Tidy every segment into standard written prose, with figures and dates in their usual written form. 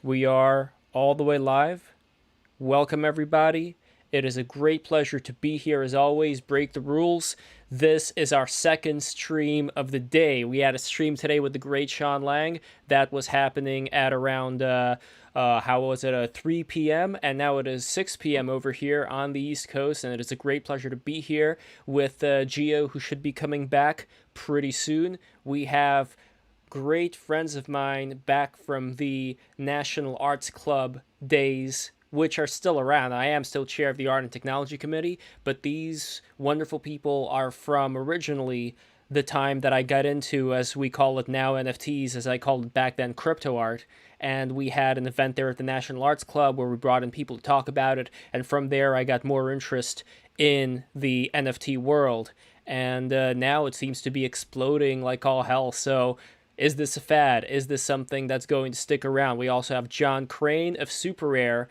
We are all the way live. Welcome, everybody. It is a great pleasure to be here as always. Break the rules. This is our second stream of the day. We had a stream today with the great Sean Lang. That was happening at around, how was it, 3 p.m. And now it is 6 p.m. over here on the East Coast. And it is a great pleasure to be here with Gio, who should be coming back pretty soon. We have great friends of mine back from the National Arts Club days, which are still around. I am still chair of the Art and Technology Committee, but these wonderful people are from originally the time that I got into, as we call it now, NFTs, as I called it back then, crypto art. And we had an event there at the National Arts Club where we brought in people to talk about it. And from there, I got more interest in the NFT world. And now it seems to be exploding like all hell. So is this a fad? Is this something that's going to stick around? We also have John Crane of SuperRare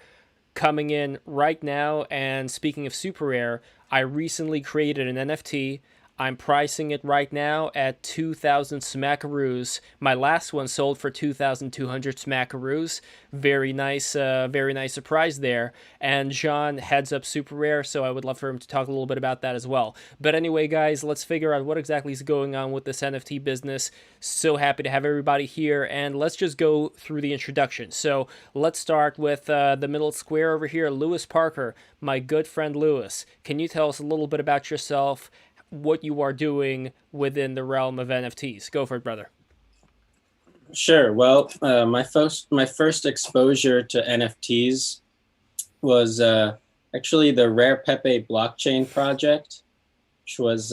coming in right now. And speaking of SuperRare, I recently created an NFT. I'm pricing it right now at 2,000 smackaroos. My last one sold for 2,200 smackaroos. Very nice surprise there. And John heads up SuperRare, so I would love for him to talk a little bit about that as well. But anyway, guys, let's figure out what exactly is going on with this NFT business. So happy to have everybody here, and let's just go through the introduction. So let's start with the middle square over here, Lewis Parker, my good friend Lewis. Can you tell us a little bit about yourself, what you are doing within the realm of NFTs? Go for it, brother. Sure. Well, my first exposure to NFTs was actually the Rare Pepe blockchain project, which was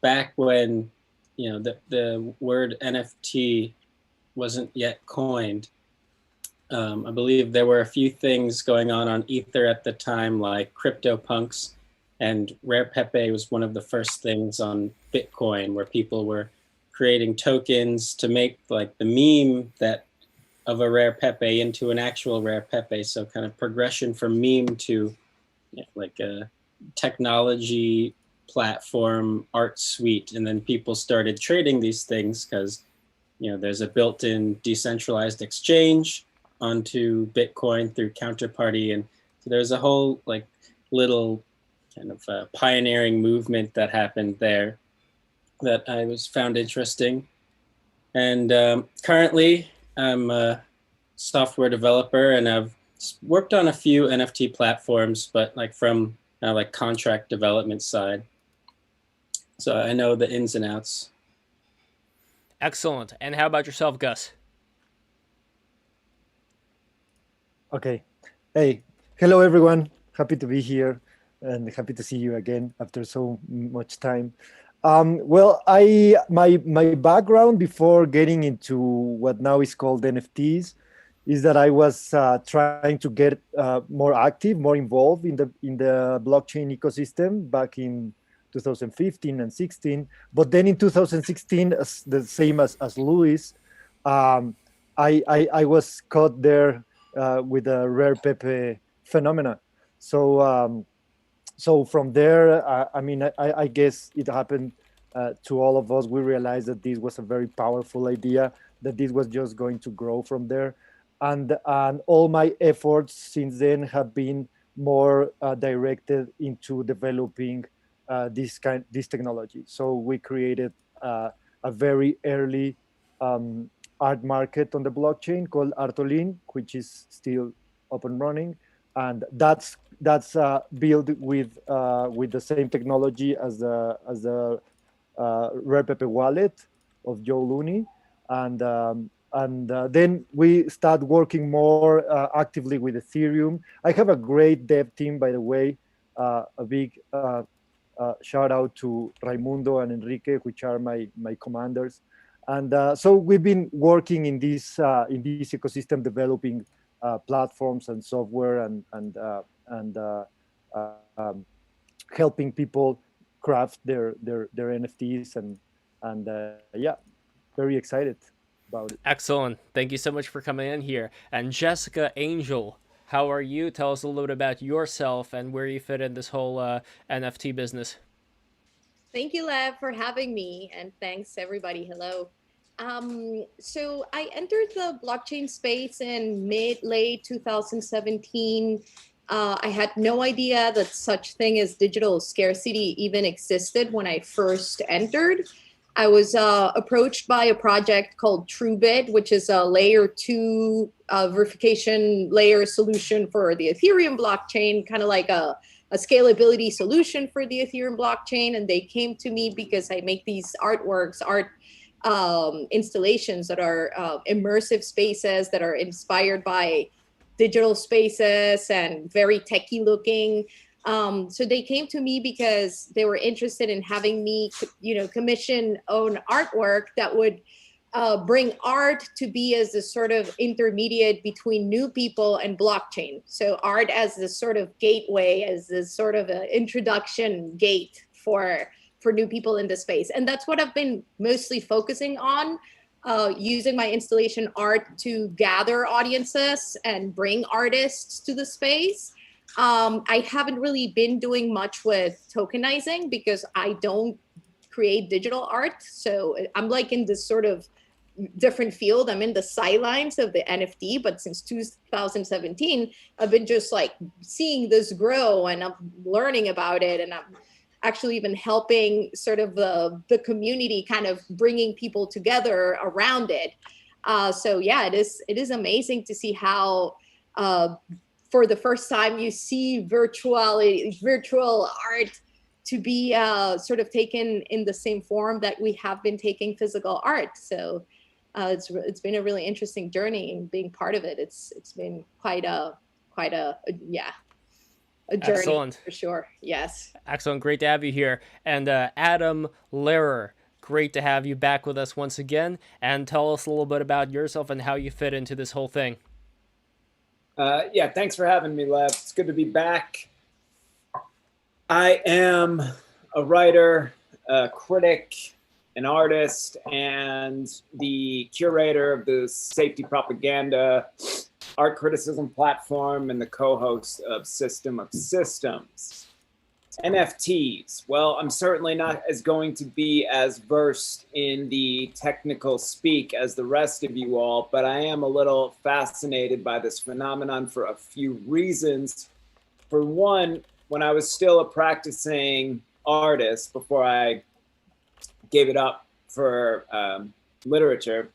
back when the word NFT wasn't yet coined. I believe there were a few things going on Ether at the time, like CryptoPunks. And Rare Pepe was one of the first things on Bitcoin where people were creating tokens to make like the meme that of a Rare Pepe into an actual Rare Pepe. So kind of progression from meme to like a technology platform art suite. And then people started trading these things because there's a built-in decentralized exchange onto Bitcoin through Counterparty. And so there's a whole like little kind of pioneering movement that happened there that I found interesting. And currently I'm a software developer and I've worked on a few NFT platforms, but like from like contract development side. So I know the ins and outs. Excellent. And how about yourself, Gus? Okay. Hey, hello everyone. Happy to be here and happy to see you again after so much time. Well, my background before getting into what now is called NFTs is that I was trying to get more active, more involved in the blockchain ecosystem back in 2015 and 16. But then in 2016, the same as Luis, I was caught there with a Rare Pepe phenomena. So from there, I guess it happened to all of us. We realized that this was a very powerful idea, that this was just going to grow from there. And all my efforts since then have been more directed into developing this technology. So we created a very early art market on the blockchain called Artolin, which is still up and running. And that's built with the same technology as the Rare Pepe wallet of Joe Looney, and then we start working more actively with Ethereum. I have a great dev team, by the way. A big shout out to Raimundo and Enrique, which are my commanders. And so we've been working in this ecosystem, developing platforms and software and helping people craft their NFTs and yeah, very excited about it. Excellent. Thank you so much for coming in here. And Jessica Angel, how are you? Tell us a little bit about yourself and where you fit in this whole NFT business. Thank you, Lev, for having me, and thanks everybody. Hello. So I entered the blockchain space in late 2017. I had no idea that such thing as digital scarcity even existed when I first entered. I was approached by a project called TrueBit, which is a layer 2 verification layer solution for the Ethereum blockchain, kind of like a scalability solution for the Ethereum blockchain. And they came to me because I make these art installations that are immersive spaces that are inspired by digital spaces and very techy looking. So they came to me because they were interested in having me, commission own artwork that would bring art to be as a sort of intermediate between new people and blockchain. So art as this sort of gateway, as this sort of an introduction gate for new people in the space. And that's what I've been mostly focusing on, using my installation art to gather audiences and bring artists to the space. I haven't really been doing much with tokenizing because I don't create digital art. So I'm like in this sort of different field. I'm in the sidelines of the NFT, but since 2017, I've been just like seeing this grow and I'm learning about it. And I'm actually even helping sort of the community, kind of bringing people together around it. So yeah, it is amazing to see how for the first time you see virtual art to be sort of taken in the same form that we have been taking physical art. So it's been a really interesting journey, and being part of it, it's been quite a journey. Excellent. For sure. Yes. Excellent. Great to have you here. And Adam Lehrer, great to have you back with us once again. And tell us a little bit about yourself and how you fit into this whole thing. Yeah, thanks for having me, Lev. It's good to be back. I am a writer, a critic, an artist, and the curator of the Safety Propaganda art criticism platform and the co-host of System of Systems. NFTs. Well, I'm certainly not going to be as versed in the technical speak as the rest of you all, but I am a little fascinated by this phenomenon for a few reasons. For one, when I was still a practicing artist before I gave it up for literature,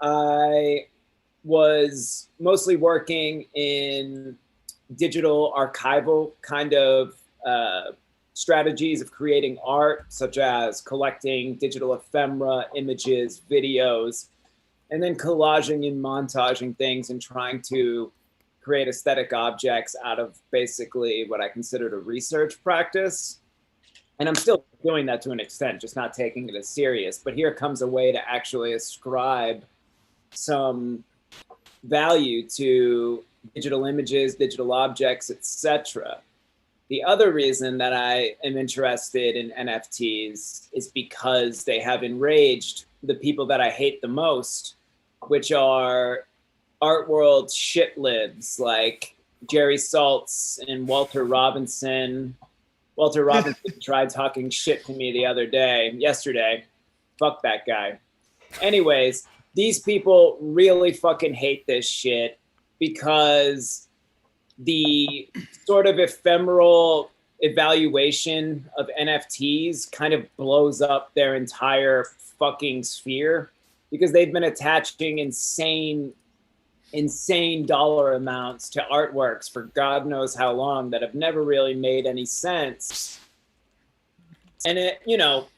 I was mostly working in digital archival kind of strategies of creating art, such as collecting digital ephemera, images, videos, and then collaging and montaging things and trying to create aesthetic objects out of basically what I considered a research practice. And I'm still doing that to an extent, just not taking it as serious. But here comes a way to actually ascribe some value to digital images, digital objects, etc. The other reason that I am interested in NFTs is because they have enraged the people that I hate the most, which are art world shit libs like Jerry Saltz and Walter Robinson. Walter Robinson tried talking shit to me yesterday. Fuck that guy. Anyways, these people really fucking hate this shit because the sort of ephemeral evaluation of NFTs kind of blows up their entire fucking sphere, because they've been attaching insane dollar amounts to artworks for God knows how long that have never really made any sense. And if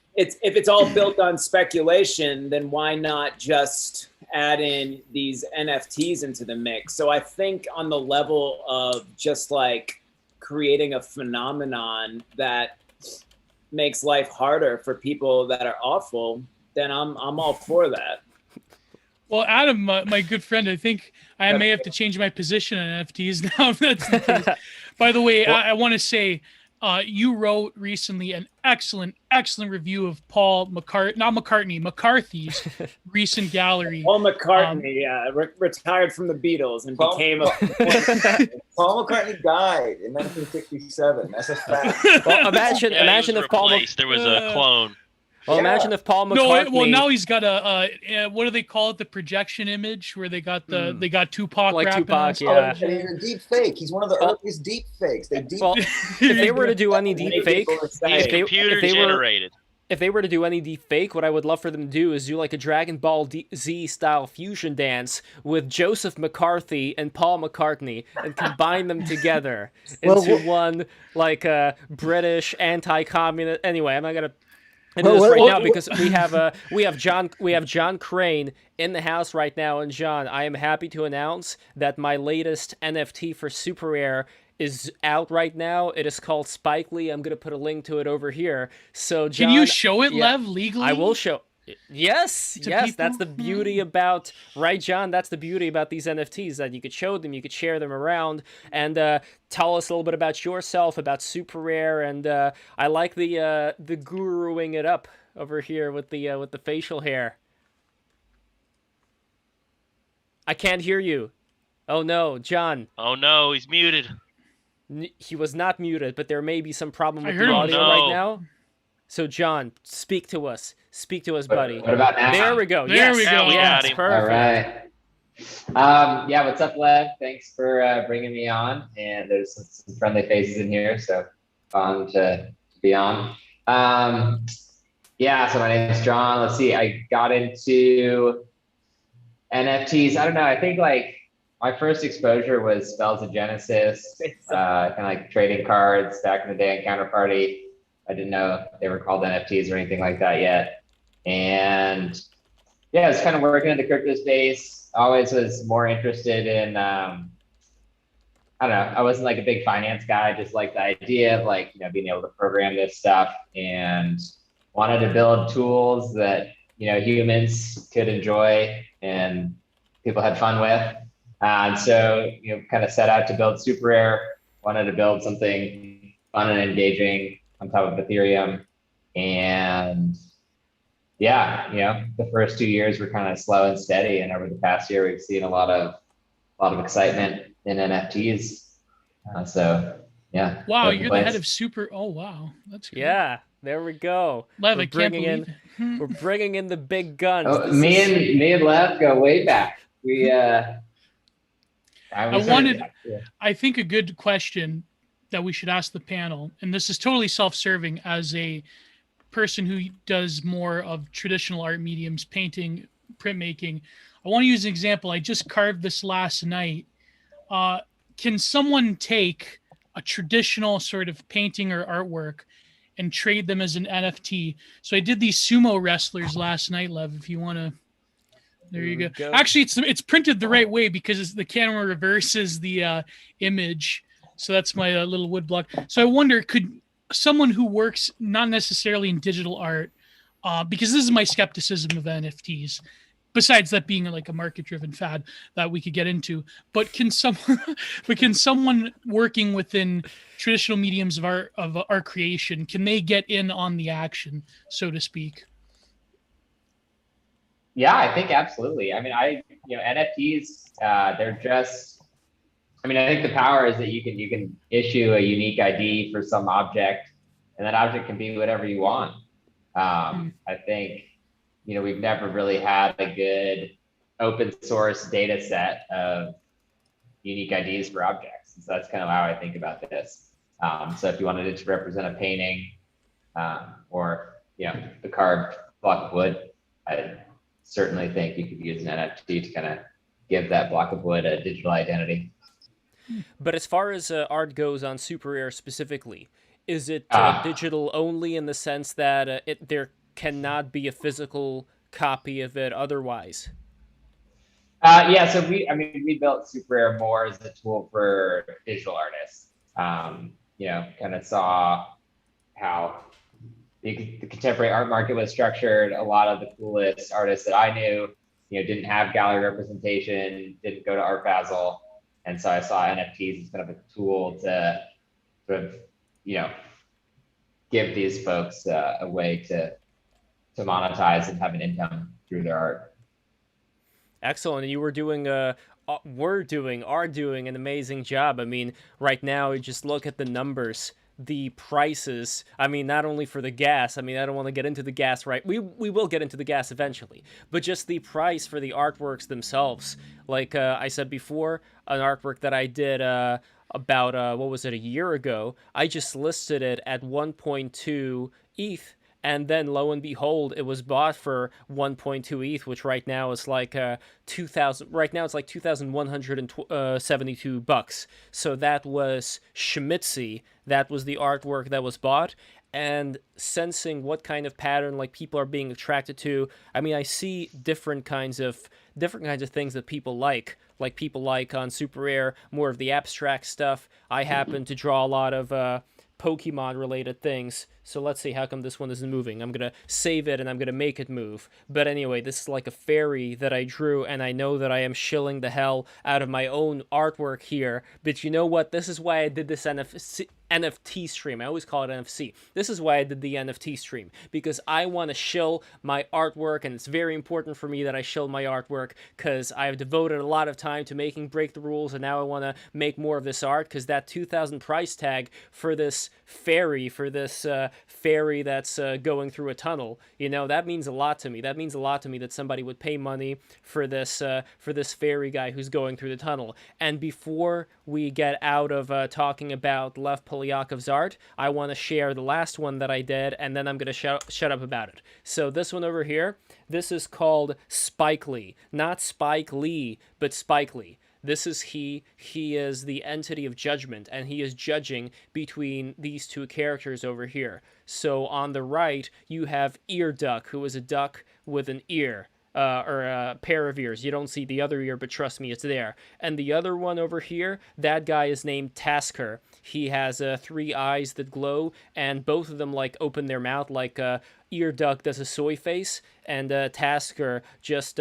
it's all built on speculation, then why not just add in these NFTs into the mix? So I think on the level of just like creating a phenomenon that makes life harder for people that are awful, then I'm all for that. Well, Adam, my good friend, I think I may have to change my position on NFTs now, if that's the case. By the way, I want to say, you wrote recently an excellent review of McCarthy's recent gallery. Paul McCartney retired from the Beatles and became a... Paul McCartney died in 1967. That's a fact. Well, imagine if Paul... There was a clone. Well, Yeah. imagine if Paul No, McCartney. well now he's got a what do they call it? The projection image where they got they got Tupac Like rapping Tupac, on yeah. stage. And he's a deep fake. He's one of the Well- earliest deep fakes. They deep Well, if they were to do any Many deep fake, people are He's saying- computer generated. if they were to do any deep fake, what I would love for them to do is do like a Dragon Ball Z style fusion dance with Joseph McCarthy and Paul McCartney and combine them together Well, into wh- one like British anti-communist. Anyway, I'm not gonna into Well, this well, right well, now because we have John Crane in the house right now. And John, I am happy to announce that my latest NFT for SuperRare is out right now. It is called Spike Lee. I'm gonna put a link to it over here. So John, Can you show it, yeah, Lev, legally? I will show. Yes, To yes, people? that's the beauty about, right, John? That's the beauty about these NFTs, that you could show them, you could share them around, and tell us a little bit about yourself, about SuperRare, and I like the guruing it up over here with the facial hair. I can't hear you. Oh no, John. Oh no, he's muted. He was not muted, but there may be some problem I with heard the him. audio No. right now. So, John, speak to us. Speak to us, buddy. What about now? There we go. There yes. we go. Now we got Yes, him. perfect. All right. Yeah, what's up, Lev? Thanks for bringing me on. And there's some friendly faces in here, so fun to be on. Yeah, so my name is John. Let's see, I got into NFTs. I don't know. I think like my first exposure was Spells of Genesis, kind of like trading cards back in the day on Counterparty. I didn't know they were called NFTs or anything like that yet. And yeah, I was kind of working in the crypto space. Always was more interested in, I don't know, I wasn't like a big finance guy, just like the idea of like, being able to program this stuff, and wanted to build tools that, humans could enjoy and people had fun with. And so, kind of set out to build SuperRare, wanted to build something fun and engaging on top of Ethereum. And yeah, the first 2 years were kind of slow and steady. And over the past year, we've seen a lot of excitement in NFTs. So yeah. Wow, no you're the complaints. head of Super. Oh wow, that's great. Yeah, there we go. Lev, We're I can't bringing believe We're bringing in the big guns. Oh, This me and Lev go way back. We I think a good question that we should ask the panel, and this is totally self-serving as a person who does more of traditional art mediums, painting, printmaking. I want to use an example. I just carved this last night. Can someone take a traditional sort of painting or artwork and trade them as an NFT? So I did these sumo wrestlers last night, Lev, if you want to. There you we go. go. Actually, it's printed the right way because the camera reverses the image. So that's my little wood block. So I wonder, could someone who works not necessarily in digital art, because this is my skepticism of NFTs, besides that being like a market-driven fad that we could get into, but can someone working within traditional mediums of art creation, can they get in on the action, so to speak? Yeah, I think absolutely. I mean, NFTs, they're just, I think the power is that you can issue a unique ID for some object, and that object can be whatever you want. I think, we've never really had a good open source data set of unique IDs for objects. And so that's kind of how I think about this. So if you wanted it to represent a painting, or, the carved block of wood, I certainly think you could use an NFT to kind of give that block of wood a digital identity. But as far as art goes on SuperRare specifically, is it digital only in the sense that there cannot be a physical copy of it otherwise? Yeah, so we built SuperRare more as a tool for digital artists. Kind of saw how the contemporary art market was structured. A lot of the coolest artists that I knew, didn't have gallery representation, didn't go to Art Basel. And so I saw NFTs as kind of a tool to sort of, give these folks a way to monetize and have an income through their art. Excellent. And you were doing are doing an amazing job. I mean, right now, you just look at the numbers the prices. I mean, not only for the gas. I mean, I don't want to get into the gas, right? We will get into the gas eventually, but just the price for the artworks themselves. Like I said before, an artwork that I did about what was it, a year ago? I just listed it at 1.2 ETH. And then, lo and behold, it was bought for 1.2 ETH, which right now is like 2,000. Right now, it's like $2,172. So that was Schmitzy. That was the artwork that was bought. And sensing what kind of pattern like people are being attracted to. I mean, I see different kinds of things that people like. Like people like on SuperRare more of the abstract stuff. I happen to draw a lot of Pokemon related things. So let's see, how come this one isn't moving? I'm going to save it and I'm going to make it move. But anyway, this is like a fairy that I drew, and I know that I am shilling the hell out of my own artwork here. But you know what? This is why I did this NFT stream. I always call it NFC. This is why I did the NFT stream, because I want to shill my artwork, and it's very important for me that I shill my artwork because I've devoted a lot of time to making Break the Rules, and now I want to make more of this art because that 2,000 price tag for this fairy, fairy that's going through a tunnel, you know, that means a lot to me. That means a lot to me that somebody would pay money for this fairy guy who's going through the tunnel. And before we get out of talking about Lev Polyakov's art, I want to share the last one that I did, and then I'm going to shut up about it. So this one over here, this is called Spike Lee. Not Spike Lee, but Spike Lee. This is he. He is the entity of judgment, and he is judging between these two characters over here. So on the right, you have Ear Duck, who is a duck with an ear, or a pair of ears. You don't see the other ear, but trust me, it's there. And the other one over here, that guy is named Tasker. He has 3 eyes that glow, and both of them like open their mouth like Ear Duck does a soy face, and Tasker just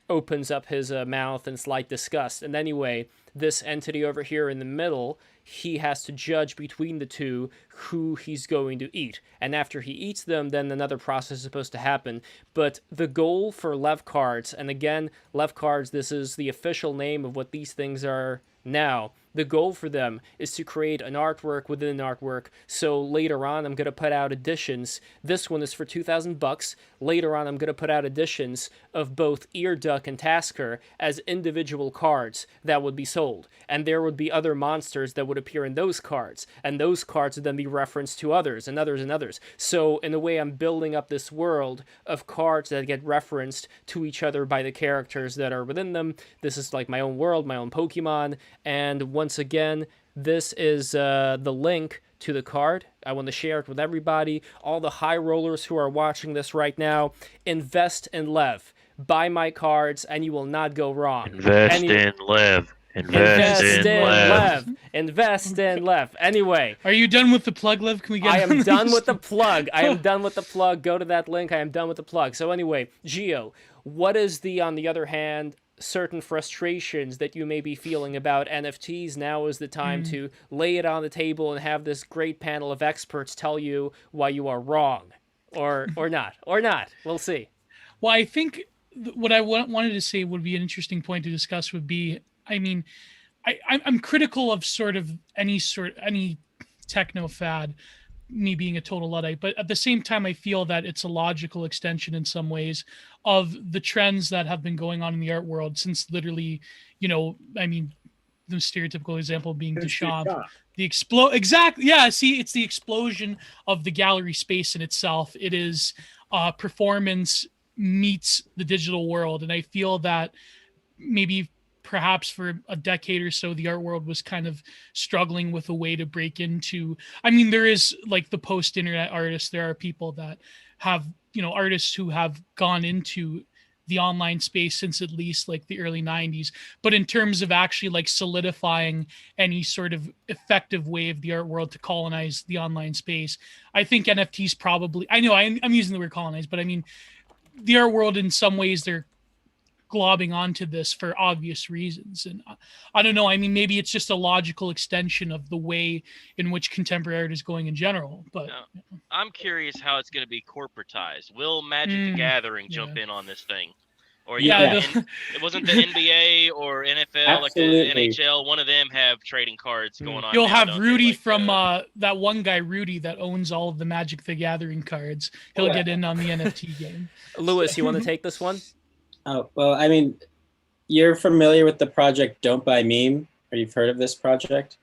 opens up his mouth in slight disgust. And anyway, this entity over here in the middle, he has to judge between the two who he's going to eat. And after he eats them, then another process is supposed to happen. But the goal for Lev cards, and again, Lev cards, this is the official name of what these things are now. The goal for them is to create an artwork within an artwork. So later on, I'm going to put out editions. This one is for $2,000. Later on, I'm going to put out editions of both Ear Duck and Tasker as individual cards that would be sold. And there would be other monsters that would appear in those cards. And those cards would then be referenced to others and others and others. So in a way, I'm building up this world of cards that get referenced to each other by the characters that are within them. This is like my own world, my own Pokemon. And once again, this is the link to the card. I want to share it with everybody. All the high rollers who are watching this right now, invest in Lev. Buy my cards, and you will not go wrong. Invest in Lev. Invest in Lev. Invest in Lev. Anyway. Are you done with the plug, Lev? Can we get I am done with the plug. I am done with the plug. Go to that link. I am done with the plug. So anyway, Gio, what is on the other hand, certain frustrations that you may be feeling about NFTs? Now is the time to lay it on the table and have this great panel of experts tell you why you are wrong, or not. We'll see. Well, I think what I wanted to say would be an interesting point to discuss would be, I mean, I'm critical of any techno fad, me being a total Luddite, but at the same time, I feel that it's a logical extension in some ways of the trends that have been going on in the art world since literally, I mean, the stereotypical example being Duchamp. Exactly. Yeah. See, it's the explosion of the gallery space in itself. It is performance meets the digital world. And I feel that maybe perhaps for a decade or so, the art world was kind of struggling with a way to break into, I mean, there is like the post-internet artists. There are people that have, artists who have gone into the online space since at least like the early 90s. But in terms of actually like solidifying any sort of effective way of the art world to colonize the online space, I think NFTs probably, I know I'm using the word colonize, but I mean, the art world in some ways, they're globbing onto this for obvious reasons. And I don't know, I mean, maybe it's just a logical extension of the way in which contemporary art is going in general. But I'm curious how it's going to be corporatized. Will Magic the Gathering jump in on this thing? Or Yeah, it wasn't the NBA or NFL, like the Absolutely. NHL. One of them have trading cards going on. You'll now, have don't they? Rudy Like, from that one guy, Rudy, that owns all of the Magic the Gathering cards. He'll Yeah. get in on the NFT game. Lewis, you want to take this one? Oh, well, I mean, you're familiar with the project Don't Buy Meme, or you've heard of this project?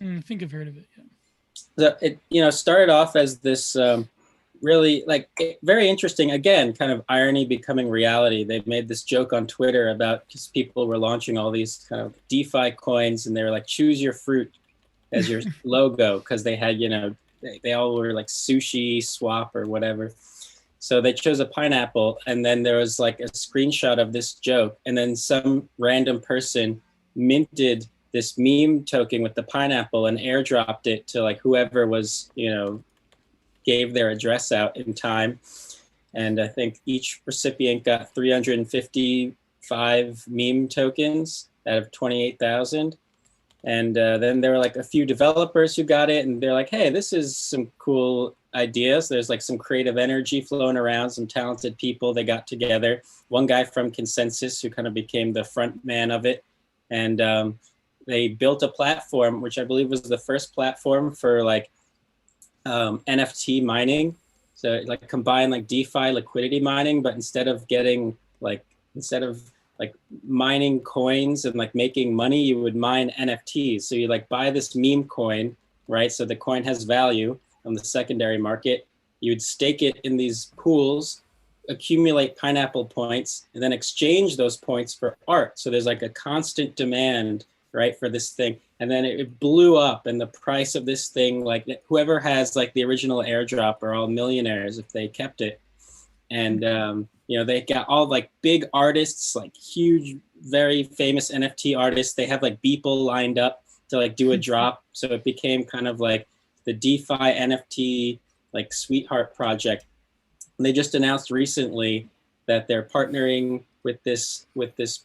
I think I've heard of it. Yeah. So it started off as this really very interesting, again, kind of irony becoming reality. They made this joke on Twitter about, because people were launching all these kind of DeFi coins, and they were like, choose your fruit as your logo, because they had, they all were like sushi swap or whatever. So they chose a pineapple, and then there was like a screenshot of this joke, and then some random person minted this meme token with the pineapple and airdropped it to like whoever was, gave their address out in time. And I think each recipient got 355 meme tokens out of 28,000. And then there were like a few developers who got it, and they're like, hey, this is some cool ideas. There's like some creative energy flowing around, some talented people. They got together. One guy from Consensus who kind of became the front man of it. And they built a platform, which I believe was the first platform for like NFT mining. So like combine like DeFi liquidity mining, but instead of mining coins and like making money, you would mine NFTs. So you like buy this meme coin, right? So the coin has value on the secondary market. You would stake it in these pools, accumulate pineapple points, and then exchange those points for art. So there's like a constant demand, right, for this thing. And then it blew up, and the price of this thing, like whoever has like the original airdrop are all millionaires if they kept it. And they got all like big artists, like huge, very famous NFT artists. They have like Beeple lined up to like do a drop. So it became kind of like the DeFi NFT like sweetheart project. And they just announced recently that they're partnering with this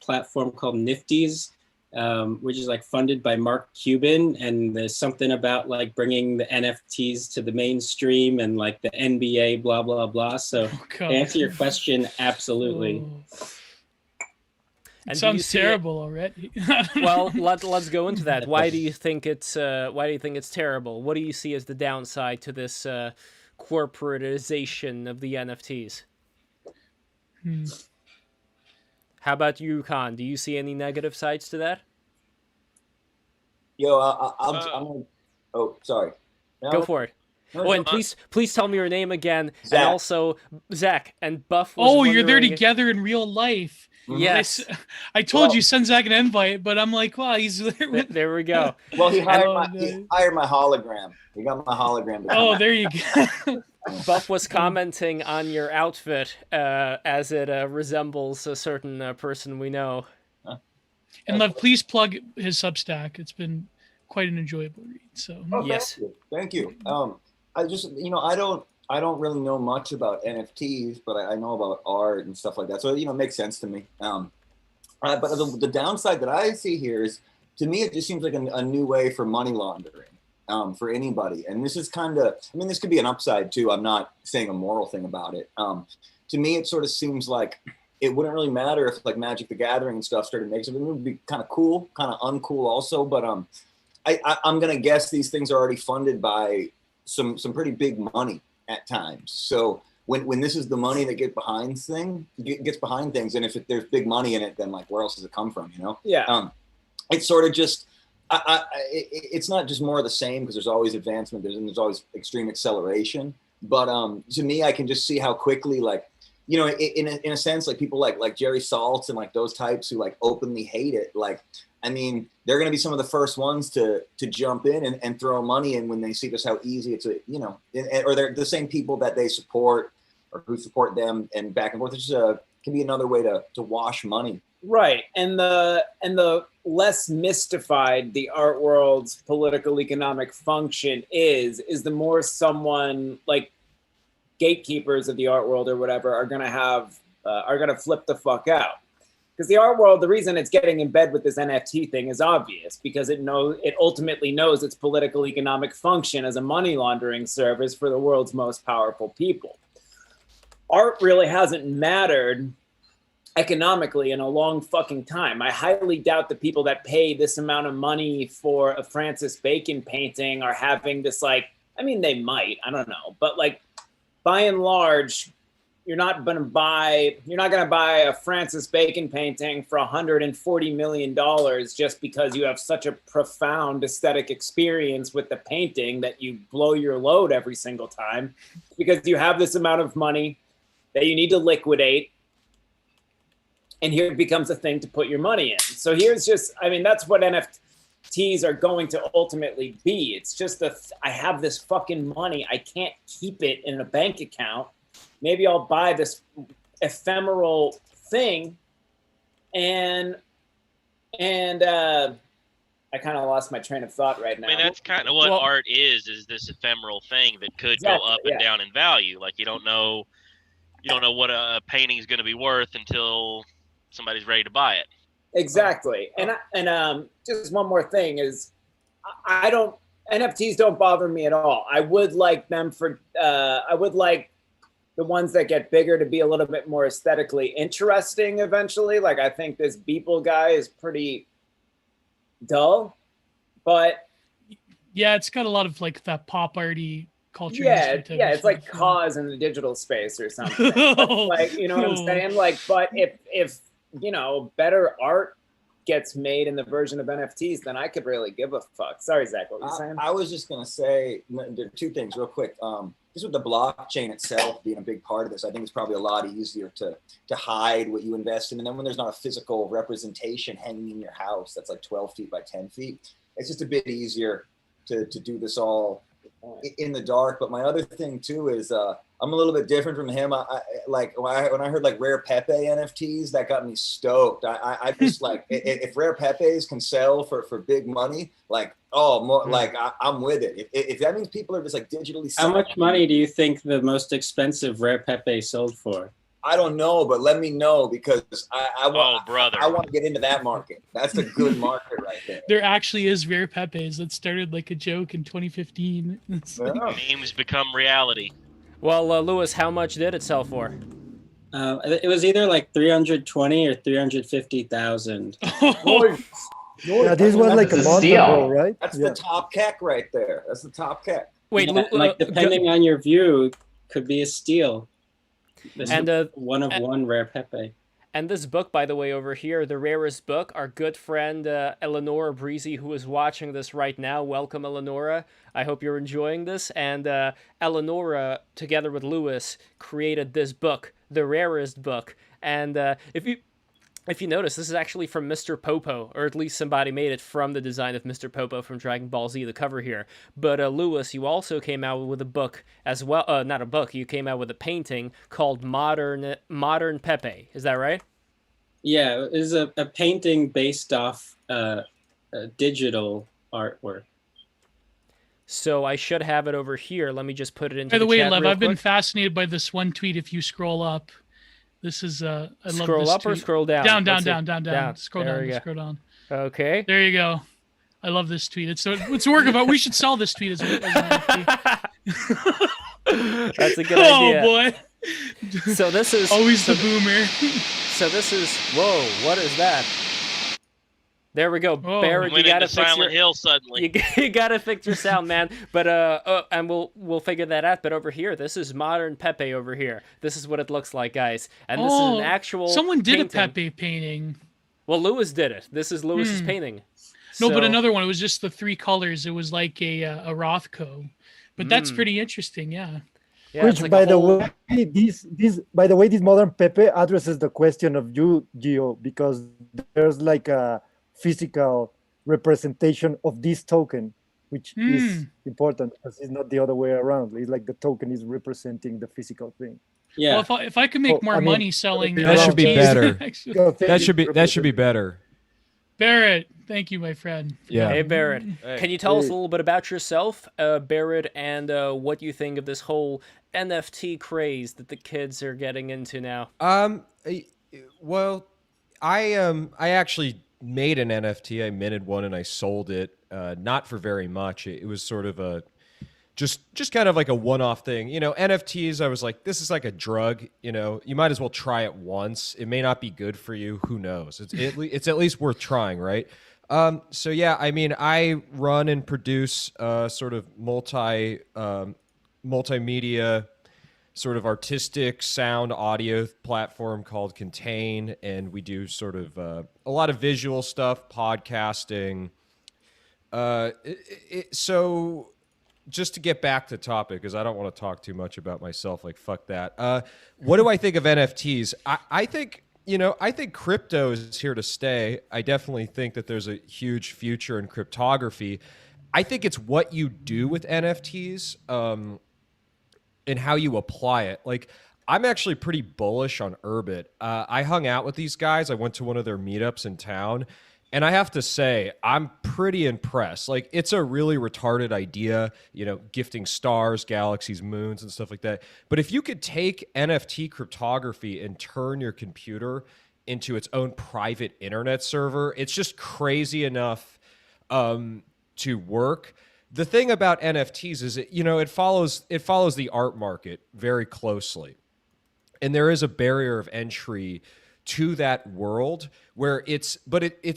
platform called NFTs, which is like funded by Mark Cuban, and there's something about like bringing the NFTs to the mainstream and like the NBA, blah blah blah. So to answer your question, absolutely. It sounds terrible already. Well, let's go into that. Why do you think it's terrible? What do you see as the downside to this corporatization of the NFTs? How about you, Khan? Do you see any negative sides to that? Yo, I'm oh, sorry. No, Go for it. no, Oh, and no. please tell me your name again. Zach. And also, Zach and Buff was you're there wondering- together in real life. Yes. I told you send Zach an invite, but I'm like, wow, he's there. There we go. Well, he hired And- my hologram. He got my hologram. to come Oh, out. there you go. Buff was commenting on your outfit as it resembles a certain person we know. And Lev, please plug his Substack. It's been quite an enjoyable read. So Oh, Yes. Thank you. I just, I don't really know much about NFTs, but I know about art and stuff like that. So, it makes sense to me. But the downside that I see here is, to me, it just seems like a new way for money laundering for anybody. And this is this could be an upside too. I'm not saying a moral thing about it. To me, it sort of seems like it wouldn't really matter if like Magic the Gathering and stuff started making it. It would be kind of cool, kind of uncool also. But I'm going to guess these things are already funded by some pretty big money at times. So when this is the money that gets behind things, and if there's big money in it, then like where else does it come from? Yeah. It's sort of just it's not just more of the same, because there's always advancement, there's always extreme acceleration. But to me, I can just see how quickly, like, in a sense, like people like Jerry Saltz and like those types who like openly hate it, like, I mean, they're going to be some of the first ones to jump in and throw money in when they see just how easy it's, or they're the same people that they support or who support them, and back and forth. It's just can be another way to wash money. Right. And the less mystified the art world's political economic function is the more someone like gatekeepers of the art world or whatever are going to flip the fuck out. Because the art world, the reason it's getting in bed with this NFT thing is obvious, because it ultimately knows its political economic function as a money laundering service for the world's most powerful people. Art really hasn't mattered economically in a long fucking time. I highly doubt the people that pay this amount of money for a Francis Bacon painting are having this like, I mean, they might, I don't know, but like by and large, you're not going to buy a Francis Bacon painting for $140 million just because you have such a profound aesthetic experience with the painting that you blow your load every single time, because you have this amount of money that you need to liquidate. And here it becomes a thing to put your money in. So here's just, I mean, that's what NFTs are going to ultimately be. It's just I have this fucking money. I can't keep it in a bank account. Maybe I'll buy this ephemeral thing, and I kind of lost my train of thought right now. I mean, that's kind of what art is this ephemeral thing that could go up and down in value. Like you don't know what a painting is going to be worth until somebody's ready to buy it. Exactly. And just one more thing is, NFTs don't bother me at all. I would like them I would like the ones that get bigger to be a little bit more aesthetically interesting eventually. Like I think this Beeple guy is pretty dull, but yeah, it's got a lot of like that pop arty culture. Yeah, it's like cause in the digital space or something. Like, you know what I'm saying? Like, but if better art gets made in the version of NFTs, then I could really give a fuck. Sorry, Zach, what were you saying? I was just gonna say two things real quick. Just with the blockchain itself being a big part of this, I think it's probably a lot easier to hide what you invest in. And then when there's not a physical representation hanging in your house that's like 12 feet by 10 feet, it's just a bit easier to do this all in the dark. But my other thing too is I'm a little bit different from him. I like when I heard like Rare Pepe NFTs, that got me stoked. I just like if Rare Pepes can sell for big money, like I'm with it. If that means people are just like digitally selling. How much money do you think the most expensive Rare Pepe sold for? I don't know, but let me know, because I want to get into that market. That's a good market right there. There actually is Rare Pepes that started like a joke in 2015. Memes become reality. Well, Lewis, how much did it sell for? It was either like 320 or 350,000. Yeah, this was like a month ago, right? That's the top CAC right there. That's the top CAC. Wait, like depending on your view, could be a steal. This and one of one Rare Pepe. And this book, by the way, over here, the rarest book, our good friend Eleonora Breezy, who is watching this right now. Welcome, Eleonora. I hope you're enjoying this. And Eleonora, together with Lewis, created this book, the rarest book. And if you notice, this is actually from Mr. Popo, or at least somebody made it from the design of Mr. Popo from Dragon Ball Z, the cover here. But Lewis, you also came out with a book as well. Not a book. You came out with a painting called Modern Pepe. Is that right? Yeah, it is a painting based off digital artwork. So I should have it over here. Let me just put it into the chat. By the way, Lev, real I've been quick. Fascinated by this one tweet. If you scroll up. This is I love scroll this up tweet. or scroll down? Down. Scroll down. Okay. There you go. I love this tweet. It's a work of art. We should sell this tweet as an NFT. That's a good idea. Oh boy. So this is always the boomer. So this is what is that? There we go. Oh, Barrett, you gotta fix Silent Hill suddenly. You gotta fix your sound, man. But and we'll figure that out. But over here, this is Modern Pepe over here. This is what it looks like, guys. And this is an actual someone did painting. a Pepe painting. Well, Lewis did it. This is Lewis's painting. No, but another one. It was just the three colors. It was like a Rothko. But that's pretty interesting, yeah. Yeah, which, like by the way, this Modern Pepe addresses the question of you, Gio, because there's like a physical representation of this token, which is important because it's not the other way around. It's like the token is representing the physical thing. Yeah. Well, if I could make more money selling, that should be better. That should be better. Barrett, thank you, my friend. Yeah. Hey, Barrett. Can you tell us a little bit about yourself, Barrett, and what you think of this whole NFT craze that the kids are getting into now? Well, I actually made an NFT. I minted one and I sold it, not for very much. It was sort of just kind of like a one-off thing. You know, NFTs, I was like, this is like a drug. You know, you might as well try it once. It may not be good for you. Who knows? It's at least worth trying, right? So yeah, I mean, I run and produce sort of multimedia, sort of artistic sound audio platform called Contain, and we do sort of a lot of visual stuff, podcasting. So just to get back to topic, because I don't want to talk too much about myself, like fuck that. What do I think of NFTs? I think, you know, I think crypto is here to stay. I definitely think that there's a huge future in cryptography. I think it's what you do with NFTs and how you apply it. Like, I'm actually pretty bullish on Urbit. I hung out with these guys. I went to one of their meetups in town, and I have to say, I'm pretty impressed. Like, it's a really retarded idea, you know, gifting stars, galaxies, moons, and stuff like that. But if you could take NFT cryptography and turn your computer into its own private internet server, it's just crazy enough to work. The thing about NFTs is, you know, it follows the art market very closely. And there is a barrier of entry to that world where it's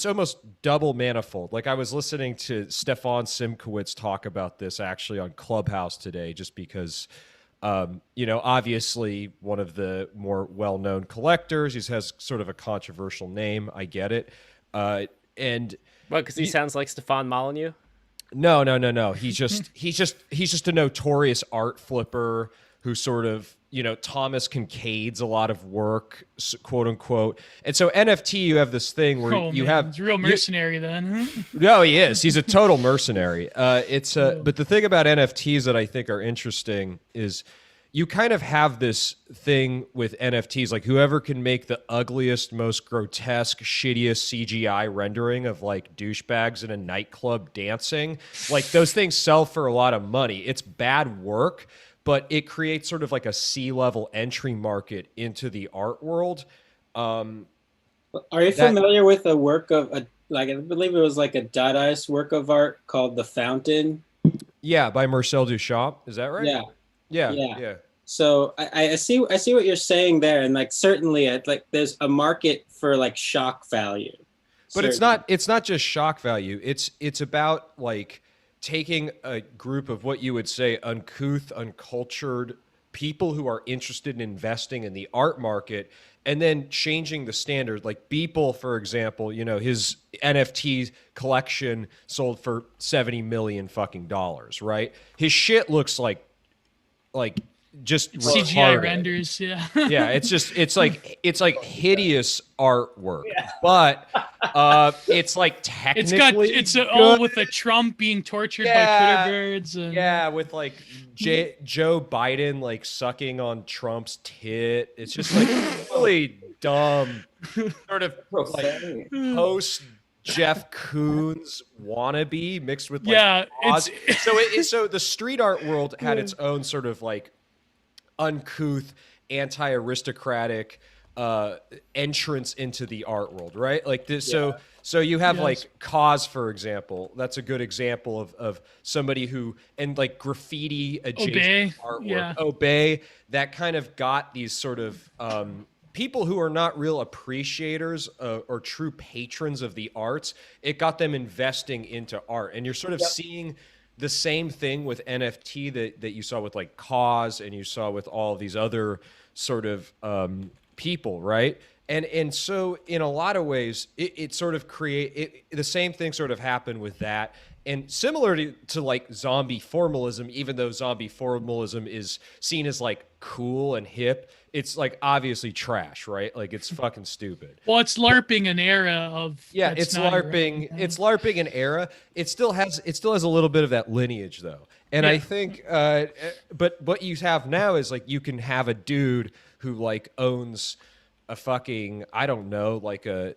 almost double manifold. Like, I was listening to Stefan Simkowitz talk about this actually on Clubhouse today, just because, you know, obviously one of the more well-known collectors, he has sort of a controversial name. I get it. And because he sounds like Stefan Molyneux? No. He's just a notorious art flipper who sort of, you know, Thomas Kincaid's a lot of work, quote unquote. And so NFT, you have this thing where He's a real mercenary then. No, he is. He's a total mercenary. But the thing about NFTs that I think are interesting is you kind of have this thing with NFTs, like whoever can make the ugliest, most grotesque, shittiest CGI rendering of like douchebags in a nightclub dancing, like those things sell for a lot of money. It's bad work, but it creates sort of like a C-level entry market into the art world. Are you familiar with a work of I believe it was like a Dadaist work of art called The Fountain? Yeah, by Marcel Duchamp. Is that right? Yeah. So I see what you're saying there, and like certainly like there's a market for like shock value. But it's not just shock value. It's about like taking a group of what you would say uncouth, uncultured people who are interested in investing in the art market and then changing the standard. Like Beeple, for example, you know, his NFT collection sold for $70 million fucking dollars, right? His shit looks like just CGI renders, yeah. Yeah, it's like hideous artwork, but it's like technically it's all with a Trump being tortured by Twitter birds, and with like Joe Biden like sucking on Trump's tit. It's just like really dumb, sort of like post Jeff Koons wannabe mixed with like so the street art world had its own sort of like uncouth, anti-aristocratic entrance into the art world, right? Like this. So you have like Cause, for example. That's a good example of somebody who, and like graffiti adjacent artwork. Obey, that kind of got these sort of people who are not real appreciators or true patrons of the arts. It got them investing into art, and you're sort of seeing the same thing with NFT that you saw with like Cause, and you saw with all these other sort of people, right? And so in a lot of ways, it sort of the same thing sort of happened with that. And similar to like zombie formalism, even though zombie formalism is seen as like cool and hip, it's like obviously trash, right? Like it's fucking stupid. Well, it's LARPing an era of it's LARPing. Right. It's LARPing an era. It still has a little bit of that lineage though. And I think but what you have now is like you can have a dude who like owns a fucking, I don't know, like a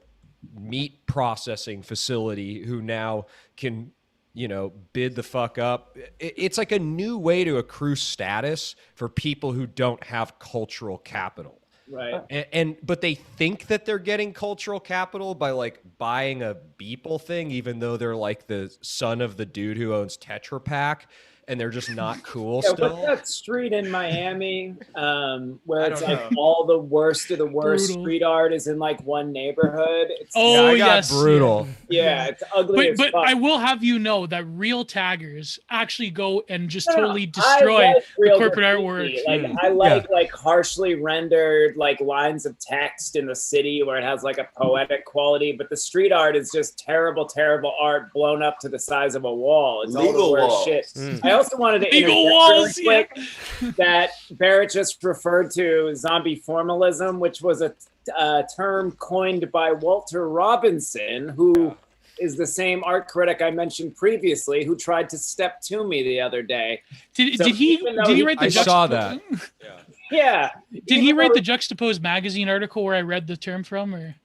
meat processing facility who now can, you know, bid the fuck up. It's like a new way to accrue status for people who don't have cultural capital. Right. But they think that they're getting cultural capital by like buying a Beeple thing, even though they're like the son of the dude who owns Tetra Pak. and they're just not cool Yeah, still. what's that street in Miami where I it's don't like know. all the worst of the worst Brutal. street art is in like one neighborhood? It's, Oh, I got yes, brutal. yeah, it's ugly as But fuck. I will have you know that real taggers actually go and just No, no, totally I destroy like the real corporate graffiti. artwork. Like I like harshly rendered like lines of text in the city where it has like a poetic quality, but the street art is just terrible, terrible art blown up to the size of a wall. It's all the Legal worst walls. shit. Mm. I also wanted to Legal interject walls, really quick that Barrett just referred to zombie formalism, which was a term coined by Walter Robinson, who is the same art critic I mentioned previously, who tried to step to me the other day. Did So he even though did he he- write the I saw that. Yeah. Did he Even write though- the Juxtaposed magazine article where I read the term from, or?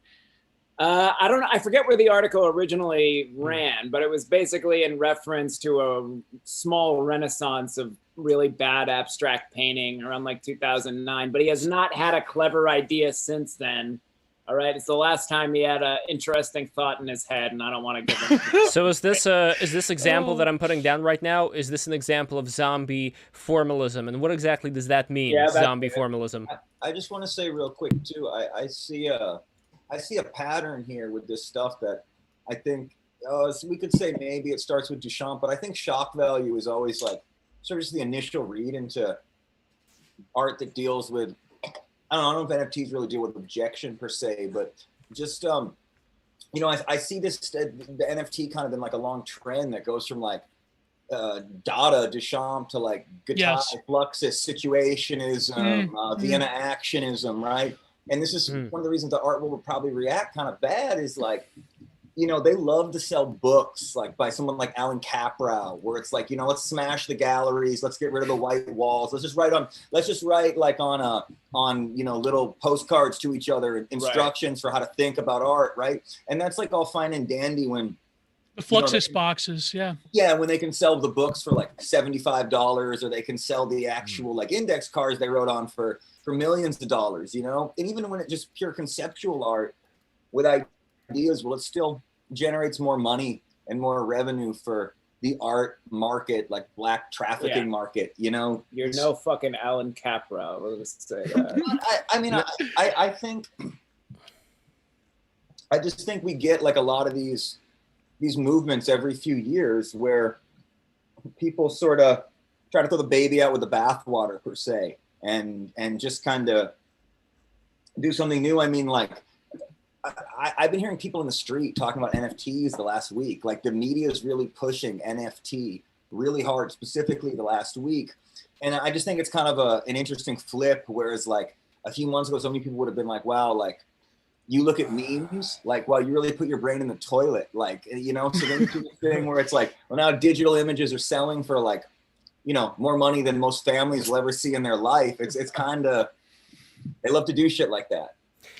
I don't know. I forget where the article originally ran, but it was basically in reference to a small renaissance of really bad abstract painting around like 2009. But he has not had a clever idea since then. All right, it's the last time he had an interesting thought in his head, and I don't want to give him. So is this example that I'm putting down right now? Is this an example of zombie formalism, and what exactly does that mean? Yeah, that's zombie it. formalism. I just want to say real quick too. I see a pattern here with this stuff that I think so we could say maybe it starts with Duchamp, but I think shock value is always like sort of just the initial read into art that deals with. I don't know if NFTs really deal with objection per se, but just I see this the NFT kind of in like a long trend that goes from like Dada, Duchamp to like guitar, Fluxus, situationism, Vienna actionism, right? And this is one of the reasons the art world would probably react kind of bad is like, they love to sell books like by someone like Alan Caprow, where it's like, let's smash the galleries, let's get rid of the white walls, let's just write like on little postcards to each other, instructions for how to think about art, right? And that's like all fine and dandy when The Fluxus boxes, yeah. Yeah, when they can sell the books for like $75, or they can sell the actual like index cards they wrote on for millions of dollars, And even when it's just pure conceptual art with ideas, well, it still generates more money and more revenue for the art market, like black trafficking market, You're no fucking Alan Caprow. Let's say that. I think, I just think we get like a lot of these movements every few years where people sort of try to throw the baby out with the bathwater per se, and just kind of do something new. I mean, like I've been hearing people in the street talking about NFTs the last week. Like the media is really pushing NFT really hard, specifically the last week. And I just think it's kind of an interesting flip. Whereas like a few months ago, so many people would have been like, wow, like you look at memes, like, wow, you really put your brain in the toilet. Like, so then you do this thing where it's like, well, now digital images are selling for like, more money than most families will ever see in their life. It's kind of, they love to do shit like that.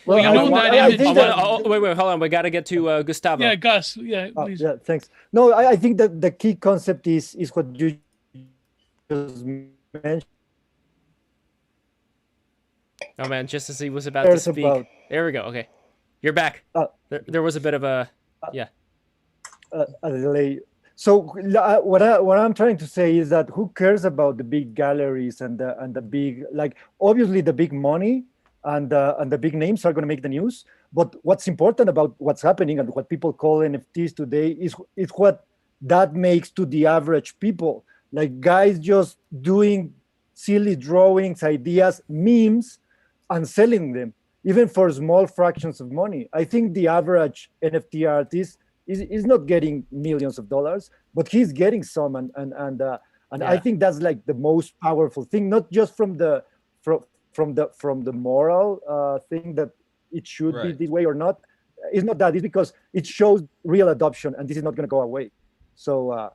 Well, I think that, wait, hold on. We got to get to Gustavo. Yeah, Gus. Yeah, please. yeah, thanks. No, I think that the key concept is what you just mentioned. Oh man, just as he was about to speak. There we go. Okay, you're back. There was a bit of a a delay. So what I'm trying to say is that who cares about the big galleries and the big, like, obviously the big money and the big names are going to make the news. But what's important about what's happening and what people call NFTs today is what that makes to the average people. Like guys just doing silly drawings, ideas, memes, and selling them, even for small fractions of money. I think the average NFT artist is not getting millions of dollars, but he's getting some, and I think that's like the most powerful thing, not just from the moral thing that it should be this way or not. It's not that. It's because it shows real adoption, and this is not going to go away. So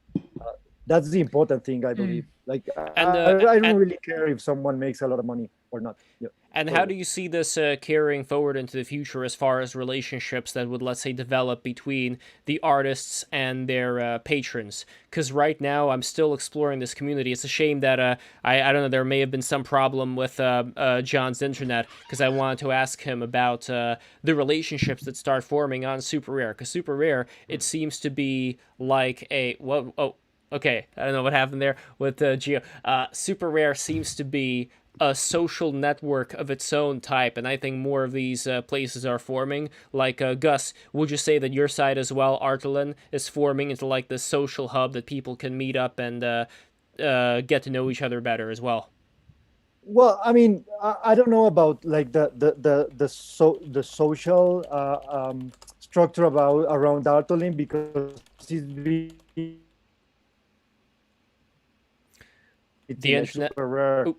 that's the important thing, I believe. Like, I don't really care if someone makes a lot of money or not. Yeah. And how do you see this carrying forward into the future as far as relationships that would, let's say, develop between the artists and their patrons? Because right now I'm still exploring this community. It's a shame that, I don't know, there may have been some problem with John's internet, because I wanted to ask him about the relationships that start forming on SuperRare. Because SuperRare, it seems to be like a... Okay, I don't know what happened there with Geo. SuperRare seems to be a social network of its own type, and I think more of these places are forming. Like, Gus, would you say that your side as well, Artelin, is forming into like this social hub that people can meet up and get to know each other better as well? Well, I mean, I don't know about like the social structure about around Dartolin, because it's The in a internet. super rare. Oop.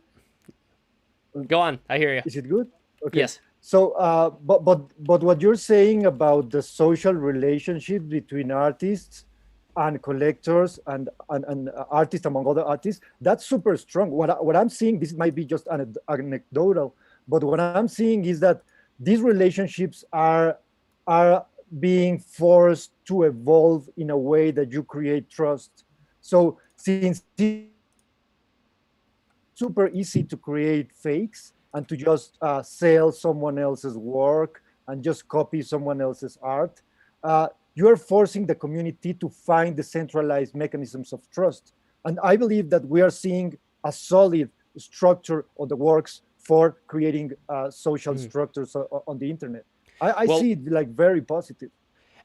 Go on, I hear you. Is it good? Okay. Yes. So, but what you're saying about the social relationship between artists and collectors and artists among other artists, that's super strong. What I'm seeing, this might be just anecdotal, but what I'm seeing is that these relationships are being forced to evolve in a way that you create trust. So since it's super easy to create fakes and to just sell someone else's work and just copy someone else's art, you're forcing the community to find the centralized mechanisms of trust. And I believe that we are seeing a solid structure of the works for creating social structures on the internet. I see it like very positive.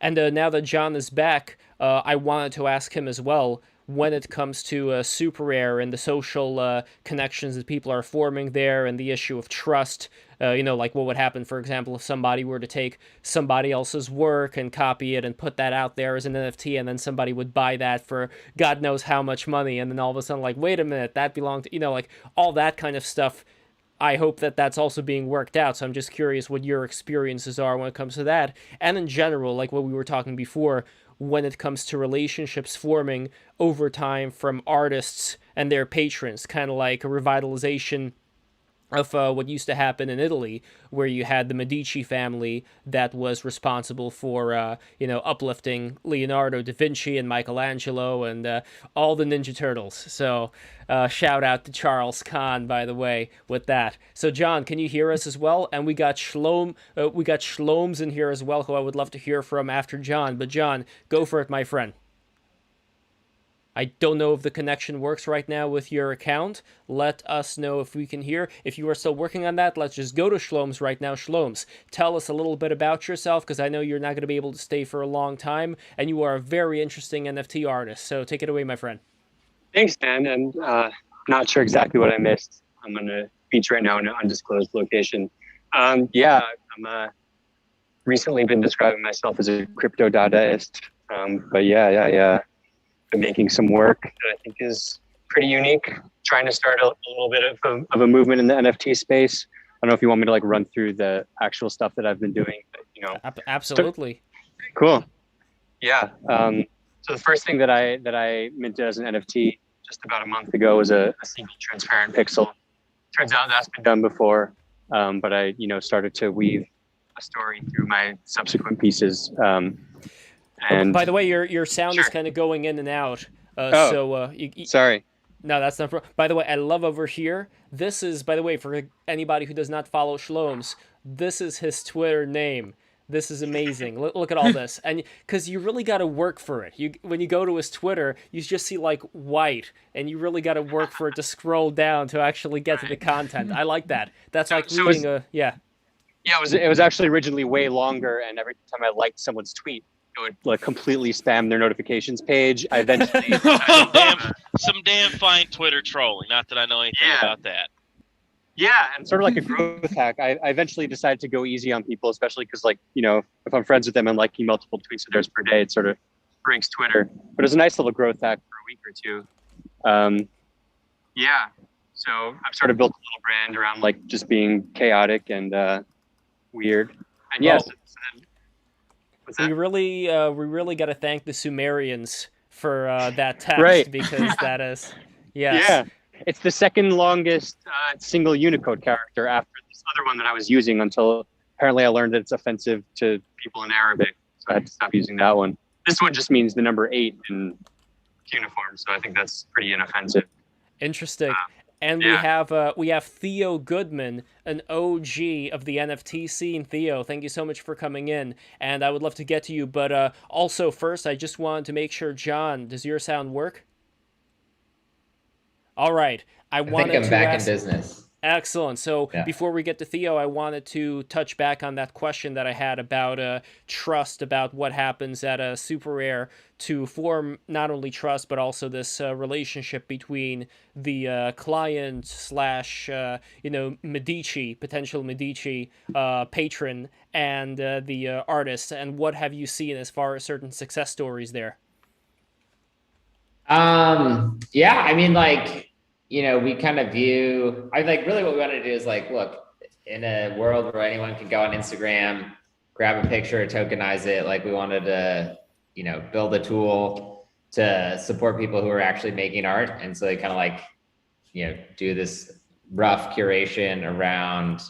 And now that John is back, I wanted to ask him as well, when it comes to SuperRare and the social connections that people are forming there and the issue of trust, like what would happen, for example, if somebody were to take somebody else's work and copy it and put that out there as an NFT, and then somebody would buy that for God knows how much money, and then all of a sudden, like, wait a minute, that belonged to, like all that kind of stuff. I hope that that's also being worked out. So I'm just curious what your experiences are when it comes to that. And in general, like what we were talking before, when it comes to relationships forming over time from artists and their patrons, kind of like a revitalization of what used to happen in Italy, where you had the Medici family that was responsible for, uplifting Leonardo da Vinci and Michelangelo and all the Ninja Turtles. So shout out to Charles Kahn, by the way, with that. So John, can you hear us as well? And we got Shloms in here as well, who I would love to hear from after John. But John, go for it, my friend. I don't know if the connection works right now with your account. Let us know if we can hear. If you are still working on that, let's just go to Shloms right now. Shloms, tell us a little bit about yourself, because I know you're not going to be able to stay for a long time, and you are a very interesting NFT artist. So take it away, my friend. Thanks, man. And not sure exactly what I missed. I'm on a beach right now in an undisclosed location. I'm recently been describing myself as a crypto Dadaist. But yeah. Been making some work that I think is pretty unique. Trying to start a little bit of a movement in the NFT space. I don't know if you want me to like run through the actual stuff that I've been doing, but Absolutely. Cool. Yeah. So the first thing that I minted as an NFT just about a month ago was a single transparent pixel. Turns out that's been done before, but I started to weave a story through my subsequent pieces. And by the way, your sound is kind of going in and out. Sorry. No, that's not. By the way, I love over here. This is, by the way, for anybody who does not follow Shloms, this is his Twitter name. This is amazing. Look at all this, and because you really got to work for it. When you go to his Twitter, you just see like white, and you really got to work for it to scroll down to actually get to the content. I like that. That's like reading Yeah, it was actually originally way longer, and every time I liked someone's tweet, it would like completely spam their notifications page. I eventually some damn fine Twitter trolling. Not that I know anything about that. Yeah, and sort of like a growth hack. I eventually decided to go easy on people, especially because if I'm friends with them and liking multiple tweets of theirs per day, it sort of breaks Twitter. But it was a nice little growth hack for a week or two. So I've sort of built a little brand around like just being chaotic and weird. And yes. We really got to thank the Sumerians for that text, right? Because that is, yes. Yeah, it's the second longest single Unicode character after this other one that I was using until apparently I learned that it's offensive to people in Arabic, so I had to stop using that one. This one just means the number 8 in cuneiform, so I think that's pretty inoffensive. Interesting. And we have Theo Goodman, an OG of the NFT scene. Theo, thank you so much for coming in. And I would love to get to you. But also first, I just wanted to make sure, John, does your sound work? All right. I think wanted I'm to back ask. in business. Excellent. So Yeah. before we get to Theo, I wanted to touch back on that question that I had about trust, about what happens at a SuperRare to form not only trust but also this relationship between the client slash Medici, potential Medici patron, and the artist. And what have you seen as far as certain success stories there? Yeah, I mean, like, we kind of view, really what we want to do is like, look, in a world where anyone can go on Instagram, grab a picture, tokenize it, like we wanted to, build a tool to support people who are actually making art. And so they kind of like, do this rough curation around,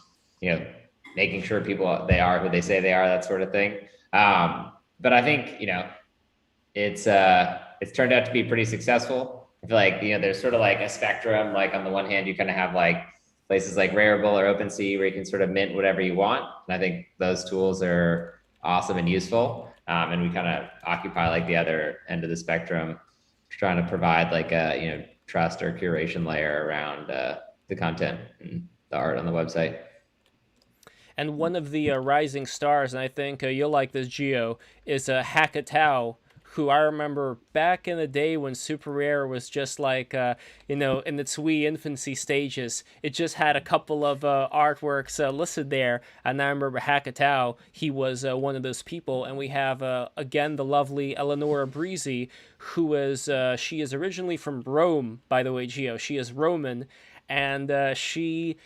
making sure people, they are who they say they are, that sort of thing. But I think, it's turned out to be pretty successful. I feel like, there's sort of like a spectrum. Like on the one hand, you kind of have like places like Rarible or OpenSea where you can sort of mint whatever you want. And I think those tools are awesome and useful. And we kind of occupy like the other end of the spectrum, trying to provide like a, trust or curation layer around the content and the art on the website. And one of the rising stars, and I think you'll like this, Gio, is Hackatao, who I remember back in the day when SuperRare was just like, in its wee infancy stages. It just had a couple of artworks listed there. And I remember Hackatao, he was one of those people. And we have, again, the lovely Eleonora Breezy, who is, she is originally from Rome, by the way, Gio. She is Roman. And she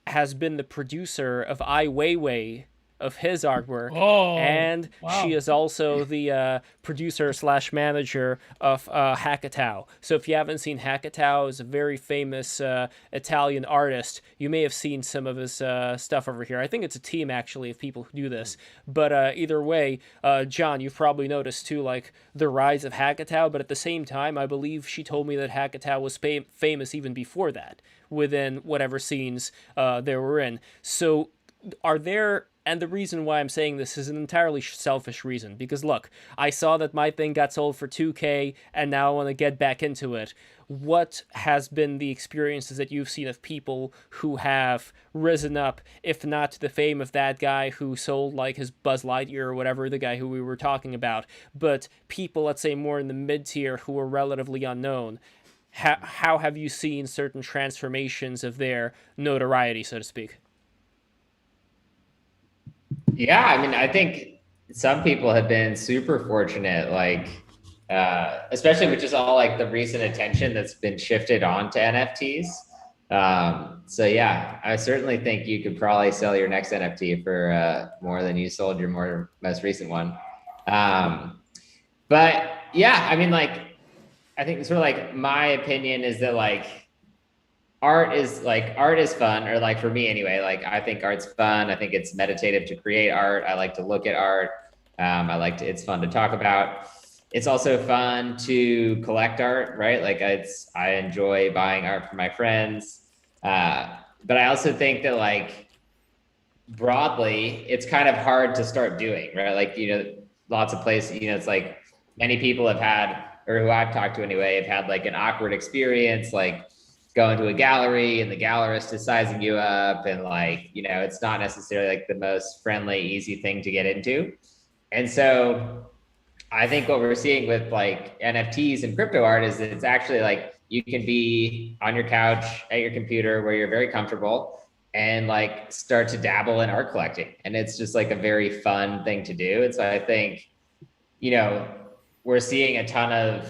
has been the producer of Ai Weiwei, of his artwork, and she is also the producer slash manager of Hackatao. So if you haven't seen Hackatao, is a very famous Italian artist. You may have seen some of his stuff over here. I think it's a team actually of people who do this. But either way, John, you've probably noticed too, like the rise of Hackatao. But at the same time, I believe she told me that Hackatao was famous even before that, within whatever scenes they were in. So are there, and the reason why I'm saying this is an entirely selfish reason, because look, I saw that my thing got sold for 2K and now I want to get back into it. What has been the experiences that you've seen of people who have risen up, if not to the fame of that guy who sold like his Buzz Lightyear or whatever, the guy who we were talking about, but people, let's say, more in the mid-tier who are relatively unknown? How have you seen certain transformations of their notoriety, so to speak? Yeah, I mean, I think some people have been super fortunate, like, especially with just all like the recent attention that's been shifted onto NFTs. So yeah, I certainly think you could probably sell your next NFT for more than you sold your most recent one. But yeah, I mean, like, I think sort of like my opinion is that like art is fun, or like for me anyway, like I think art's fun. I think it's meditative to create art. I like to look at art. It's fun to talk about. It's also fun to collect art, right? Like I enjoy buying art for my friends. But I also think that like broadly, it's kind of hard to start doing, right? Like, lots of places, it's like many people have had, or who I've talked to anyway, have had like an awkward experience, like going to a gallery and the gallerist is sizing you up, and like, it's not necessarily like the most friendly, easy thing to get into. And so I think what we're seeing with like NFTs and crypto art is that it's actually like you can be on your couch at your computer where you're very comfortable and like start to dabble in art collecting. And it's just like a very fun thing to do. And so I think, we're seeing a ton of,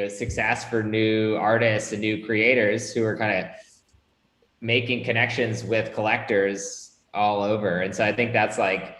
success for new artists and new creators who are kind of making connections with collectors all over. And so I think that's like,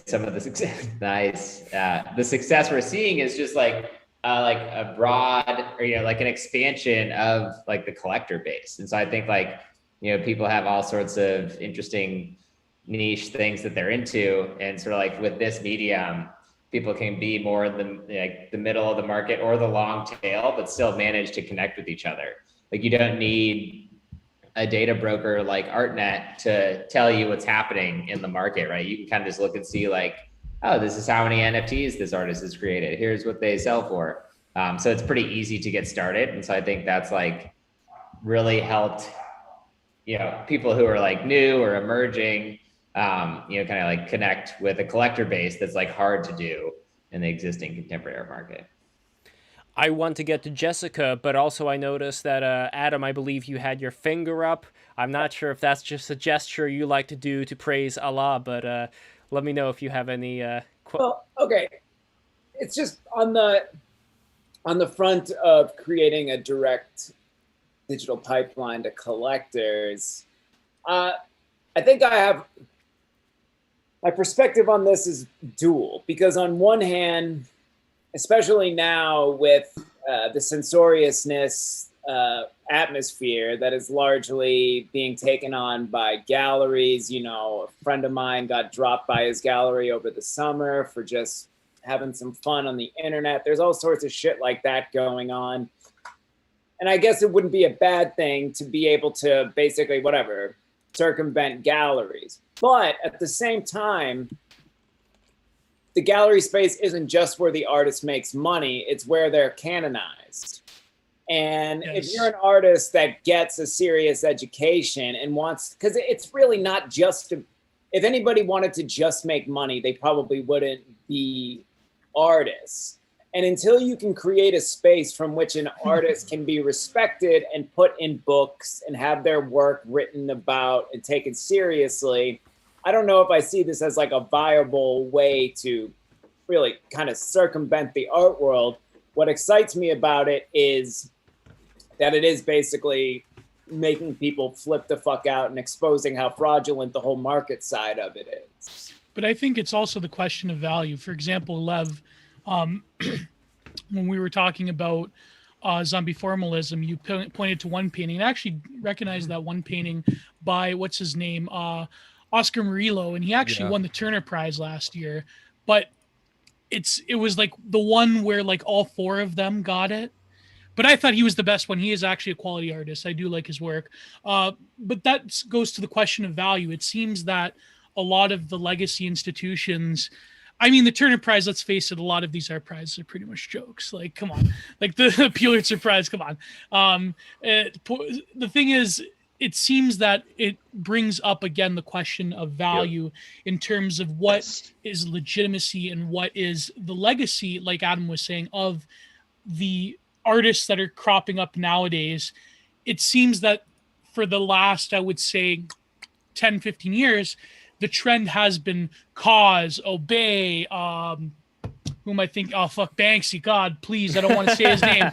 some of the success. Nice. The success we're seeing is just like a broad, or like an expansion of like the collector base. And so I think like, people have all sorts of interesting niche things that they're into, and sort of like with this medium, people can be more in the middle of the market or the long tail, but still manage to connect with each other. Like you don't need a data broker like ArtNet to tell you what's happening in the market, right? You can kind of just look and see like, oh, this is how many NFTs this artist has created. Here's what they sell for. So it's pretty easy to get started. And so I think that's like really helped, people who are like new or emerging, kind of like connect with a collector base that's like hard to do in the existing contemporary art market. I want to get to Jessica, but also I noticed that Adam, I believe you had your finger up. I'm not sure if that's just a gesture you like to do to praise Allah, but let me know if you have any. Well, okay, it's just on the front of creating a direct digital pipeline to collectors. I think I have my perspective on this is dual, because on one hand, especially now with the censoriousness atmosphere that is largely being taken on by galleries. A friend of mine got dropped by his gallery over the summer for just having some fun on the internet. There's all sorts of shit like that going on. And I guess it wouldn't be a bad thing to be able to basically, circumvent galleries. But at the same time, the gallery space isn't just where the artist makes money, it's where they're canonized. And if you're an artist that gets a serious education and wants, because it's really not just, if anybody wanted to just make money, they probably wouldn't be artists. And until you can create a space from which an artist can be respected and put in books and have their work written about and taken seriously, I don't know if I see this as like a viable way to really kind of circumvent the art world. What excites me about it is that it is basically making people flip the fuck out and exposing how fraudulent the whole market side of it is. But I think it's also the question of value. For example, Lev, when we were talking about zombie formalism, you pointed to one painting, and I actually recognized that one painting by, what's his name, Oscar Murillo, and he actually won the Turner Prize last year. But it was like the one where like all four of them got it. But I thought he was the best one. He is actually a quality artist. I do like his work. But that goes to the question of value. It seems that a lot of the legacy institutions, I mean, the Turner Prize, let's face it, a lot of these art prizes are pretty much jokes. Like, come on. Like the Pulitzer Prize, come on. The thing is, it seems that it brings up again the question of value in terms of what is legitimacy and what is the legacy, like Adam was saying, of the artists that are cropping up nowadays. It seems that for the last, I would say, 10, 15 years, the trend has been cause, obey, whom I think, Banksy, God, please, I don't want to say his name.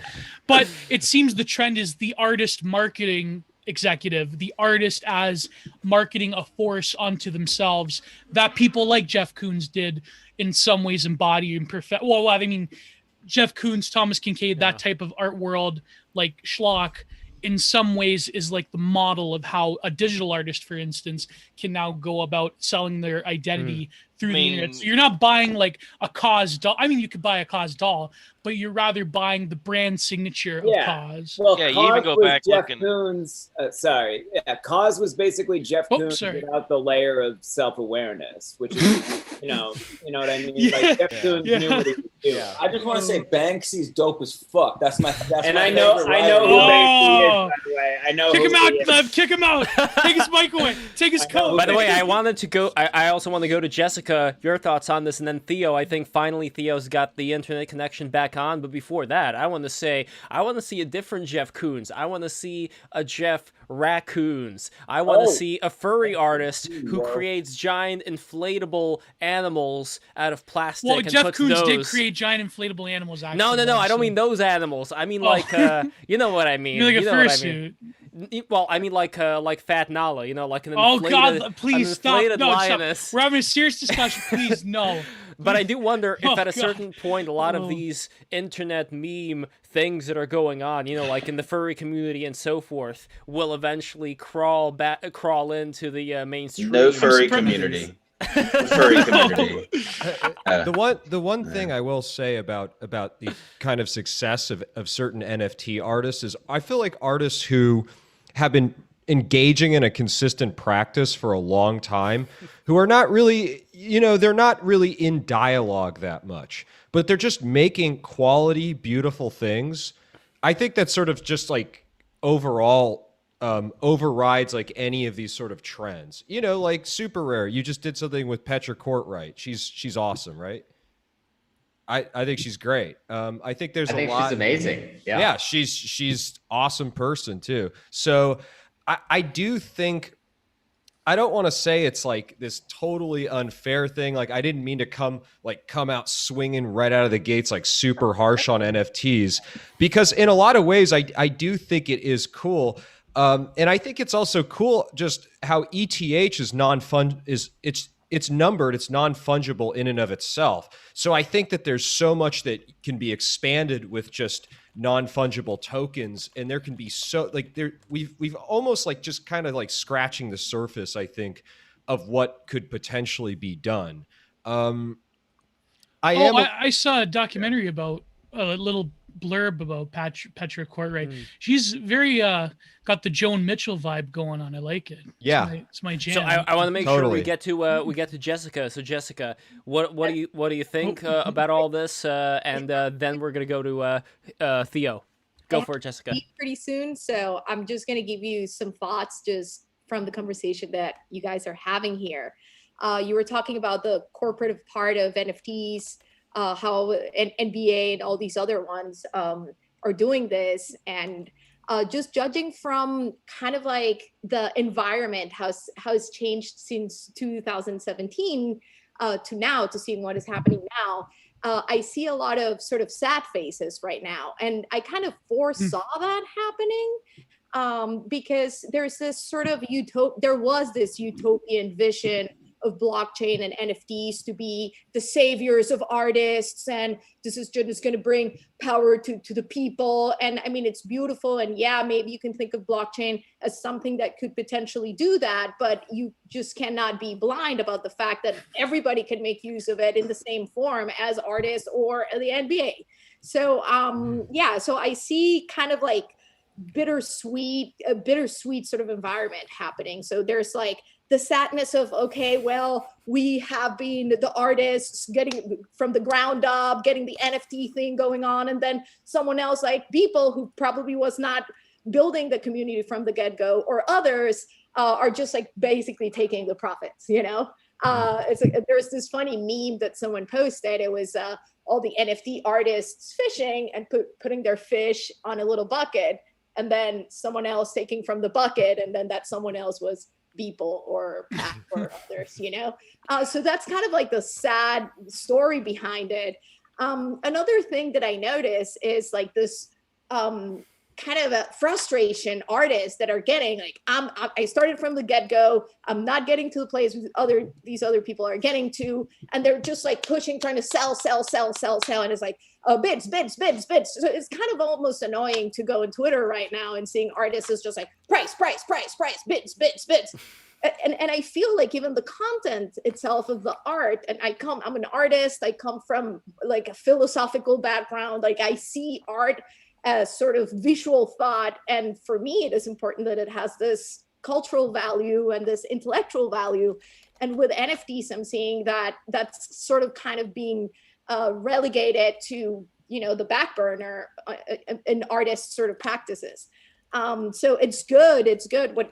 But it seems the trend is the artist marketing executive, the artist as marketing a force unto themselves that people like Jeff Koons did in some ways embody and perfect. Well, I mean, Jeff Koons, Thomas Kincaid, that type of art world, like Schlock, in some ways is like the model of how a digital artist, for instance, can now go about selling their identity through the internet. So you're not buying like a Cause doll. I mean, you could buy a Cause doll, but you're rather buying the brand signature of Cause. Well, yeah, Cause you even go back Jeff looking. Koons, Cause was basically Jeff Koons without the layer of self-awareness, which is, you know what I mean? Like Jeff Koons knew what he was doing. I just want to say Banksy's dope as fuck. That's my I know who Banksy is, by the way. I know. Kick him out, Lev. Kick him out. Take his mic away. Take his coat. By the way, I wanted to go. I also want to go to Jessica. Your thoughts on this, and then Theo. I think finally Theo's got the internet connection back on. But before that, I want to see a different Jeff Koons. I want to see a Jeff Raccoons. I want to see a furry artist who creates giant inflatable animals out of plastic. Well, and Jeff puts Koons those... did create giant inflatable animals. Actually, No. I don't mean those animals. I mean like, you know what I mean. You're like you a know what I fursuit. mean. Well, I mean like Fat Nala, like an inflated, God, please stop. No, lioness. Stop. We're having a serious discussion. Please, no. But I do wonder if at a certain point, a lot of these internet meme things that are going on, like in the furry community and so forth, will eventually crawl into the mainstream. No furry community. Furry community. The one thing I will say about the kind of success of certain NFT artists is I feel like artists who have been engaging in a consistent practice for a long time, who are not really, they're not really in dialogue that much, but they're just making quality, beautiful things. I think that's sort of just like overall overrides like any of these sort of trends. You know, like SuperRare, you just did something with Petra Courtright. She's awesome, right? I think she's great. I think there's I think a lot. she's amazing. Yeah. Yeah, she's awesome person too. So I do think, I don't want to say it's like this totally unfair thing. Like, I didn't mean to come out swinging right out of the gates, like super harsh on NFTs, because in a lot of ways, I do think it is cool. And I think it's also cool just how ETH is it's numbered, it's non-fungible in and of itself. So I think that there's so much that can be expanded with just non-fungible tokens, and there can be so like we've almost like just kind of like scratching the surface, I think, of what could potentially be done. I saw a documentary about a little blurb about Petra Courtright. She's very got the Joan Mitchell vibe going on. I like it. Yeah, it's my jam. So I want to make sure we get to Jessica. So Jessica, what do you think about all this? And then we're gonna go to Theo. Go for it, Jessica. Pretty soon, so I'm just gonna give you some thoughts just from the conversation that you guys are having here. You were talking about the corporate part of NFTs. How NBA and all these other ones are doing this, and just judging from kind of like the environment, how it's changed since 2017 to now, to seeing what is happening now. I see a lot of sort of sad faces right now, and I kind of foresaw that happening because there's this sort of there was this utopian vision of blockchain and NFTs to be the saviors of artists, and this is just going to bring power to the people. And I mean, it's beautiful, and yeah, maybe you can think of blockchain as something that could potentially do that, but you just cannot be blind about the fact that everybody can make use of it in the same form as artists or the NBA. So so I see kind of like bittersweet sort of environment happening. So there's like the sadness of, okay, well, we have been the artists getting from the ground up, getting the NFT thing going on, and then someone else, like people who probably was not building the community from the get-go, or others are just like basically taking the profits, you know? It's like, there's this funny meme that someone posted. It was all the NFT artists fishing and putting their fish on a little bucket, and then someone else taking from the bucket, and then that someone else was Beeple or Pack or others, you know? So that's kind of like the sad story behind it. Another thing that I notice is like this kind of a frustration artists that are getting like, I started from the get-go, I'm not getting to the place these other people are getting to, and they're just like pushing, trying to sell, and it's like, bids. So it's kind of almost annoying to go on Twitter right now and seeing artists is just like price, bids. And I feel like even the content itself of the art, and I'm an artist, I come from like a philosophical background, like I see art as sort of visual thought. And for me, it is important that it has this cultural value and this intellectual value. And with NFTs, I'm seeing that that's sort of kind of being relegated to, you know, the back burner in artist sort of practices. So it's good. What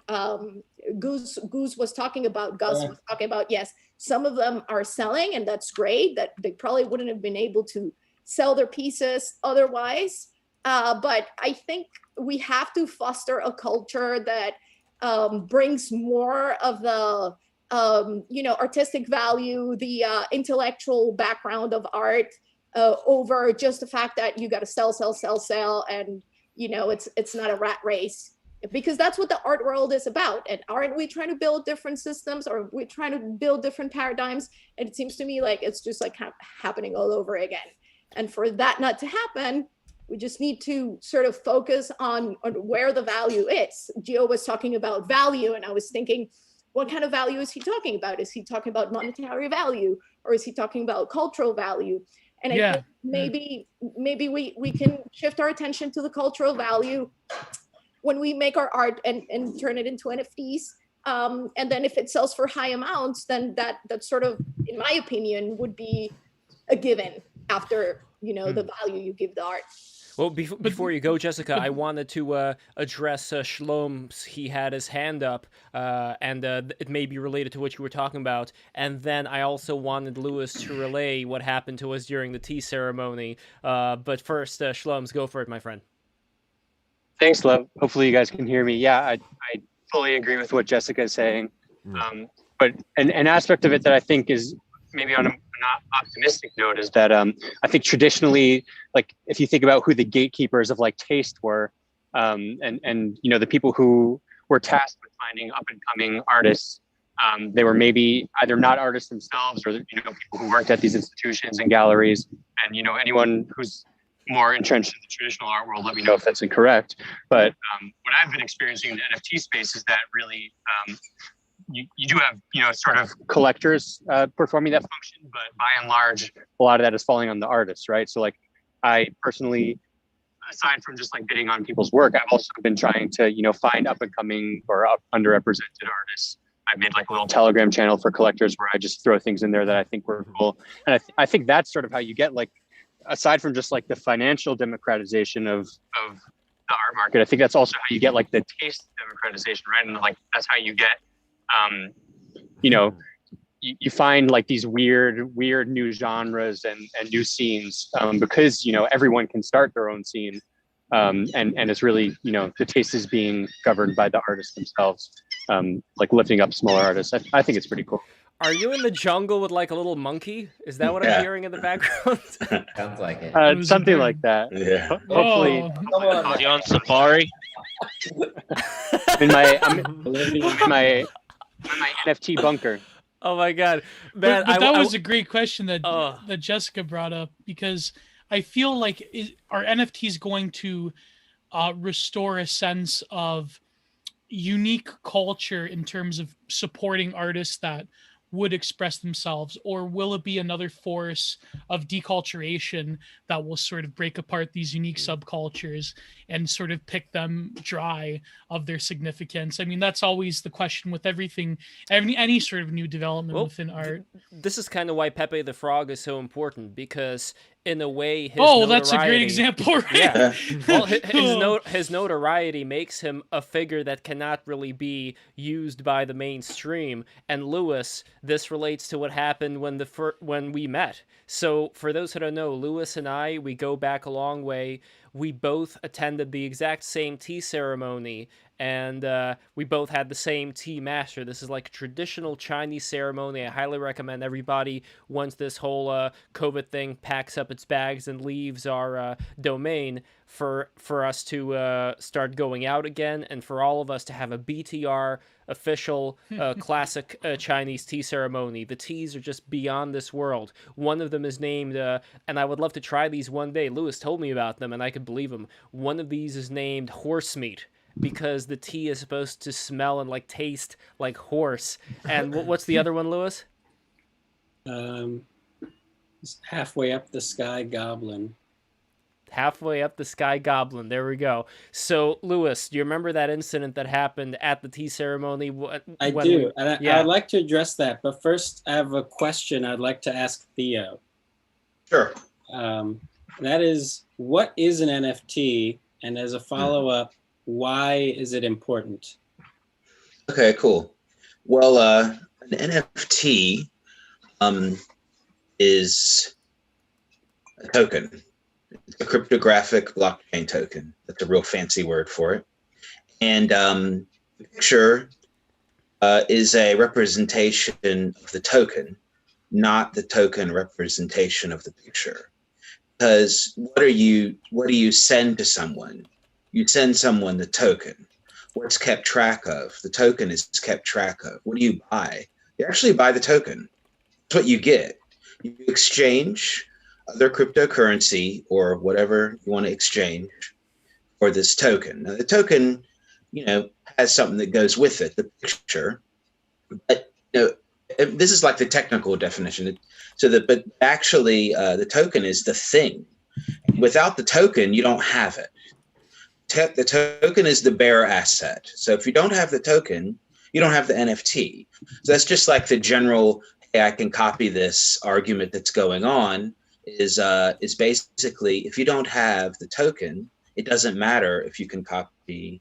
Goose was talking about, yes, some of them are selling, and that's great, that they probably wouldn't have been able to sell their pieces otherwise. But I think we have to foster a culture that brings more of the artistic value, the intellectual background of art over just the fact that you got to sell, and you know it's not a rat race, because that's what the art world is about. And aren't we trying to build different systems, or we're trying to build different paradigms? And it seems to me like it's just like happening all over again. And for that not to happen, we just need to sort of focus on where the value is. Gio was talking about value, and I was thinking, what kind of value is he talking about? Is he talking about monetary value, or is he talking about cultural value? And I think maybe we can shift our attention to the cultural value when we make our art and turn it into NFTs. And then if it sells for high amounts, then that sort of, in my opinion, would be a given after, you know, the value you give the art. Well, before you go, Jessica, I wanted to address Shloms. He had his hand up, and it may be related to what you were talking about. And then I also wanted Lewis to relay what happened to us during the tea ceremony. But first, Shloms, go for it, my friend. Thanks, Lev. Hopefully you guys can hear me. Yeah, I fully agree with what Jessica is saying. But an aspect of it that I think is maybe on a not optimistic note is that I think traditionally, like if you think about who the gatekeepers of like taste were, and you know, the people who were tasked with finding up and coming artists, they were maybe either not artists themselves, or you know, people who worked at these institutions and galleries. And you know, anyone who's more entrenched in the traditional art world, let me know if that's incorrect. But what I've been experiencing in the NFT space is that really you do have, you know, sort of collectors performing that function, but by and large, a lot of that is falling on the artists, right? So like I personally, aside from just like bidding on people's work, I've also been trying to, you know, find up and coming or underrepresented artists. I made like a little Telegram channel for collectors where I just throw things in there that I think were cool. And I think that's sort of how you get, like, aside from just like the financial democratization of the art market, I think that's also how you get like the taste democratization, right? And like that's how you get you know, you find like these weird new genres and new scenes because, you know, everyone can start their own scene, and it's really, you know, the taste is being governed by the artists themselves, like lifting up smaller artists. I think it's pretty cool. Are you in the jungle with like a little monkey? Is that what I'm hearing in the background? Sounds like it. Something like that. Yeah. Hopefully. Is he on safari? I'm in my NFT bunker. Oh my god, man! But that was a great question that Jessica brought up, because I feel like are NFTs going to restore a sense of unique culture in terms of supporting artists that would express themselves, or will it be another force of deculturation that will sort of break apart these unique subcultures and sort of pick them dry of their significance? I mean, that's always the question with everything, any sort of new development within art. This is kind of why Pepe the Frog is so important, because in a way, his notoriety, that's a great example, right? Yeah. Well, his notoriety makes him a figure that cannot really be used by the mainstream. And Lewis, this relates to what happened when we met. So for those who don't know, Lewis and I, we go back a long way. We both attended the exact same tea ceremony, and we both had the same tea master. This is like a traditional Chinese ceremony. I highly recommend everybody, once this whole COVID thing packs up its bags and leaves our domain, for us to start going out again, and for all of us to have a BTR official classic Chinese tea ceremony. The teas are just beyond this world. One of them is named, and I would love to try these one day. Lewis told me about them, and I could believe him. One of these is named horse meat, because the tea is supposed to smell and like taste like horse. And what's the other one, Lewis? Halfway up the sky goblin. Halfway up the sky goblin. There we go. So, Lewis, do you remember that incident that happened at the tea ceremony? I do. I'd like to address that. But first, I have a question I'd like to ask Theo. Sure. That is, what is an NFT? And as a follow-up, why is it important? Okay, cool. Well, an NFT is a token. It's a cryptographic blockchain token. That's a real fancy word for it. And the picture is a representation of the token, not the token representation of the picture. Because what do you send to someone? You send someone the token. What's kept track of? The token is kept track of. What do you buy? You actually buy the token. That's what you get. You exchange other cryptocurrency or whatever you want to exchange for this token. Now, the token, you know, has something that goes with it, the picture. But you know, this is like the technical definition. But actually, the token is the thing. Without the token, you don't have it. The token is the bare asset. So if you don't have the token, you don't have the NFT. So that's just like the general, hey, I can copy this argument that's going on. is basically, if you don't have the token, it doesn't matter if you can copy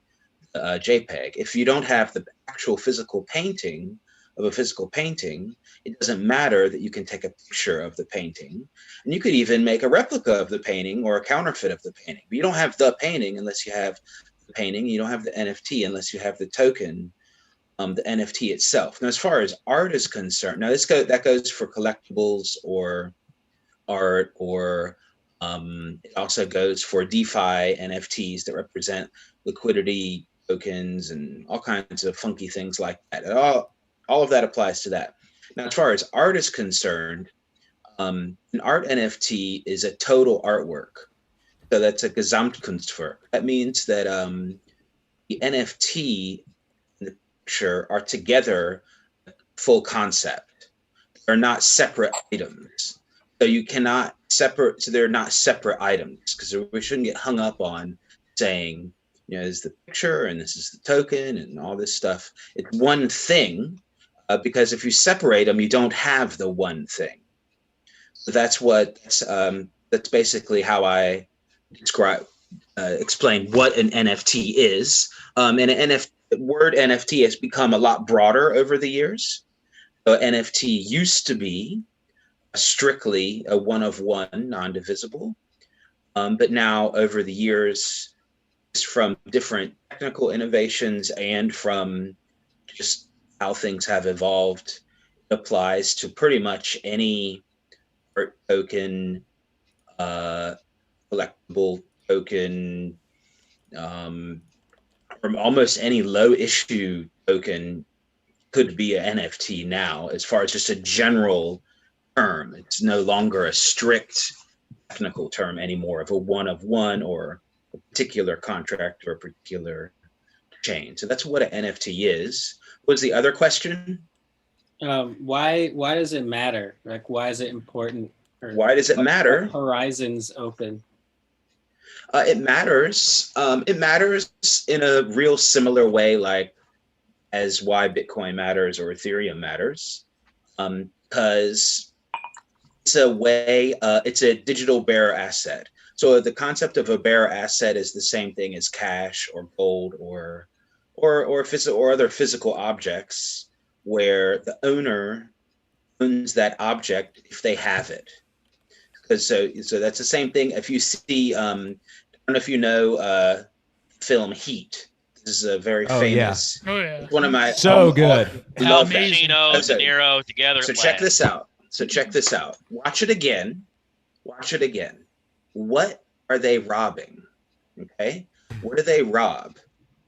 JPEG. If you don't have the actual physical painting of a physical painting, it doesn't matter that you can take a picture of the painting. And you could even make a replica of the painting or a counterfeit of the painting. But you don't have the painting unless you have the painting. You don't have the NFT unless you have the token, the NFT itself. Now, as far as art is concerned, now that goes for collectibles or art, or it also goes for DeFi NFTs that represent liquidity tokens and all kinds of funky things like that. All of that applies to that. Now, as far as art is concerned, an art NFT is a total artwork. So that's a Gesamtkunstwerk. That means that the NFT and the picture are together full concept. They're not separate items. So you cannot separate, so they're not separate items, because we shouldn't get hung up on saying, you know, this is the picture and this is the token and all this stuff. It's one thing, because if you separate them, you don't have the one thing. So that's basically how I explain what an NFT is. And the word NFT has become a lot broader over the years. So NFT used to be strictly a one of one, non-divisible. But now over the years, from different technical innovations and from just how things have evolved, it applies to pretty much any art token, collectible token, from almost any low issue token could be an NFT now, as far as just a general term. It's no longer a strict technical term anymore of a one of one or a particular contract or a particular chain. So that's what an NFT is. What was the other question? Why does it matter? Like, why is it important? Why does it matter? Horizons open. It matters. It matters in a real similar way, like as why Bitcoin matters or Ethereum matters, because it's a way. It's a digital bearer asset. So the concept of a bearer asset is the same thing as cash or gold or physical or other physical objects, where the owner owns that object if they have it. Because so that's the same thing. If you see, I don't know if you know, film Heat. This is a very famous. Yeah. Oh yeah. One of my good. Al Pacino, De Niro together. So check this out. Watch it again. What are they robbing? Okay. What do they rob?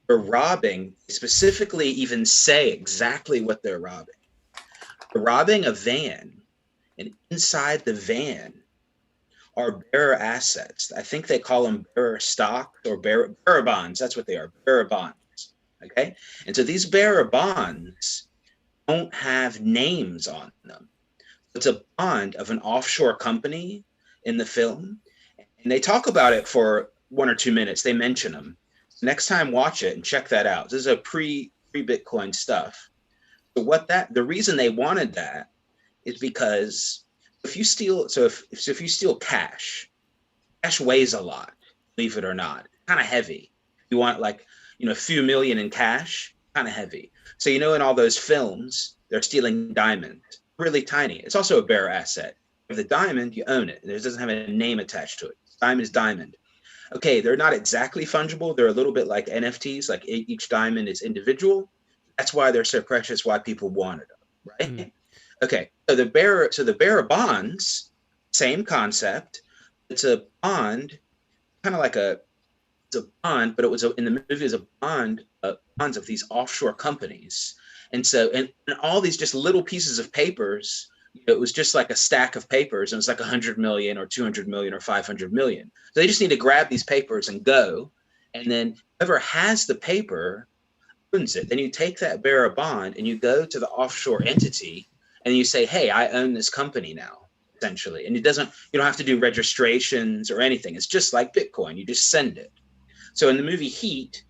They're robbing. Specifically, even say exactly what they're robbing. They're robbing a van, and inside the van are bearer assets. I think they call them bearer stock or bearer bonds. That's what they are, bearer bonds. Okay. And so these bearer bonds don't have names on them. It's a bond of an offshore company in the film. And they talk about it for 1 or 2 minutes. They mention them. So next time, watch it and check that out. This is a pre-Bitcoin stuff. So the reason they wanted that is because if you steal cash weighs a lot, believe it or not, kind of heavy. You want a few million in cash, kind of heavy. So, in all those films, they're stealing diamond, really tiny. It's also a bearer asset. If the diamond, you own it. It doesn't have a name attached to it. Diamond is diamond. Okay, they're not exactly fungible. They're a little bit like NFTs, like each diamond is individual. That's why they're so precious, why people wanted them, right? Mm-hmm. Okay, so the bearer bonds, same concept. It's a bond, kind of like it's a bond, but in the movie, it was a bond, bonds of these offshore companies. And so, and all these just little pieces of papers, it was just like a stack of papers, and it's like 100 million or 200 million or 500 million. So they just need to grab these papers and go. And then whoever has the paper owns it. Then you take that bearer bond and you go to the offshore entity and you say, hey, I own this company now, essentially. And you don't have to do registrations or anything. It's just like Bitcoin. You just send it. So in the movie Heat,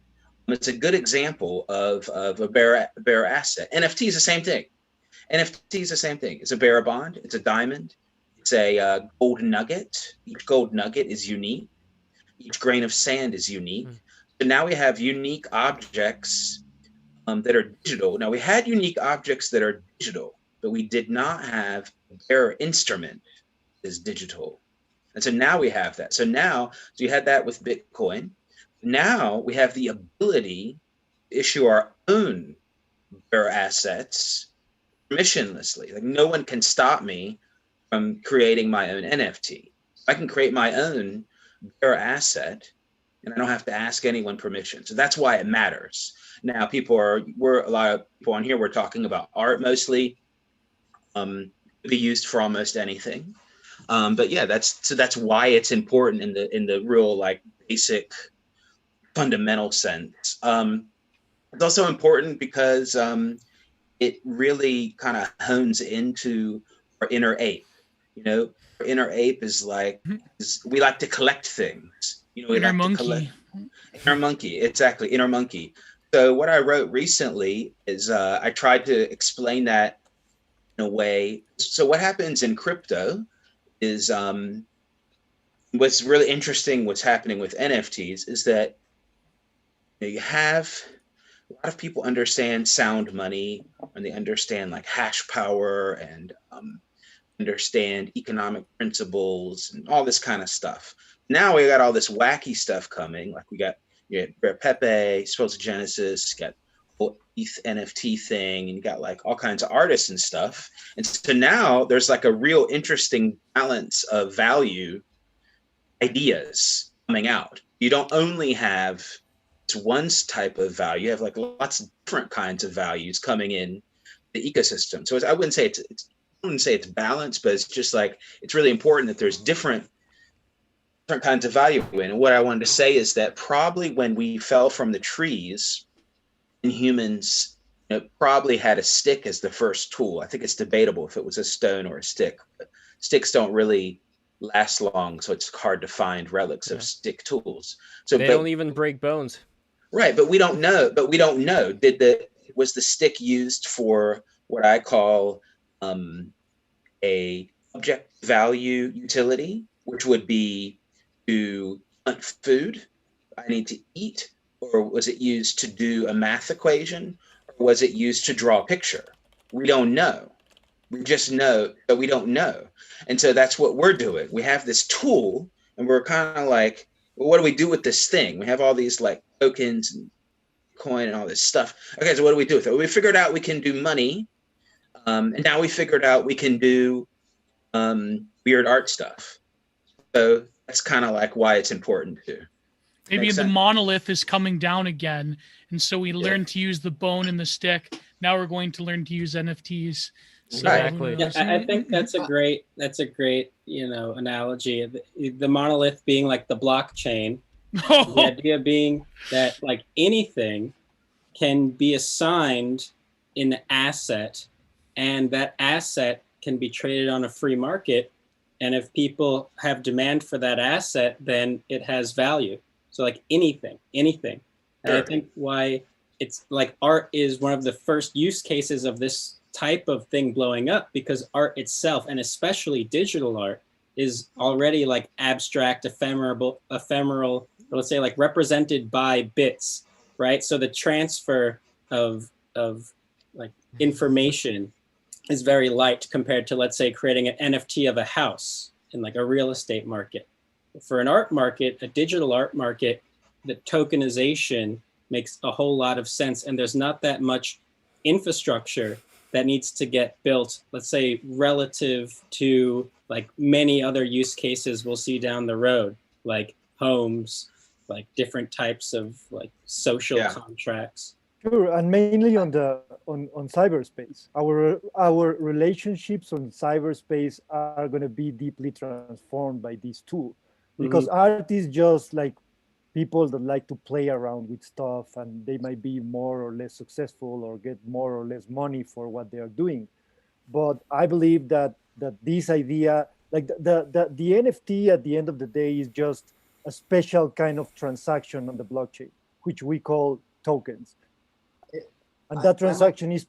it's a good example of a bearer asset. NFT is the same thing. It's a bearer bond. It's a diamond. it's a gold nugget. Each gold nugget is unique. Each grain of sand is unique. So now we have unique objects that are digital. Now we had unique objects that are digital, but we did not have their instrument is digital. And so now we have that. So you had that with Bitcoin. Now we have the ability to issue our own bearer assets permissionlessly. Like no one can stop me from creating my own NFT. I can create my own bearer asset and I don't have to ask anyone permission. So that's why it matters. Now we're a lot of people on here, we're talking about art mostly, be used for almost anything. But yeah, that's why it's important in the real like basic fundamental sense. It's also important because it really kind of hones into our inner ape. You know, our inner ape is like we like to collect things. You know, we inner like monkey. to collect inner monkey. Exactly, inner monkey. So what I wrote recently is I tried to explain that in a way. So what happens in crypto is what's really interesting. What's happening with NFTs is that you have a lot of people understand sound money and they understand like hash power and understand economic principles and all this kind of stuff. Now we got all this wacky stuff coming. Like you got Barrett Pepe, Supposed Genesis, got whole ETH NFT thing, and you got like all kinds of artists and stuff. And so now there's like a real interesting balance of value ideas coming out. You don't only have one type of value, you have like lots of different kinds of values coming in the ecosystem. So I wouldn't say it's balanced, but it's just like it's really important that there's different kinds of value in. And what I wanted to say is that probably when we fell from the trees, and humans probably had a stick as the first tool. I think it's debatable if it was a stone or a stick. But sticks don't really last long, so it's hard to find relics of stick tools. So they don't even break bones. Right, but we don't know. Was the stick used for what I call a object value utility, which would be to hunt food I need to eat, or was it used to do a math equation, or was it used to draw a picture? We don't know. We just know that we don't know. And so that's what we're doing. We have this tool and we're kind of like, well, what do we do with this thing? We have all these like tokens and coin and all this stuff. Okay, so what do we do with it? Well, we figured out we can do money. And now we figured out we can do weird art stuff. So that's kind of like why it's important too. Maybe the monolith is coming down again. And so we learned to use the bone and the stick. Now we're going to learn to use NFTs. So exactly. Yeah, I think that's a great analogy. The monolith being like the blockchain. The idea being that like anything can be assigned an asset, and that asset can be traded on a free market. And if people have demand for that asset, then it has value. So like anything. And I think why it's like art is one of the first use cases of this type of thing blowing up, because art itself, and especially digital art, is already like abstract, ephemeral, let's say like represented by bits, right? So the transfer of like information is very light compared to, let's say, creating an NFT of a house in like a real estate market. For an art market, a digital art market, the tokenization makes a whole lot of sense, and there's not that much infrastructure that needs to get built, let's say, relative to like many other use cases we'll see down the road, like homes, like different types of like social contracts. Sure, and mainly on cyberspace. Our relationships on cyberspace are going to be deeply transformed by this tool, because art is just like people that like to play around with stuff, and they might be more or less successful or get more or less money for what they are doing. But I believe that this idea, like the NFT at the end of the day, is just a special kind of transaction on the blockchain, which we call tokens. And that transaction is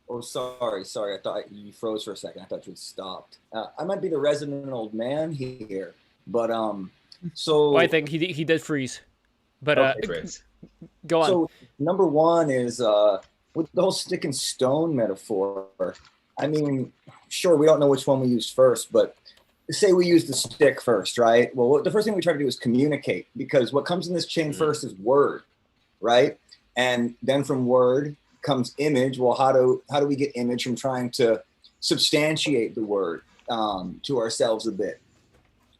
Oh, sorry. I thought you froze for a second. I thought you had stopped. I might be the resident old man here, but so Well, I think he did freeze, but okay. go on. So number one is with the whole stick and stone metaphor. I mean, sure, we don't know which one we used first, but say we use the stick first, right? Well, the first thing we try to do is communicate, because what comes in this chain first is word, right? And then from word comes image. Well, how do we get image from trying to substantiate the word to ourselves a bit?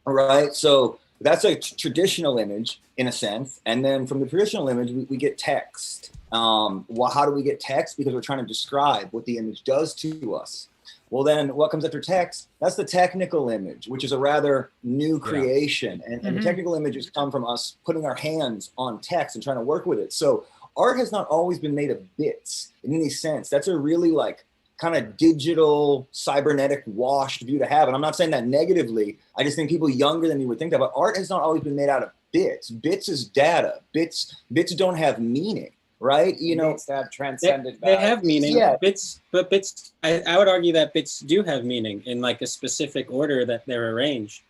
All right, so that's a traditional image in a sense, and then from the traditional image we get text. Well, how do we get text? Because we're trying to describe what the image does to us. Well, then what comes after text? That's the technical image, which is a rather new creation. And the technical images come from us putting our hands on text and trying to work with it. So art has not always been made of bits in any sense. That's a really like kind of digital, cybernetic, washed view to have. And I'm not saying that negatively. I just think people younger than me would think that. But art has not always been made out of bits. Bits is data. Bits don't have meaning. Right, you know, to have transcended they have meaning. Yeah, bits. I would argue that bits do have meaning in like a specific order that they're arranged.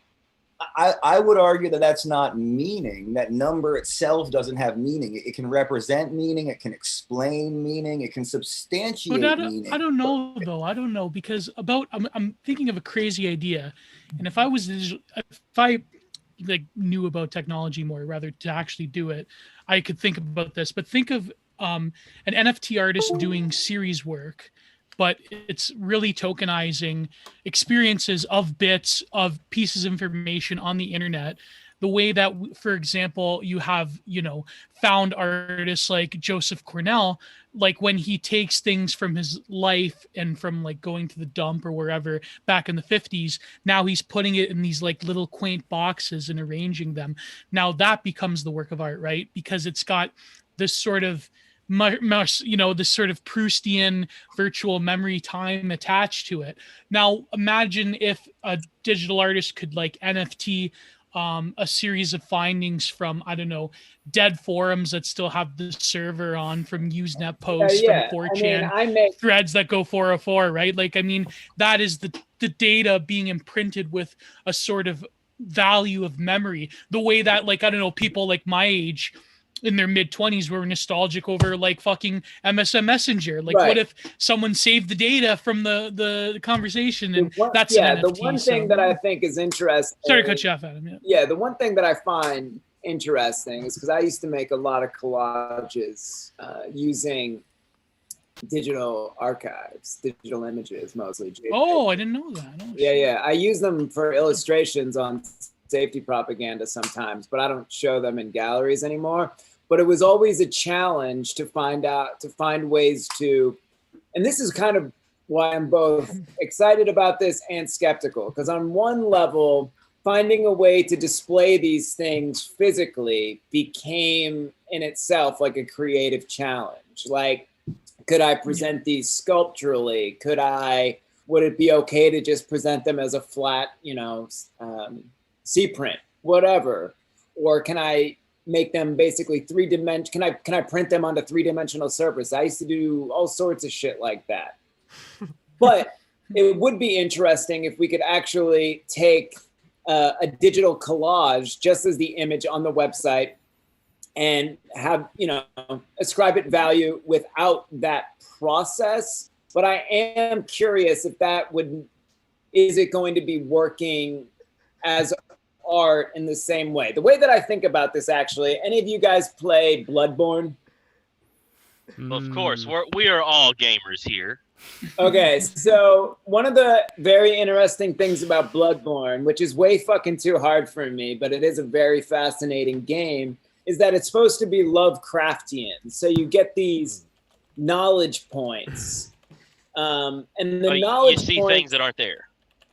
I would argue that that's not meaning. That number itself doesn't have meaning. It can represent meaning. It can explain meaning. It can substantiate meaning. I don't know though. I don't know, because I'm thinking of a crazy idea, and if I like knew about technology more, rather to actually do it, I could think about this. But think of an NFT artist doing series work, but it's really tokenizing experiences of bits of pieces of information on the internet. The way that, for example, you have, found artists like Joseph Cornell, like when he takes things from his life and from like going to the dump or wherever back in the 50s, now he's putting it in these like little quaint boxes and arranging them. Now that becomes the work of art, right? Because it's got this sort of this sort of Proustian virtual memory time attached to it. Now imagine if a digital artist could like NFT a series of findings from, I don't know, dead forums that still have the server on, from Usenet posts, from 4chan, threads that go 404, right? Like, I mean, that is the data being imprinted with a sort of value of memory. The way that, like, I don't know, people like my age in their mid-20s were nostalgic over like fucking MSN Messenger. Like, what if someone saved the data from the conversation? And that's an NFT, the one thing that I think is interesting. Sorry to cut you off, Adam. Yeah, the one thing that I find interesting is because I used to make a lot of collages using digital archives, digital images mostly. Oh, I didn't know that. Oh, yeah. I use them for illustrations on safety propaganda sometimes, but I don't show them in galleries anymore. But it was always a challenge to find ways to, and this is kind of why I'm both excited about this and skeptical, because on one level, finding a way to display these things physically became in itself like a creative challenge. Like, could I present these sculpturally? Would it be okay to just present them as a flat, C print, whatever? Or can I make them basically three-dimensional? Can I print them onto three-dimensional surface? I used to do all sorts of shit like that. But it would be interesting if we could actually take a digital collage just as the image on the website and have, ascribe it value without that process. But I am curious if is it going to be working as art in the same way? The way that I think about this, actually, any of you guys play Bloodborne? Of course, we are all gamers here. Okay, so one of the very interesting things about Bloodborne, which is way fucking too hard for me, but it is a very fascinating game, is that it's supposed to be Lovecraftian. So you get these knowledge points. And the knowledge you see points, things that aren't there.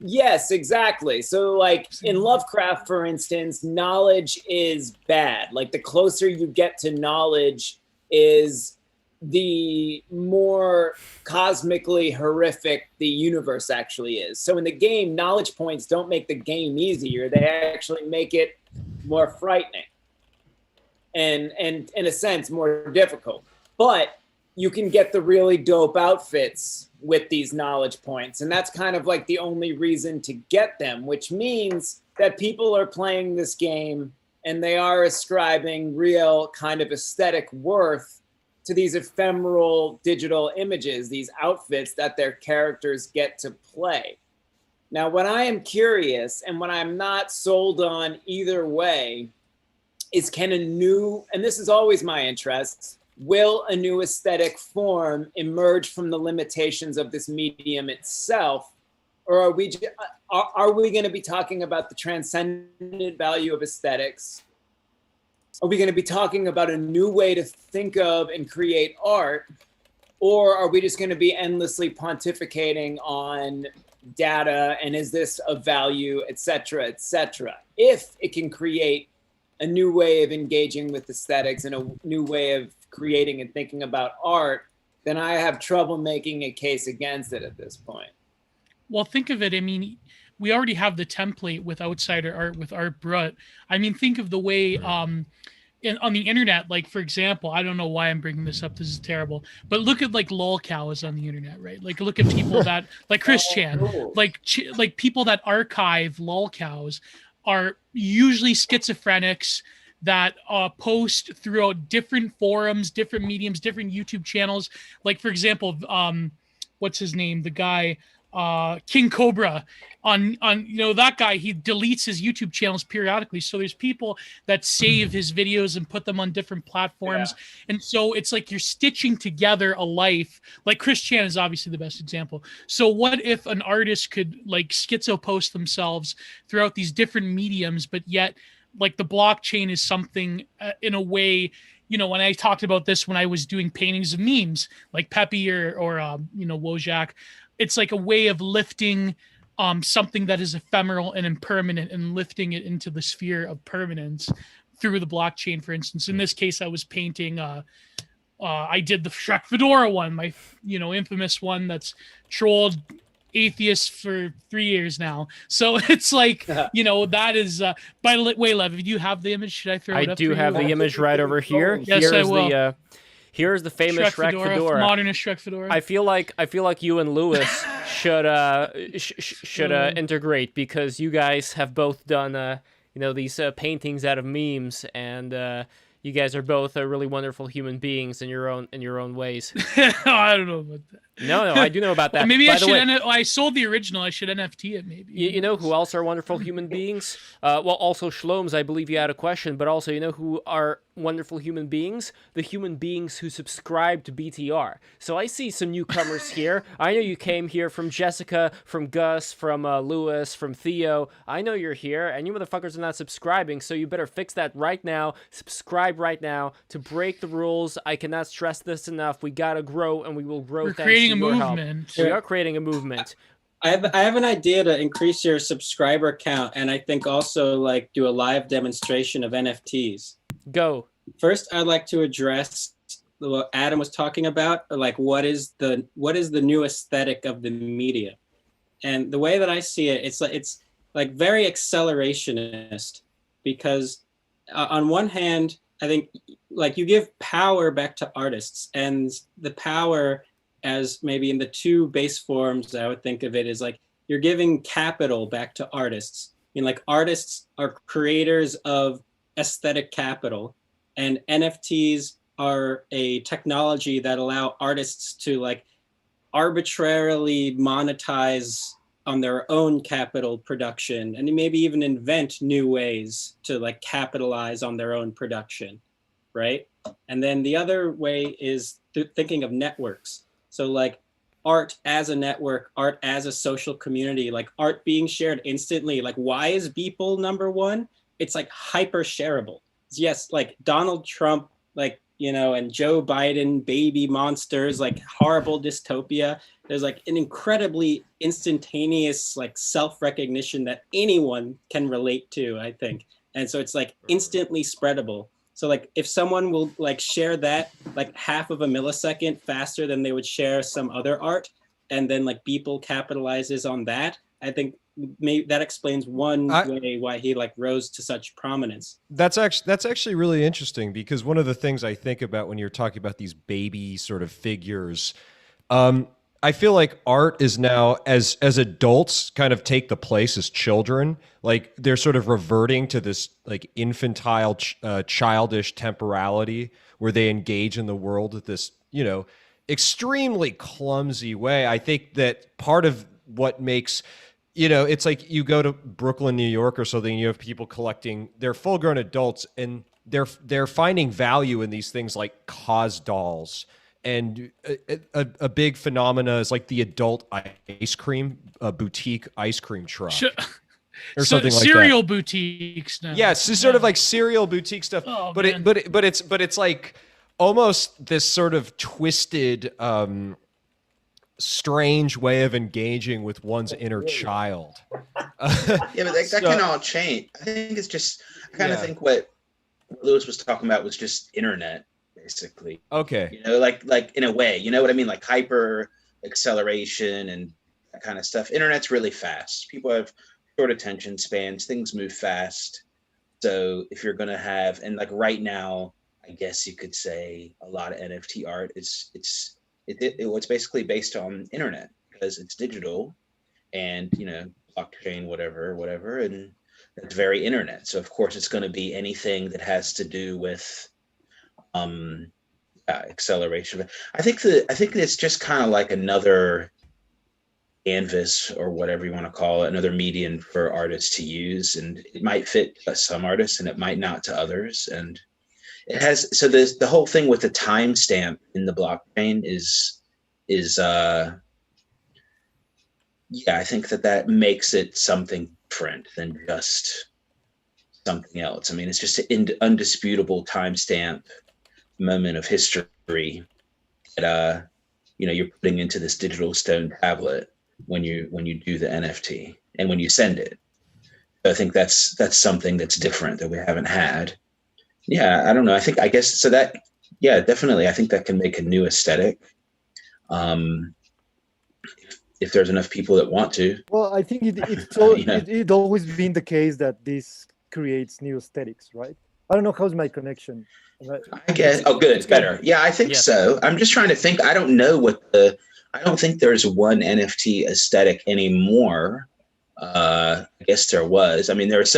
Yes, exactly. So like in Lovecraft, for instance, knowledge is bad. Like the closer you get to knowledge is the more cosmically horrific the universe actually is. So in the game, knowledge points don't make the game easier. They actually make it more frightening and in a sense more difficult. But you can get the really dope outfits with these knowledge points. And that's kind of like the only reason to get them, which means that people are playing this game and they are ascribing real kind of aesthetic worth to these ephemeral digital images, these outfits that their characters get to play. Now, what I am curious and what I'm not sold on either way is can a new, and this is always my interest, will a new aesthetic form emerge from the limitations of this medium itself? Or are we going to be talking about the transcendent value of aesthetics? Are we going to be talking about a new way to think of and create art? Or are we just going to be endlessly pontificating on data and is this of value, et cetera, et cetera? If it can create a new way of engaging with aesthetics and a new way of creating and thinking about art, then I have trouble making a case against it at this point. Well, think of it. I mean, we already have the template with outsider art with Art Brut. I mean, think of the way on the internet, like, for example, I don't know why I'm bringing this up. This is terrible. But look at like lolcows on the internet, right? Like look at people that like Chris Chan, like people that archive lolcows are usually schizophrenics that post throughout different forums, different mediums, different YouTube channels. Like, for example, what's his name? The guy, King Cobra on that guy, he deletes his YouTube channels periodically. So there's people that save his videos and put them on different platforms. Yeah. And so it's like you're stitching together a life. Like Chris Chan is obviously the best example. So what if an artist could like schizo post themselves throughout these different mediums, but yet like the blockchain is something in a way, when I talked about this, when I was doing paintings of memes like Pepe or Wojak, it's like a way of lifting something that is ephemeral and impermanent and lifting it into the sphere of permanence through the blockchain. For instance, in this case, I was painting, I did the Shrek Fedora one, my, infamous one that's trolled atheists for 3 years now. So it's like, that is, by the way, Lev, do you have the image? Should I throw it up? I do have the image right over here. Yes, I will. Here's the famous Shrek Fedora. Modernist Shrek Fedora. I feel like you and Lewis should integrate because you guys have both done these paintings out of memes, and you guys are both really wonderful human beings in your own ways. I don't know about that. No, I do know about that. Maybe I should. I sold the original. I should NFT it. Maybe. You know who else are wonderful human beings? Well, also Shloms. I believe you had a question, but also who are wonderful human beings? The human beings who subscribe to BTR. So I see some newcomers here. I know you came here from Jessica, from Gus, from Lewis, from Theo. I know you're here, and you motherfuckers are not subscribing. So you better fix that right now. Subscribe right now to break the rules. I cannot stress this enough. We gotta grow, and we will grow. We're creating a movement. We are creating a movement. I have an idea to increase your subscriber count, and I think also like do a live demonstration of NFTs. Go. First, I'd like to address what Adam was talking about, like what is the new aesthetic of the media, and the way that I see it, it's like very accelerationist, because on one hand, I think like you give power back to artists, and the power, as maybe in the two base forms I would think of it, is like you're giving capital back to artists. I mean, like artists are creators of aesthetic capital, and NFTs are a technology that allow artists to like arbitrarily monetize on their own capital production, and maybe even invent new ways to like capitalize on their own production, right? And then the other way is thinking of networks. So like art as a network, art as a social community, like art being shared instantly. Like why is Beeple number one? It's like hyper shareable. Yes, like Donald Trump, like, and Joe Biden, baby monsters, like horrible dystopia. There's like an incredibly instantaneous like self-recognition that anyone can relate to, I think. And so it's like instantly spreadable. So like if someone will like share that like half of a millisecond faster than they would share some other art, and then like Beeple capitalizes on that, I think maybe that explains one way why he like rose to such prominence. That's actually really interesting, because one of the things I think about when you're talking about these baby sort of figures, art is now, as adults kind of take the place as children, like they're sort of reverting to this like infantile childish temporality where they engage in the world with this, you know, extremely clumsy way. I think that part of what makes, you know, it's like you go to Brooklyn, New York or something, you have people collecting, they're full grown adults, and they're finding value in these things like cause dolls. And a big phenomena is like the adult ice cream, boutique ice cream truck. Or something like that. Cereal boutiques now. Yes, it's sort of like cereal boutique stuff. Oh, but it's like almost this sort of twisted, strange way of engaging with one's inner child. Yeah, but that can all change. I think it's just, I kind of think what Lewis was talking about was just internet, basically. Okay. You know, like in a way, you know what I mean? Like hyper acceleration and that kind of stuff. Internet's really fast. People have short attention spans. Things move fast. So if you're going to have, and like right now, I guess you could say a lot of NFT art it's basically based on internet because it's digital and, you know, blockchain, whatever. And it's very internet. So of course it's going to be anything that has to do with acceleration. I think it's just kind of like another canvas or whatever you want to call it, another medium for artists to use, and it might fit some artists and it might not to others. And it has, so the whole thing with the timestamp in the blockchain is I think that makes it something different than just something else. I mean, it's just an undisputable timestamp moment of history that you know, you're putting into this digital stone tablet when you do the NFT and when you send it. I think that's something that's different that we haven't had. Yeah, I don't know. I guess so that, yeah, definitely. I think that can make a new aesthetic. If there's enough people that want to. Well, I think it's always been the case that this creates new aesthetics, right? I don't know, how's my connection? I guess. Oh, good. It's better. Yeah, I think so. I'm just trying to think. I don't know I don't think there's one NFT aesthetic anymore. I guess there was. I mean, there's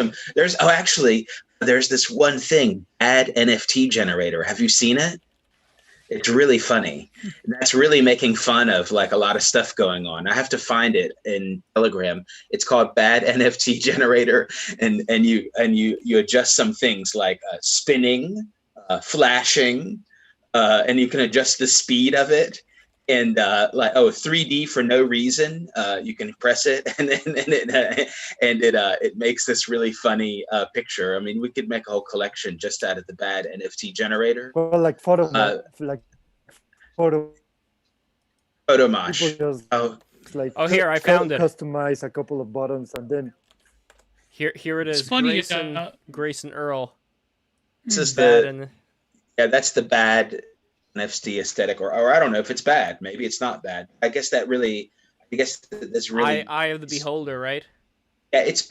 this one thing, Bad NFT Generator. Have you seen it? It's really funny. That's really making fun of like a lot of stuff going on. I have to find it in Telegram. It's called Bad NFT Generator, and you adjust some things like spinning, flashing, and you can adjust the speed of it. And 3D for no reason. You can press it, and it makes this really funny picture. I mean, we could make a whole collection just out of the Bad NFT Generator. Well, like photo mosh. Here I found it. Customize a couple of buttons and then. Here it is. It's funny, Grayson Earl. This is that's the Bad NFT aesthetic, or I don't know if it's bad. Maybe it's not bad. I guess that's really eye of the beholder, right? Yeah, it's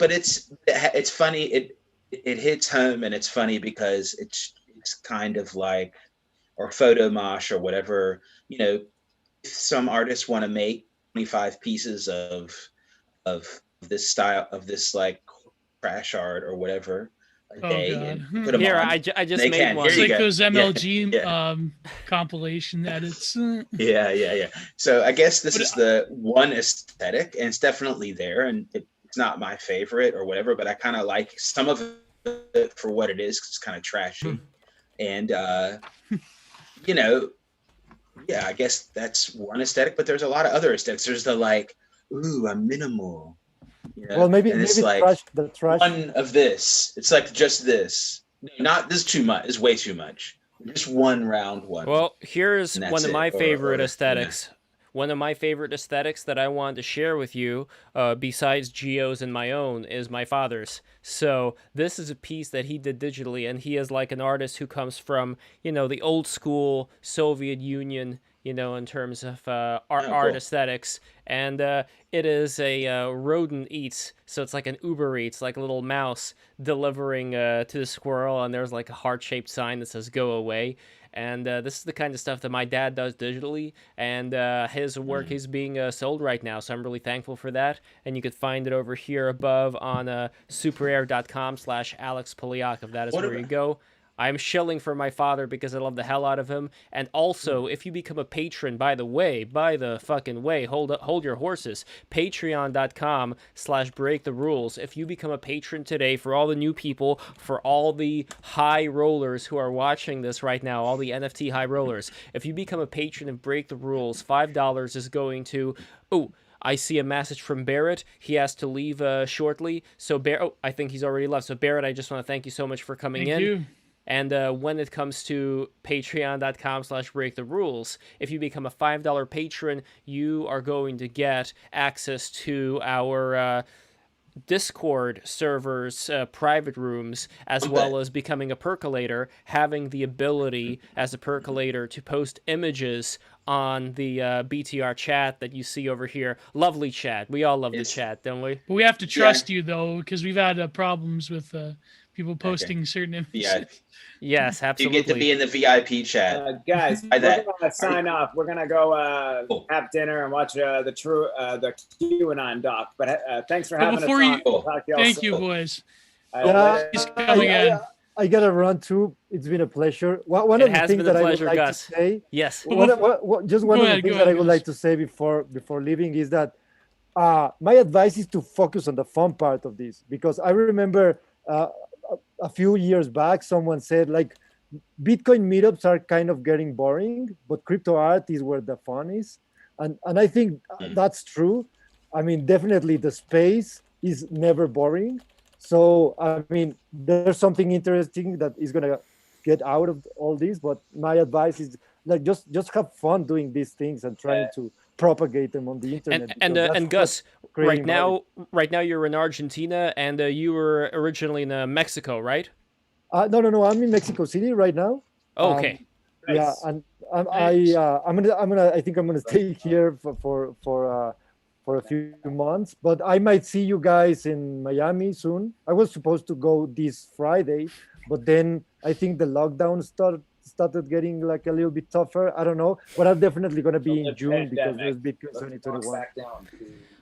funny. It hits home, and it's funny because it's kind of like, or photo mosh or whatever. You know, if some artists want to make 25 pieces of this style, of this like crash art or whatever, day and put them here on. I just made one. It's like those MLG compilation edits. Yeah. So I guess this is the one aesthetic, and it's definitely there, and it's not my favorite or whatever, but I kind of like some of it for what it is, 'cause it's kind of trashy. And you know, I guess that's one aesthetic, but there's a lot of other aesthetics. There's the like, ooh, I'm minimal. You know? Well, maybe like the trash. One of this. It's like just this. Not this too much. Is way too much. Just one round one. Well, here's one of my favorite aesthetics. Yeah. One of my favorite aesthetics that I wanted to share with you, besides Gio's and my own, is my father's. So this is a piece that he did digitally, and he is like an artist who comes from, you know, the old school Soviet Union, in terms of cool. art aesthetics. And it is a rodent eats, so it's like an Uber Eats, like a little mouse delivering to the squirrel, and there's like a heart-shaped sign that says "Go away." And this is the kind of stuff that my dad does digitally, and his work is being sold right now, so I'm really thankful for that. And you could find it over here above on superrare.com/Alex Polyakov. That is where you go. I'm shilling for my father because I love the hell out of him. And also, if you become a patron, by the fucking way, hold your horses. Patreon.com/break the rules. If you become a patron today, for all the new people, for all the high rollers who are watching this right now, all the NFT high rollers, if you become a patron of Break the Rules, $5 is going to... Oh, I see a message from Barrett. He has to leave shortly. So, I think he's already left. So, Barrett, I just want to thank you so much for coming in. Thank you. And when it comes to patreon.com/break the rules, if you become a $5 patron, you are going to get access to our Discord servers, private rooms, as well as becoming a percolator, having the ability as a percolator to post images on the btr-chat that you see over here. Lovely chat. We all love the chat, don't we? But we have to trust you, though, because we've had problems with people posting certain images. Yeah. Yes, absolutely. You get to be in the VIP chat. Guys, we're gonna sign off. We're gonna go have dinner and watch the QAnon doc. But thanks for having us on. Thank you, boys. I gotta run too. It's been a pleasure. One of the things that I would like to say. Yes. One of the things that I would like to say before leaving is that my advice is to focus on the fun part of this, because I remember a few years back someone said like Bitcoin meetups are kind of getting boring, but crypto art is where the fun is, and I think that's true. I mean, definitely the space is never boring. So I mean, there's something interesting that is gonna get out of all this. But my advice is like just have fun doing these things and trying to propagate them on the internet. And Gus, right now you're in Argentina, and you were originally in Mexico, right? No. I'm in Mexico City right now. Oh, okay. Yeah, and I think I'm gonna stay here for a few months, but I might see you guys in Miami soon. I was supposed to go this Friday, but then I think the lockdown started getting like a little bit tougher. I don't know, but I'm definitely going to be in June because there's Bitcoin 2021.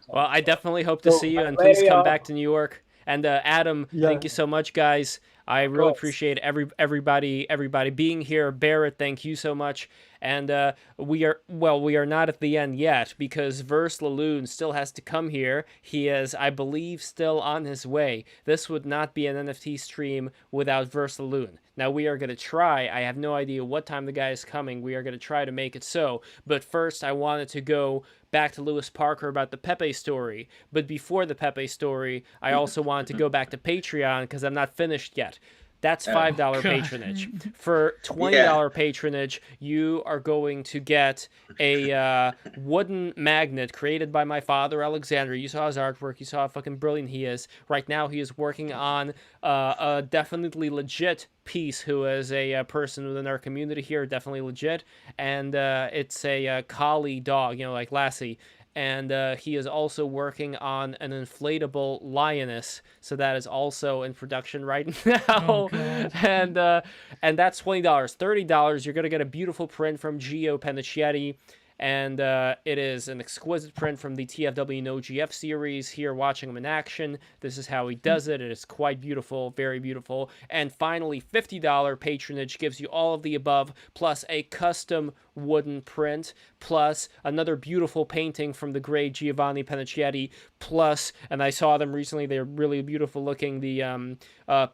Well, I definitely hope to see you, and please come back to New York. And Adam, thank you so much, guys. I really appreciate everybody being here. Barrett, thank you so much. And we are not at the end yet, because Verse Laloon still has to come here. He is, I believe, still on his way. This would not be an NFT stream without Verse Laloon. Now we are going to try. I have no idea what time the guy is coming. We are going to try to make it so. But first, I wanted to go back to Lewis Parker about the Pepe story. But before the Pepe story, I also wanted to go back to Patreon because I'm not finished yet. That's $5 patronage. For $20 patronage, you are going to get a wooden magnet created by my father, Alexander. You saw his artwork. You saw how fucking brilliant he is. Right now, he is working on a definitely legit piece, who is a person within our community here, definitely legit. And it's a collie dog, like Lassie. And he is also working on an inflatable lioness, so that is also in production right now. Oh, and that's $20. $30, you're gonna get a beautiful print from Gio Panicietti, and it is an exquisite print from the TFW No GF series. Here, watching him in action, this is how he does it. It is quite beautiful, very beautiful. And finally, $50 patronage gives you all of the above, plus a custom wooden print, plus another beautiful painting from the great Giovanni Panicietti, plus, and I saw them recently, they're really beautiful looking, the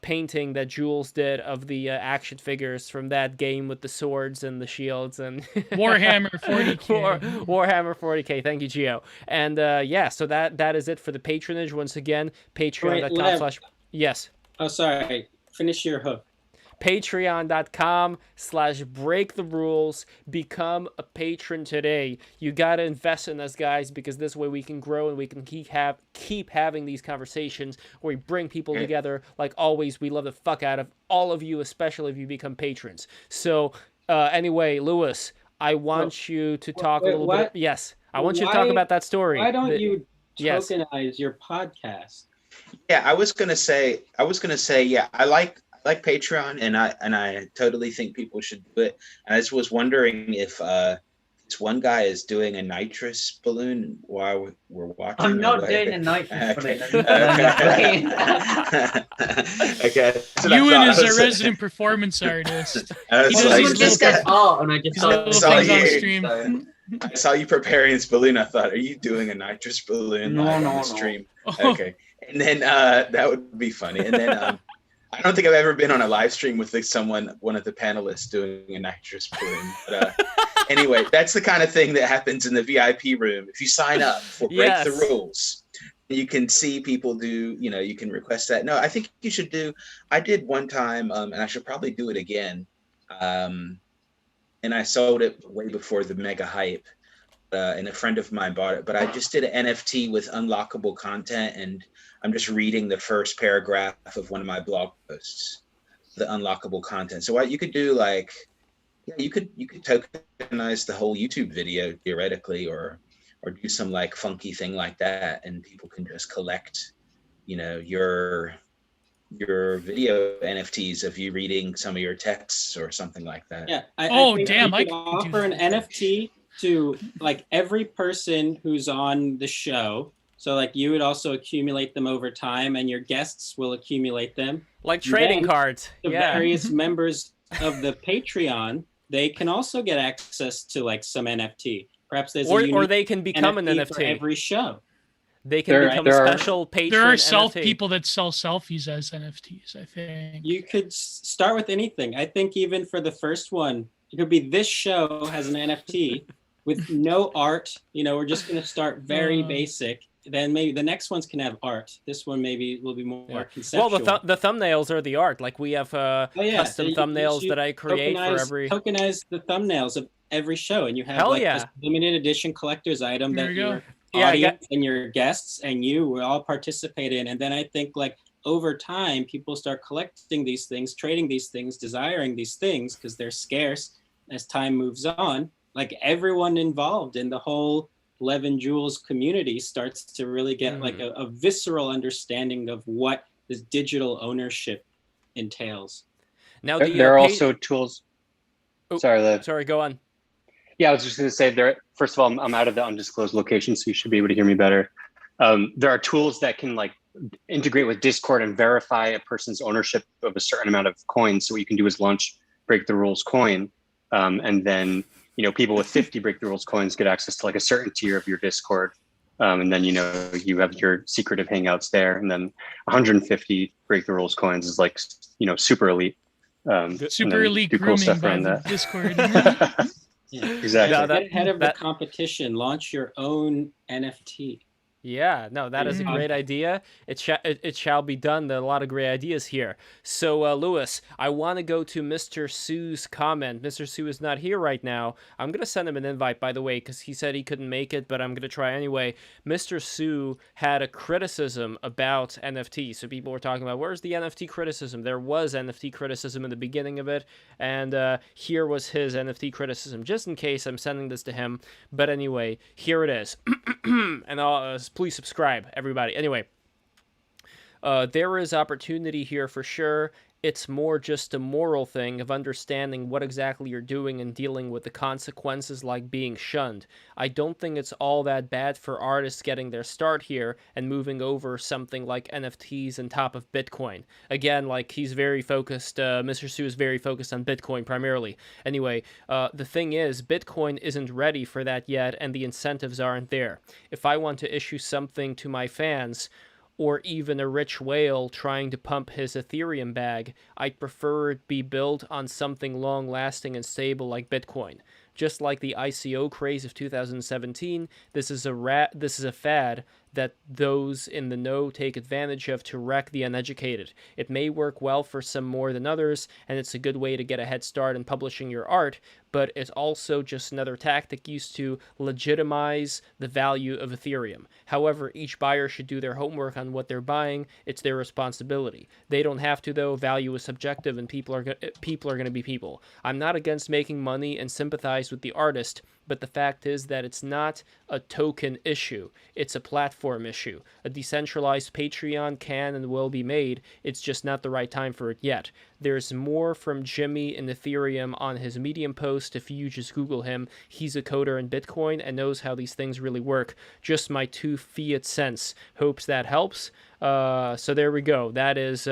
painting that Jules did of the action figures from that game with the swords and the shields and Warhammer 40K. Warhammer 40K. Thank you, Gio. And so that is it for the patronage. Once again, patreon.com/ Yes. Oh, sorry. Finish your hook. Patreon.com/break the rules. Become a patron today. You gotta invest in us, guys, because this way we can grow and we can keep having these conversations where we bring people together. Like always, we love the fuck out of all of you, especially if you become patrons. So anyway, Lewis, I want you to talk a little bit. Yes, I want you to talk about that story. Why don't you Yes. tokenize your podcast? Yeah, I was gonna say, yeah, I like Patreon, and I totally think people should do it. And I just was wondering if this one guy is doing a nitrous balloon while we're watching. I'm not doing a nitrous balloon. Okay. Ewan is our resident performance artist. Someone just said art, and I just thought I saw you preparing this balloon. I thought, are you doing a nitrous balloon on the stream? Okay. And then that would be funny. And then I don't think I've ever been on a live stream with one of the panelists doing a nitrous balloon. But anyway, that's the kind of thing that happens in the VIP room. If you sign up for Break the Rules, you can see people do, you can request that. No, I think you should I did one time, and I should probably do it again. And I sold it way before the mega hype. And a friend of mine bought it, but I just did an NFT with unlockable content, and I'm just reading the first paragraph of one of my blog posts, the unlockable content. So what you could do, you could tokenize the whole YouTube video theoretically, or do some funky thing like that, and people can just collect, your video NFTs of you reading some of your texts or something like that. Yeah. I could offer an NFT to every person who's on the show. So you would also accumulate them over time, and your guests will accumulate them. Like trading cards. The various members of the Patreon, they can also get access to some NFT. Perhaps there's or they can become an NFT for every show. They can become a special patron. There are NFT. people that sell selfies as NFTs, I think. You could start with anything. I think even for the first one, it could be this show has an NFT with no art. We're just going to start very basic. Then maybe the next ones can have art. This one maybe will be more conceptual. Well, the thumbnails are the art. We have custom thumbnails that I create for every. Tokenize the thumbnails of every show, and you have this limited edition collector's item that your audience and your guests and you will all participate in. And then I think over time, people start collecting these things, trading these things, desiring these things because they're scarce as time moves on. Everyone involved in the whole 11 Jewels community starts to really get a visceral understanding of what this digital ownership entails. Now there are also tools. Sorry, go on. Yeah, I was just going to say first of all, I'm out of the undisclosed location, so you should be able to hear me better. There are tools that can integrate with Discord and verify a person's ownership of a certain amount of coins. So what you can do is launch Break the Rules coin, and then people with 50 Break the Rules coins get access to a certain tier of your Discord. And then, you have your secretive hangouts there. And then 150 Break the Rules coins is super elite. Super elite grooming cool stuff by the Discord. Exactly. Get ahead of the competition. Launch your own NFT. Yeah, no, that is a great idea. It shall be done. There are a lot of great ideas here. So, Lewis, I want to go to Mr. Sue's comment. Mr. Sue is not here right now. I'm going to send him an invite, by the way, because he said he couldn't make it, but I'm going to try anyway. Mr. Sue had a criticism about NFT. So people were talking about, where's the NFT criticism? There was NFT criticism in the beginning of it, and here was his NFT criticism, just in case I'm sending this to him. But anyway, here it is. And please subscribe, everybody. Anyway, there is opportunity here for sure. It's more just a moral thing of understanding what exactly you're doing and dealing with the consequences like being shunned. I don't think it's all that bad for artists getting their start here and moving over something like NFTs on top of Bitcoin. Again, he's very focused, Mr. Sue is very focused on Bitcoin primarily. Anyway, the thing is, Bitcoin isn't ready for that yet and the incentives aren't there. If I want to issue something to my fans, or even a rich whale trying to pump his Ethereum bag, I'd prefer it be built on something long-lasting and stable like Bitcoin. Just like the ICO craze of 2017, this is a fad that those in the know take advantage of to wreck the uneducated. It may work well for some more than others, and it's a good way to get a head start in publishing your art, but it's also just another tactic used to legitimize the value of Ethereum. However, each buyer should do their homework on what they're buying. It's their responsibility. They don't have to, though. Value is subjective, and people are going to be people. I'm not against making money and sympathize with the artist, but the fact is that it's not a token issue. It's a platform issue. A decentralized Patreon can and will be made. It's just not the right time for it yet. There's more from Jimmy in Ethereum on his Medium post. If you just Google him, he's a coder in Bitcoin and knows how these things really work. Just my 2 fiat cents. Hopes that helps. So there we go. That is...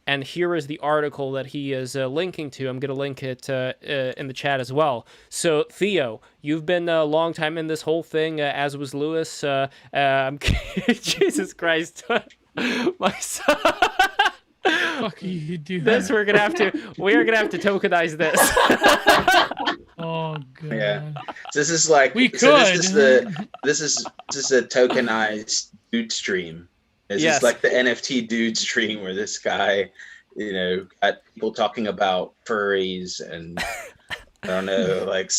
and here is the article that he is linking to. I'm going to link it in the chat as well. So, Theo, you've been a long time in this whole thing, as was Lewis. Jesus Christ. My son. Fuck you do. This we are gonna have to tokenize this. Oh god. Yeah. This is like we so could. This is a tokenized dude stream. This Yes. is like the NFT dude stream where this guy, got people talking about furries and I don't know, like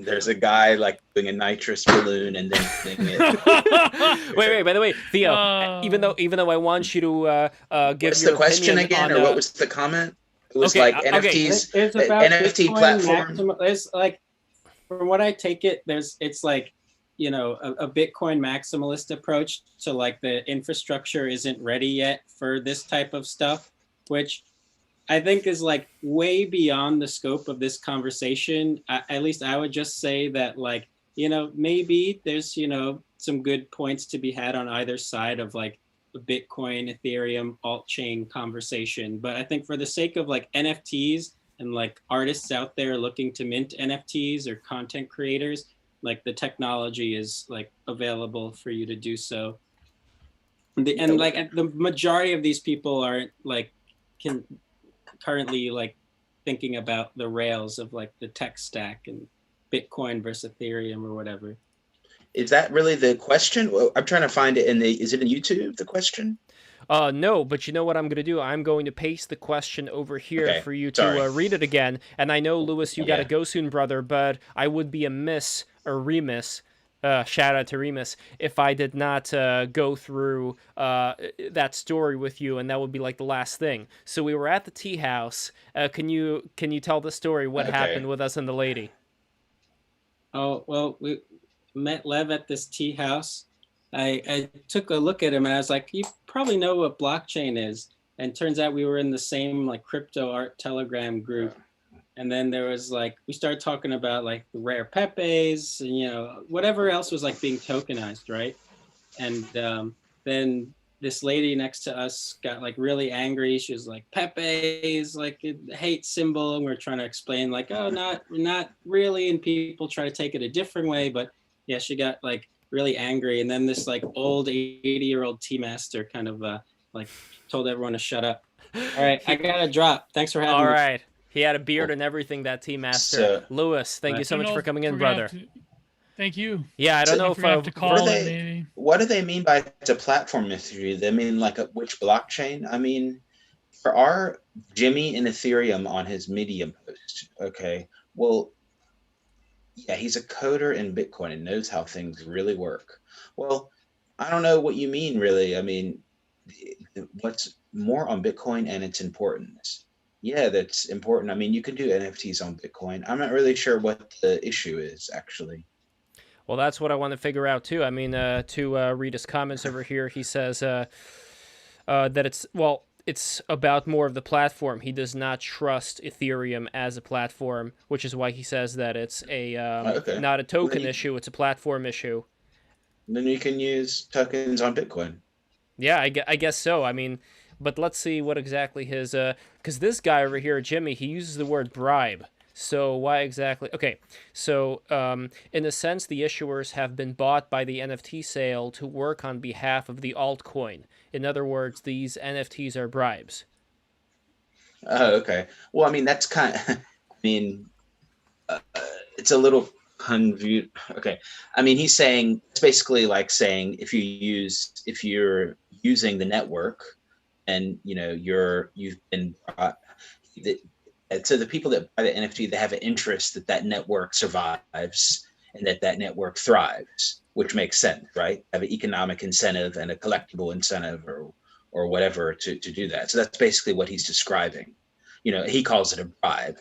there's a guy like doing a nitrous balloon and then doing it. Wait, by the way, Theo, even though I want you to give What's your the question opinion again, on, or what was the comment? It was okay, like NFTs, It's about NFT Bitcoin platform. There's like, from what I take it, it's like, a Bitcoin maximalist approach to like the infrastructure isn't ready yet for this type of stuff, which I think is like way beyond the scope of this conversation. At least I would just say that like, maybe there's, some good points to be had on either side of like the Bitcoin, Ethereum, alt-chain conversation. But I think for the sake of like NFTs and like artists out there looking to mint NFTs or content creators, like the technology is like available for you to do so. And like the majority of these people aren't like currently like thinking about the rails of like the tech stack and Bitcoin versus Ethereum or whatever. Is that really the question? Well, I'm trying to find it is it in YouTube, the question? No, but you know what I'm going to do? I'm going to paste the question over here for you to read it again. And I know, Lewis, you got to go soon, brother, but I would be remiss, shout out to Remus, if I did not go through that story with you, and that would be like the last thing. So we were at the tea house. Can you tell the story, what happened with us and the lady? Oh, well, we met Lev at this tea house. I took a look at him and I was like, you probably know what blockchain is. And turns out we were in the same like crypto art Telegram group. And then there was like, we started talking about like the rare Pepes and, whatever else was like being tokenized, right? And then this lady next to us got like really angry. She was like, Pepe is like a hate symbol. And we're trying to explain like, oh, not really. And people try to take it a different way. But yeah, she got like really angry. And then this like old 80-year-old tea master kind of like told everyone to shut up. All right, I got to drop. Thanks for having me. All right. He had a beard and everything, that tea master. So, Lewis, thank you so much for coming in, brother. Thank you. Yeah, I don't know if have to call it. What do they mean by it's a platform mystery? They mean like which blockchain? I mean, for our Jimmy in Ethereum on his Medium post, okay, well, yeah, he's a coder in Bitcoin and knows how things really work. Well, I don't know what you mean, really. I mean, what's more on Bitcoin and its importance? Yeah, that's important. I mean, you can do NFTs on Bitcoin. I'm not really sure what the issue is, actually. Well, that's what I want to figure out, too. I mean, to read his comments over here, he says that it's about more of the platform. He does not trust Ethereum as a platform, which is why he says that it's not a token issue, it's a platform issue. Then you can use tokens on Bitcoin. Yeah, I guess so. I mean, but let's see what exactly his... Because this guy over here, Jimmy, he uses the word bribe. So why exactly? Okay, so in a sense, the issuers have been bought by the NFT sale to work on behalf of the altcoin. In other words, these NFTs are bribes. Oh, okay. Well, I mean, that's kind of... I mean, it's a little Okay, I mean, he's saying it's basically like saying if you're using the network, and you've been so the people that buy the NFT, they have an interest that network survives and that network thrives, which makes sense, right? Have an economic incentive and a collectible incentive or whatever to do that. So that's basically what he's describing. He calls it a bribe.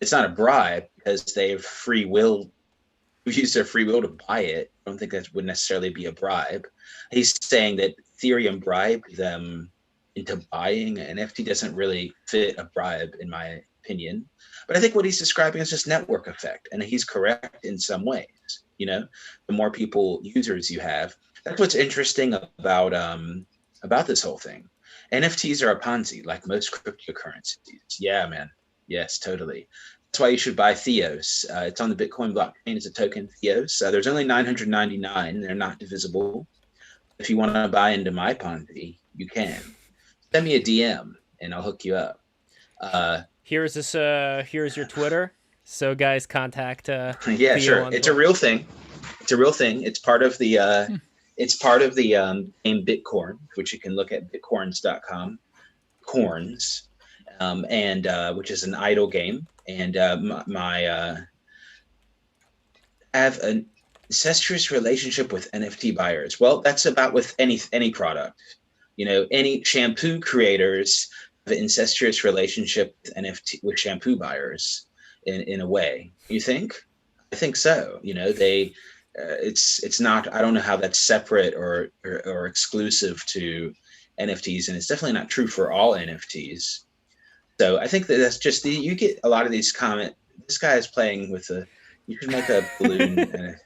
It's not a bribe because they've used their free will to buy it. I don't think that would necessarily be a bribe. He's saying that Ethereum bribed them into buying an NFT. Doesn't really fit a bribe, in my opinion. But I think what he's describing is just network effect, and he's correct in some ways. The more users you have, that's what's interesting about this whole thing. NFTs are a Ponzi, like most cryptocurrencies. Yeah, man. Yes, totally. That's why you should buy Theos. It's on the Bitcoin blockchain. It's a token, Theos. There's only 999. They're not divisible. If you want to buy into my Ponzi, you can. Send me a DM and I'll hook you up. Here's your Twitter. So guys, contact. Yeah, Theo sure. It's a real thing. It's part of the game Bitcoin, which you can look at bitcoins.com. Corns. And which is an idle game, and I have an incestuous relationship with NFT buyers. Well, that's about with any product. Any shampoo creators have an incestuous relationship with shampoo buyers in a way. You think? I think so. It's not. I don't know how that's separate or exclusive to NFTs, and it's definitely not true for all NFTs. So I think that's just you get a lot of these comments. This guy is playing with you can make a balloon.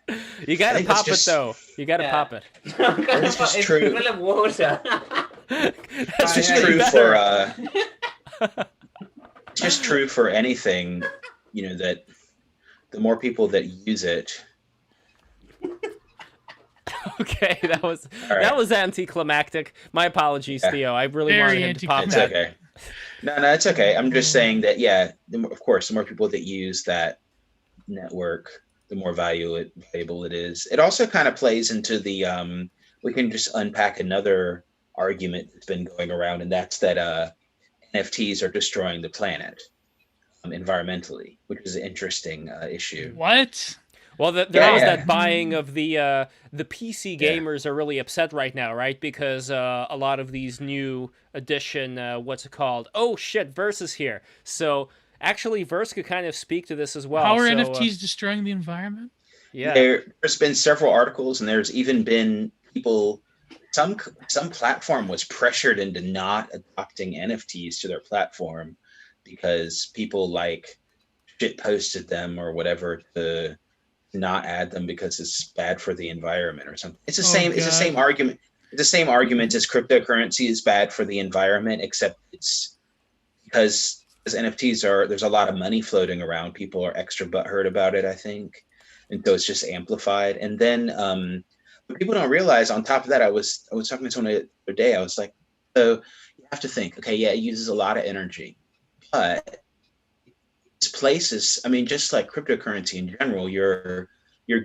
You got to pop it though. You got to pop it. It's just true. Full of water. It's just true for. It's just true for anything, that the more people that use it. Okay, that was anticlimactic. My apologies, Theo. I really Very wanted him to pop It's that. okay. No, it's okay. I'm just saying that, of course, the more people that use that network, the more valuable it is. It also kind of plays into the, we can just unpack another argument that's been going around, and that's that NFTs are destroying the planet environmentally, which is an interesting issue. What? Well, there is that buying of the PC gamers are really upset right now, right? Because a lot of these new edition, what's it called? Oh shit, Verse is here. So actually, Verse could kind of speak to this as well. How are NFTs destroying the environment? Yeah, there's been several articles, and there's even been people. Some platform was pressured into not adopting NFTs to their platform because people shit posted them or whatever to not add them because it's bad for the environment or something. It's the same. It's the same argument. It's the same argument as cryptocurrency is bad for the environment, except it's because NFTs there's a lot of money floating around. People are extra butthurt about it, I think, and so it's just amplified. And then what people don't realize, on top of that, I was talking to someone the other day. I was like, so you have to think, okay, yeah, it uses a lot of energy, but these places, I mean, just like cryptocurrency in general, you're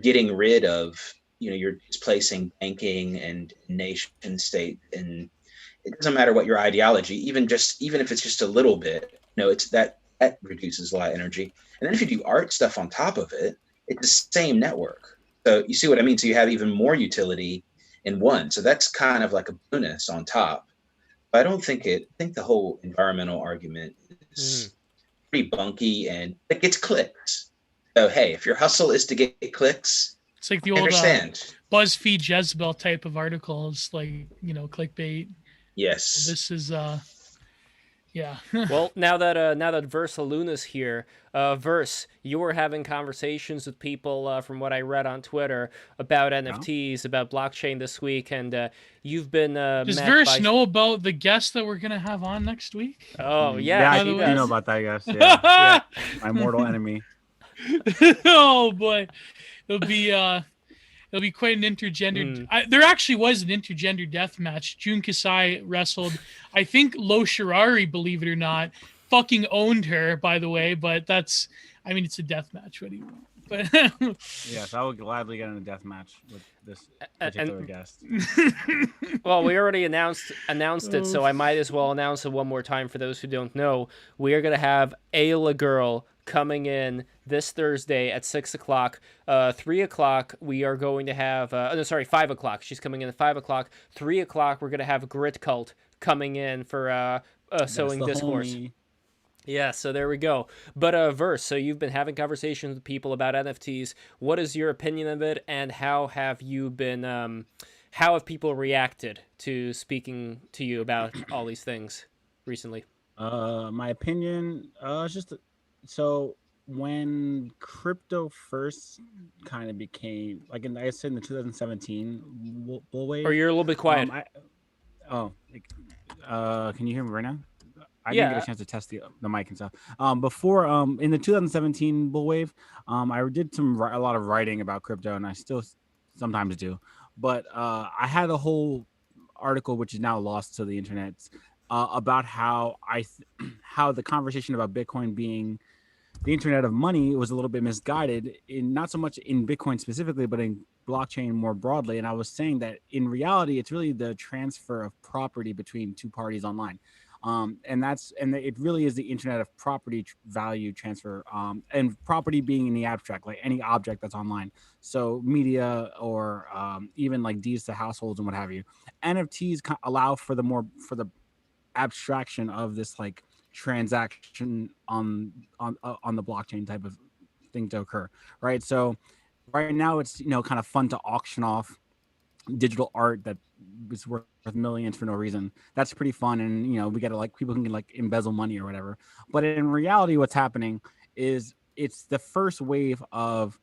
getting rid of, you're displacing banking and nation state, and it doesn't matter what your ideology, even if it's just a little bit, it's that reduces a lot of energy. And then if you do art stuff on top of it, it's the same network. So you see what I mean? So you have even more utility in one. So that's kind of like a bonus on top. But I think the whole environmental argument is pretty bunky, and it gets clicks. So hey, if your hustle is to get clicks, it's like the old BuzzFeed Jezebel type of articles, like clickbait. Yes. Well, this is yeah. Well, now that Verse Luna's here, Verse, you were having conversations with people from what I read on Twitter about NFTs, about blockchain this week, and you've been. Does Verse know about the guest that we're gonna have on next week? Oh yeah, yeah, I do know about that guest. Yeah, my mortal enemy. Oh boy, it'll be quite an intergender. There actually was an intergender death match. Jun Kasai wrestled. I think Lo Shirari, believe it or not, fucking owned her, by the way. But it's a death match. What do you want? But Yes, I would gladly get in a death match with this particular guest. Well, we already announced it, so I might as well announce it one more time for those who don't know. We are going to have Ayla Girl coming in this Thursday at 6 o'clock. 3 o'clock, we are going to have... 5 o'clock. She's coming in at 5 o'clock. 3 o'clock, we're going to have Grit Cult coming in for Sowing Discourse. Homie. Yeah, so there we go. But Verse, so you've been having conversations with people about NFTs. What is your opinion of it, and how have you been? How have people reacted to speaking to you about all these things recently? My opinion, just so when crypto first kind of became like I said in the 2017 bull wave. Or you're a little bit quiet. Can you hear me right now? I Yeah. didn't get a chance to test the mic and stuff. Before in the 2017 bull wave, I did a lot of writing about crypto, and I still sometimes do. But I had a whole article which is now lost to the internet about how how the conversation about Bitcoin being the internet of money was a little bit misguided, in not so much in Bitcoin specifically, but in blockchain more broadly. And I was saying that in reality, it's really the transfer of property between two parties online. And it really is the internet of property value transfer, and property being in the abstract, like any object that's online. So media or even like deeds to households and what have you. NFTs allow for the abstraction of this like transaction on the blockchain type of thing to occur, right? So right now it's kind of fun to auction off digital art that is worth millions for no reason. That's pretty fun, and we get people can embezzle money or whatever. But in reality, what's happening is it's the first wave of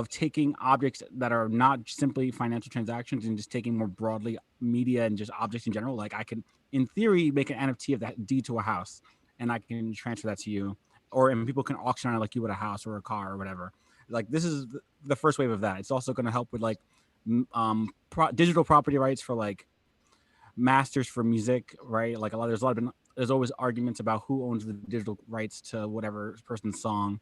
taking objects that are not simply financial transactions and just taking more broadly media and just objects in general. Like I can, in theory, make an NFT of that deed to a house, and I can transfer that to you, and people can auction on it like you would a house or a car or whatever. Like this is the first wave of that. It's also going to help with digital property rights for like masters for music, right? Like there's always arguments about who owns the digital rights to whatever person's song.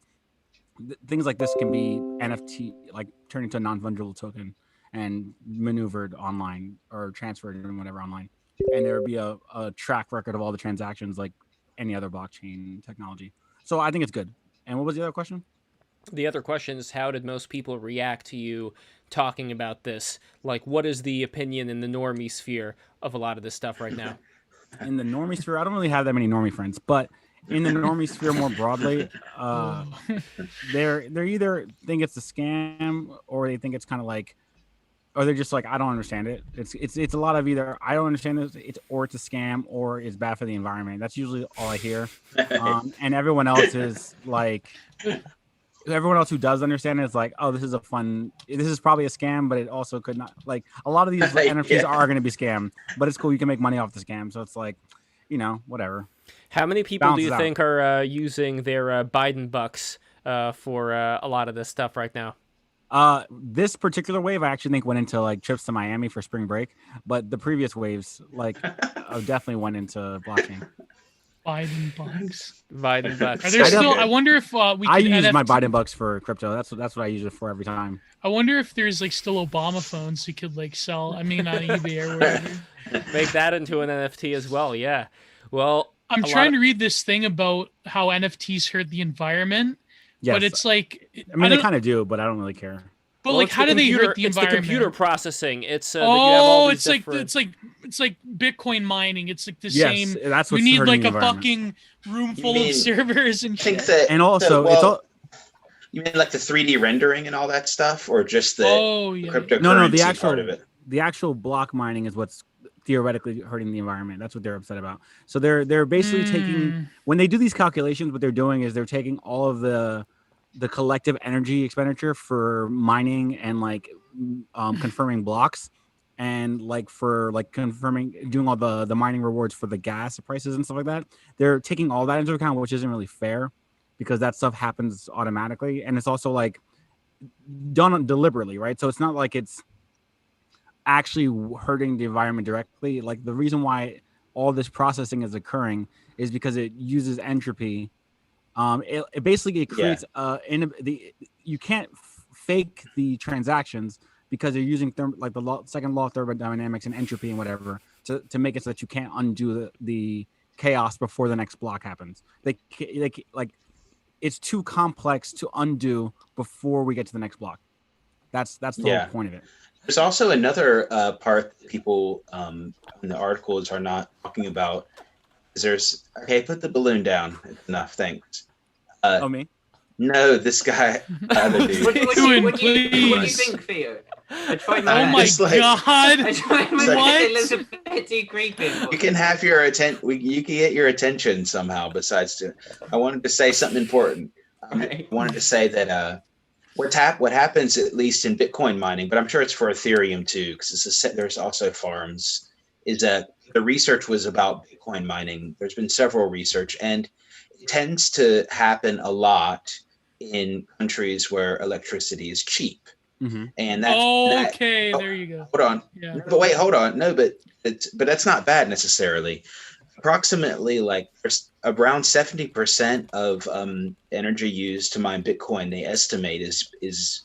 Things like this can be NFT, like turned into a non-fungible token and maneuvered online or transferred and whatever online. And there would be a track record of all the transactions like any other blockchain technology. So I think it's good. And what was the other question? The other question is, how did most people react to you talking about this? Like, what is the opinion in the normie sphere of a lot of this stuff right now? In the normie sphere, I don't really have that many normie friends, but in the normie sphere more broadly, they're either think it's a scam, or they think it's kind of like, or they're just like, I don't understand it. It's a lot of either I don't understand it, or it's a scam, or it's bad for the environment. That's usually all I hear. And everyone else is like, everyone else who does understand it is like, oh, this is probably a scam, but it also could not. Like a lot of these NFTs are going to be scam, but it's cool. You can make money off the scam. So it's like, whatever. How many people do you think are using their Biden bucks for a lot of this stuff right now? This particular wave, I actually think went into like trips to Miami for spring break, but the previous waves, definitely went into blockchain. Biden bucks. Biden bucks. Are there still? I wonder if we. I use my Biden bucks for crypto. That's what I use it for every time. I wonder if there's still Obama phones you could sell. I mean, on eBay or whatever. Make that into an NFT as well. Yeah. Well, I'm trying to read this thing about how NFTs hurt the environment. Yes. But it's like, I mean, they kind of do, but I don't really care. But how do they hurt the environment? It's the computer processing. It's it's like Bitcoin mining. It's like the same. That's what's you need hurting a the fucking room full of servers and shit. And also, you mean like the 3D rendering and all that stuff, or just the cryptocurrency part of it? The actual block mining is what's theoretically hurting the environment. That's what they're upset about. So they're basically taking, when they do these calculations, what they're doing is they're taking all of the collective energy expenditure for mining and confirming blocks, and confirming, doing all the mining rewards for the gas prices and stuff like that. They're taking all that into account, which isn't really fair, because that stuff happens automatically, and it's also done deliberately, right? So it's not like it's actually hurting the environment directly. Like the reason why all this processing is occurring is because it uses entropy It basically creates you can't fake the transactions because you're using second law of thermodynamics and entropy and whatever to make it so that you can't undo the chaos before the next block happens. It's too complex to undo before we get to the next block. That's the whole point of it. There's also another part that people in the articles are not talking about. Is put the balloon down. It's enough, thanks. Me? No, this guy. Other dude. What do you think, Theo? I tried my best. God! I tried my best. It looks a bit too creepy. You can have your attention. You can get your attention somehow. Besides, I wanted to say something important. I wanted to say that what happens, at least in Bitcoin mining, but I'm sure it's for Ethereum too, because there's also farms. Is that the research was about Bitcoin mining? There's been several research, and it tends to happen a lot in countries where electricity is cheap. Mm-hmm. And there you go. Hold on. Yeah. No, but wait, hold on. No, but that's not bad necessarily. Approximately there's around 70% of energy used to mine Bitcoin, they estimate is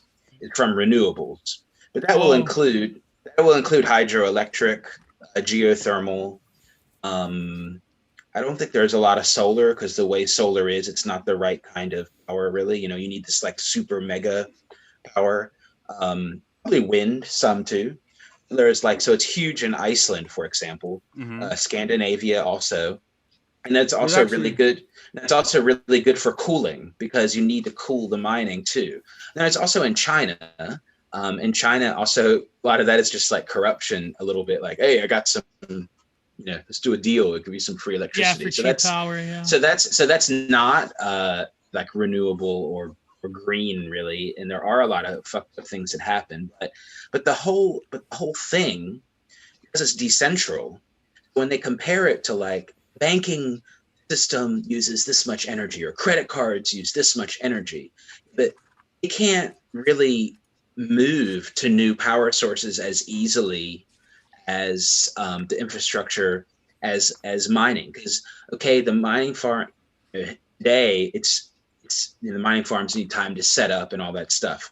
from renewables. But that will include hydroelectric, geothermal. I don't think there's a lot of solar because the way solar is, it's not the right kind of power really. You need this super mega power. Probably wind, some too. There's so it's huge in Iceland, for example, Scandinavia also, and that's also really good. That's also really good for cooling because you need to cool the mining too. Now it's also in China. In China, also a lot of that is just corruption, a little bit. Hey, I got some, let's do a deal. It could be some free electricity. Yeah, for cheap power. Yeah. So that's not renewable or green really, and there are a lot of fucked up things that happen, but the whole thing, because it's decentral, when they compare it to banking system uses this much energy or credit cards use this much energy, but it can't really move to new power sources as easily as the infrastructure as mining, because the mining farm today, it's the mining farms need time to set up and all that stuff.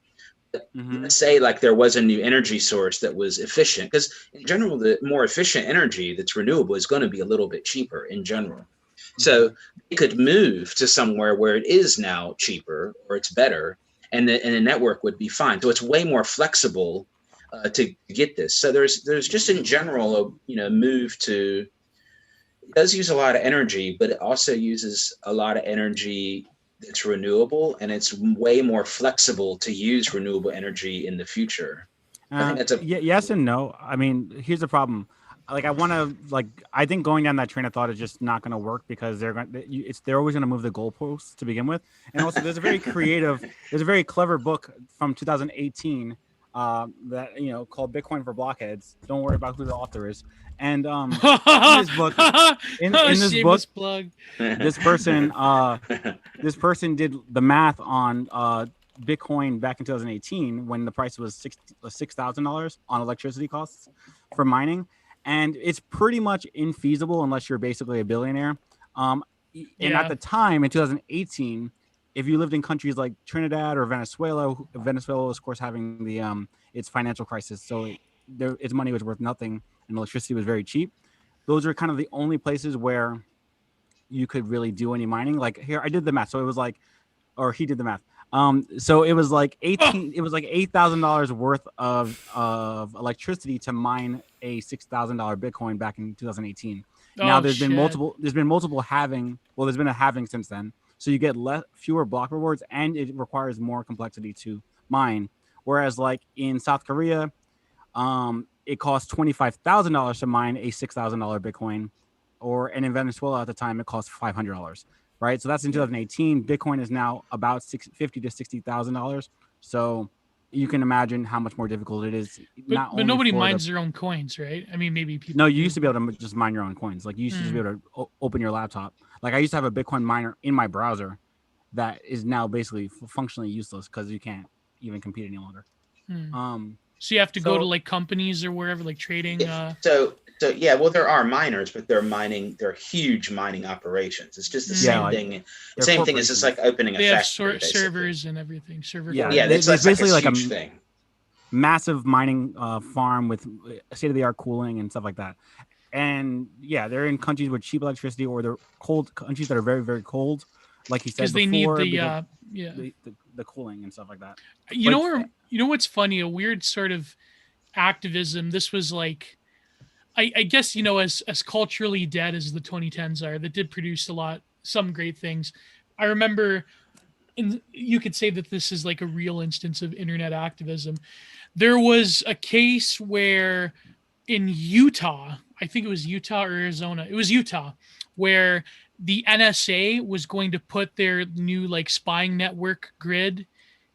But let's say there was a new energy source that was efficient, because in general, the more efficient energy that's renewable is going to be a little bit cheaper in general. So it could move to somewhere where it is now cheaper or it's better, and the network would be fine. So it's way more flexible to get this. So there's just in general a move to. It does use a lot of energy, but it also uses a lot of energy that's renewable, and it's way more flexible to use renewable energy in the future. I think that's yes and no. I mean, here's the problem. I think going down that train of thought is just not going to work because they're always going to move the goalposts to begin with. And also, there's a very clever book from 2018 that called Bitcoin for Blockheads. Don't worry about who the author is. And in this book, this person did the math on Bitcoin back in 2018 when the price was $6,000 on electricity costs for mining, and it's pretty much infeasible unless you're basically a billionaire. And at the time in 2018, if you lived in countries like Trinidad or Venezuela was of course having the its financial crisis, so its money was worth nothing and electricity was very cheap. Those are kind of the only places where you could really do any mining. Here, I did the math, so it was he did the math. So it was $8,000 worth of electricity to mine a $6,000 Bitcoin back in 2018. Now there's been multiple halving. Well, there's been a halving since then. So you get fewer block rewards, and it requires more complexity to mine. Whereas in South Korea, it costs $25,000 to mine a $6,000 Bitcoin, and in Venezuela at the time it cost $500. Right, so that's in 2018. Bitcoin is now about $50,000 to $60,000. So you can imagine how much more difficult it is. But nobody mines their own coins, right? I mean, maybe people. No, you used to be able to just mine your own coins. You used to just be able to open your laptop. I used to have a Bitcoin miner in my browser that is now basically functionally useless because you can't even compete any longer. So you have to go to like companies or wherever, like trading. So yeah, well, there are miners, but they're huge mining operations. It's just the same thing. Same thing as just like opening a factory. They have servers and everything. Yeah, it's basically like a like huge thing. Massive mining farm with state-of-the-art cooling and stuff like that. And yeah, they're in countries with cheap electricity, or they're cold countries that are very, very cold, like you said before. Because they need the cooling and stuff like that. You know what's funny? A weird sort of activism. This was like, I guess, as culturally dead as the 2010s are, that did produce some great things. I remember, and you could say that this is like a real instance of internet activism. There was a case where in Utah, I think it was Utah or Arizona, it was Utah, where the NSA was going to put their new like spying network grid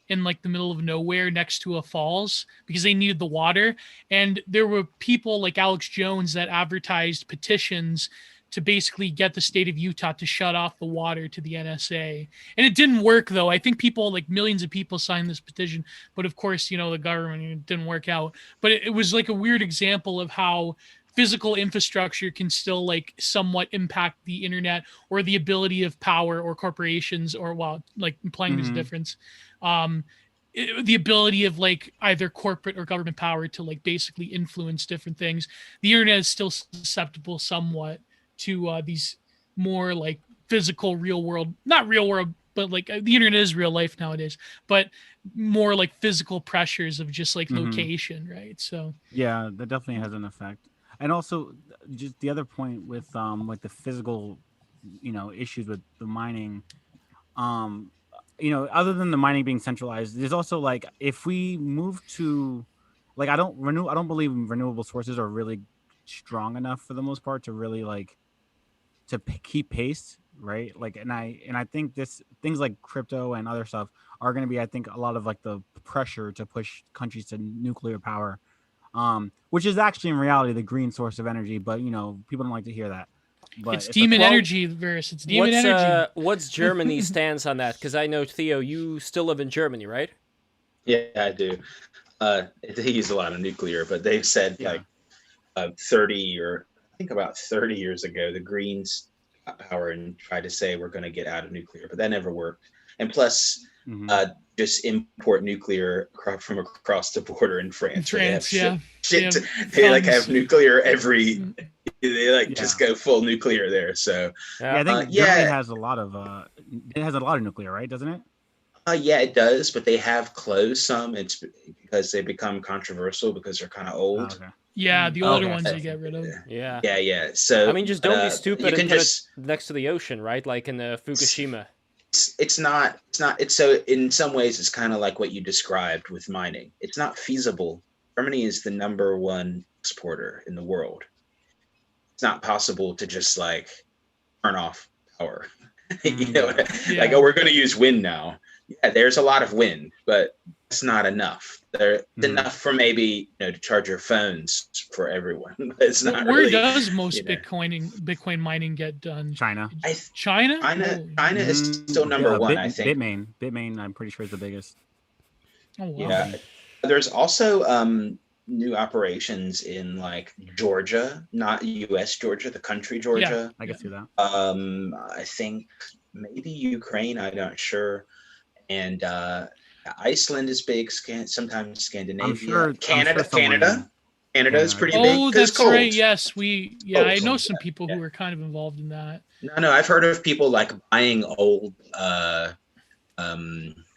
in like the middle of nowhere next to a falls because they needed the water. And there were people like Alex Jones that advertised petitions to basically get the state of Utah to shut off the water to the NSA. And it didn't work though. I think millions of people signed this petition, but of course, the government, it didn't work out. But it was like a weird example of how physical infrastructure can still like somewhat impact the internet or the ability of power or corporations, or like implying there's a difference. The ability of like either corporate or government power to like basically influence different things. The internet is still susceptible somewhat to these more like physical not real world, but like the internet is real life nowadays, but more like physical pressures of just like location, right? So yeah, that definitely has an effect. And also just the other point with like the physical, issues with the mining, other than the mining being centralized, there's also like, if we move to like, I don't believe renewable sources are really strong enough for the most part to really like to keep pace, right? Like, and I think things like crypto and other stuff are going to be, I think, a lot of like the pressure to push countries to nuclear power, which is actually in reality the green source of energy, but people don't like to hear that. But it's demon energy, Varys. It's demon energy. What's Germany's stance on that? Because I know, Theo, you still live in Germany, right? Yeah, I do. They use a lot of nuclear, but they've said like 30 or I think about 30 years ago, the Greens got power and tried to say we're going to get out of nuclear, but that never worked. And plus, just import nuclear from across the border in France. They have nuclear every. They just go full nuclear there. So I think Germany has a lot of nuclear, right? Doesn't it? Yeah, it does, but they have closed some. It's because they become controversial because they're kind of old. Okay. Yeah, the older ones they get rid of. Yeah. So I mean, just don't be stupid and put it next to the ocean, right? Like in the Fukushima. It's not. So in some ways, it's kind of like what you described with mining. It's not feasible. Germany is the #1 exporter in the world. It's not possible to just like turn off power. Like, oh, we're going to use wind now. Yeah, there's a lot of wind, but it's not enough. It's enough for maybe to charge your phones for everyone. But it's not. Where does most Bitcoin mining get done? China. China is still #1. I think. Bitmain, I'm pretty sure is the biggest. Oh wow. Yeah. There's also new operations in like Georgia, not U.S. Georgia, the country Georgia. Yeah, I can see that. I think maybe Ukraine. I'm not sure. And Iceland is big. Sometimes Scandinavia. Canada is pretty big. Oh, that's cold. Right. Yes, I know some people who are kind of involved in that. No, I've heard of people like buying old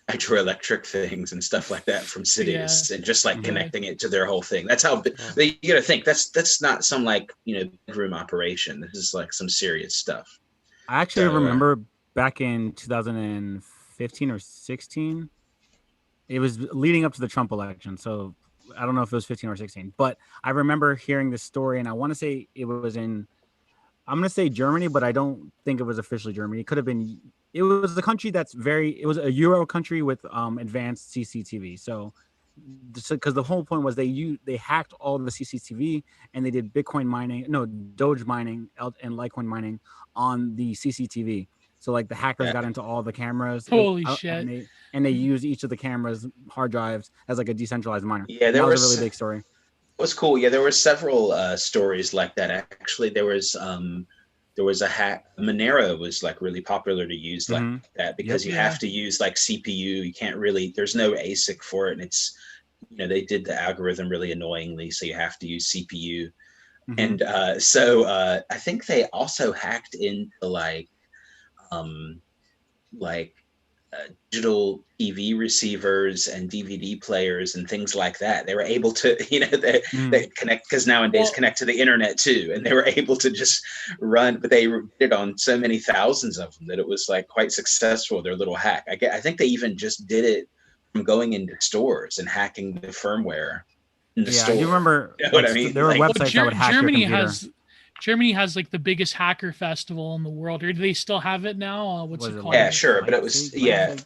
hydroelectric things and stuff like that from cities and just like connecting it to their whole thing. That's how you got to think. That's not some like bedroom operation. This is like some serious stuff. I actually remember back in 2015 or 16. It was leading up to the Trump election, so I don't know if it was 15 or 16. But I remember hearing this story, and I want to say it was I'm going to say Germany, but I don't think it was officially Germany. It could have been. It was a country it was a Euro country with advanced CCTV. So because the whole point was they hacked all the CCTV and they did Doge mining and Litecoin mining on the CCTV. So like the hackers got into all the cameras. Holy shit! and they use each of the cameras hard drives as like a decentralized miner. Yeah, And that was a really big story. It was cool. Yeah, there were several stories like that. Actually, there was a hack. Monero was like really popular to use like that because you have to use like CPU. You can't really. There's no ASIC for it, and it's they did the algorithm really annoyingly, so you have to use CPU. And so I think they also hacked into digital TV receivers and DVD players and things like that. They were able to, they connect because nowadays connect to the internet too, and they were able to just run. But they did it on so many thousands of them that it was like quite successful. Their little hack. I think they even just did it from going into stores and hacking the firmware in the store. You remember? You know what I mean? There were websites that would hack your computer. Germany has like the biggest hacker festival in the world, or do they still have it now? What's it called? Yeah, sure, but it was in Leipzig.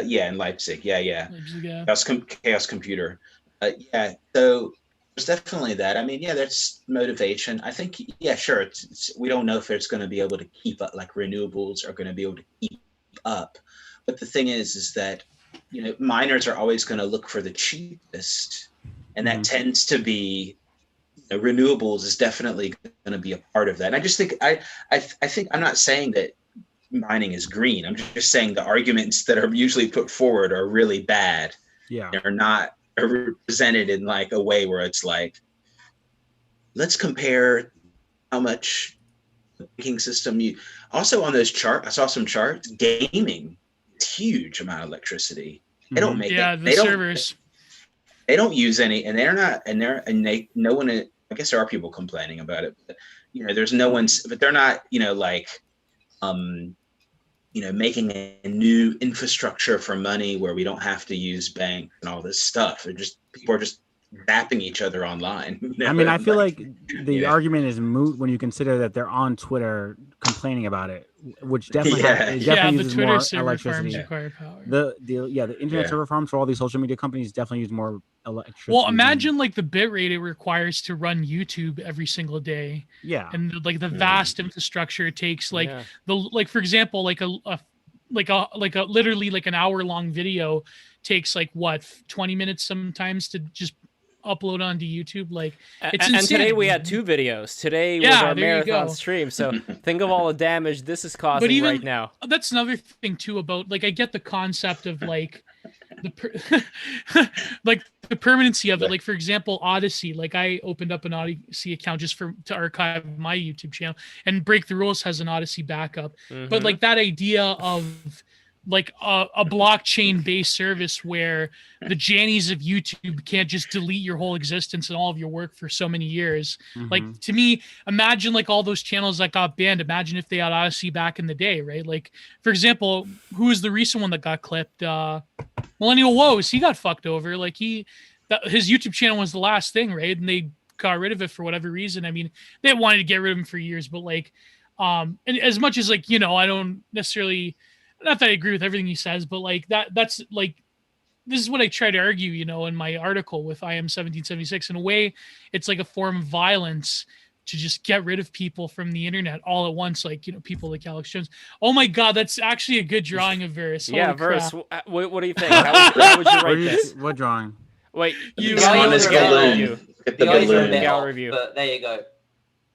Yeah. Leipzig, yeah. Chaos Computer. So there's definitely that. I mean, that's motivation. I think, sure. We don't know if it's going to be able to keep up, like renewables are going to be able to keep up. But the thing is that miners are always going to look for the cheapest, and that tends to be. Renewables is definitely going to be a part of that. And I just think I think I'm not saying that mining is green. I'm just saying the arguments that are usually put forward are really bad. Yeah, they're not presented in like a way where it's like, let's compare how much the banking system you. Also on those charts, I saw some charts. Gaming, huge amount of electricity. They don't make it. The servers. They don't use any, and they're not, no one. I guess there are people complaining about it, but there's no one's, but they're not, making a new infrastructure for money where we don't have to use banks and all this stuff. People are just zapping each other online. I mean, I feel like the argument is moot when you consider that they're on Twitter complaining about it, which definitely uses more electricity. The internet server farms for all these social media companies definitely use more electricity. Well, imagine like the bit rate it requires to run YouTube every single day. Yeah, and like the vast infrastructure it takes. For example, like a literally like an hour-long video takes like 20 minutes sometimes to just upload onto YouTube. Like it's insane. And today we had 2 videos. Today was our marathon stream. So think of all the damage this is causing right now. That's another thing too about like I get the concept of like the permanency of it. Like for example, Odyssey. Like I opened up an Odyssey account just to archive my YouTube channel, and Break the Rules has an Odyssey backup. But like that idea of like a blockchain based service where the Jannies of YouTube can't just delete your whole existence and all of your work for so many years. Like to me, imagine like all those channels that got banned. Imagine if they had Odyssey back in the day, right? Like for example, who was the recent one that got clipped? Millennial Woes. He got fucked over. Like his YouTube channel was the last thing, right? And they got rid of it for whatever reason. I mean, they wanted to get rid of him for years, but like, and as much as like, I don't necessarily, not that I agree with everything he says, but like that's like, this is what I try to argue, in my article with I Am 1776. In a way, it's like a form of violence to just get rid of people from the internet all at once. Like, people like Alex Jones. Oh my God, that's actually a good drawing of Verus. Yeah, Verus, what do you think? How would you rate this? What drawing? Wait, you on this balloon. The gallery review. But there you go.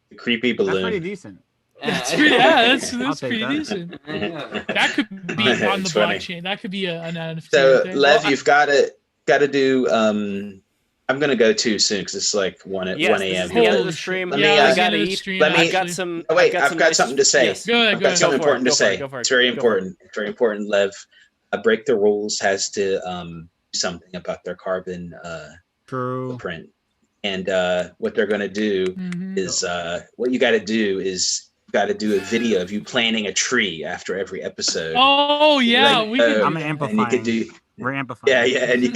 The creepy balloon. That's pretty decent. That's pretty decent. That could be on the blockchain. That could be an NFT. So, Lev, you've got to do. I'm gonna go too soon because it's like 1 a.m. Yes, the end of the stream. I gotta eat. I got some. Oh wait, I've got something to say. Yes. I've got something important to say. It's very important. It's very important. Lev, Break the Rules has to do something about their carbon footprint, and what they're gonna do is what you got to do is. Got to do a video of you planting a tree after every episode. Oh yeah, I'm amplifying. We're amplifying. Yeah, and you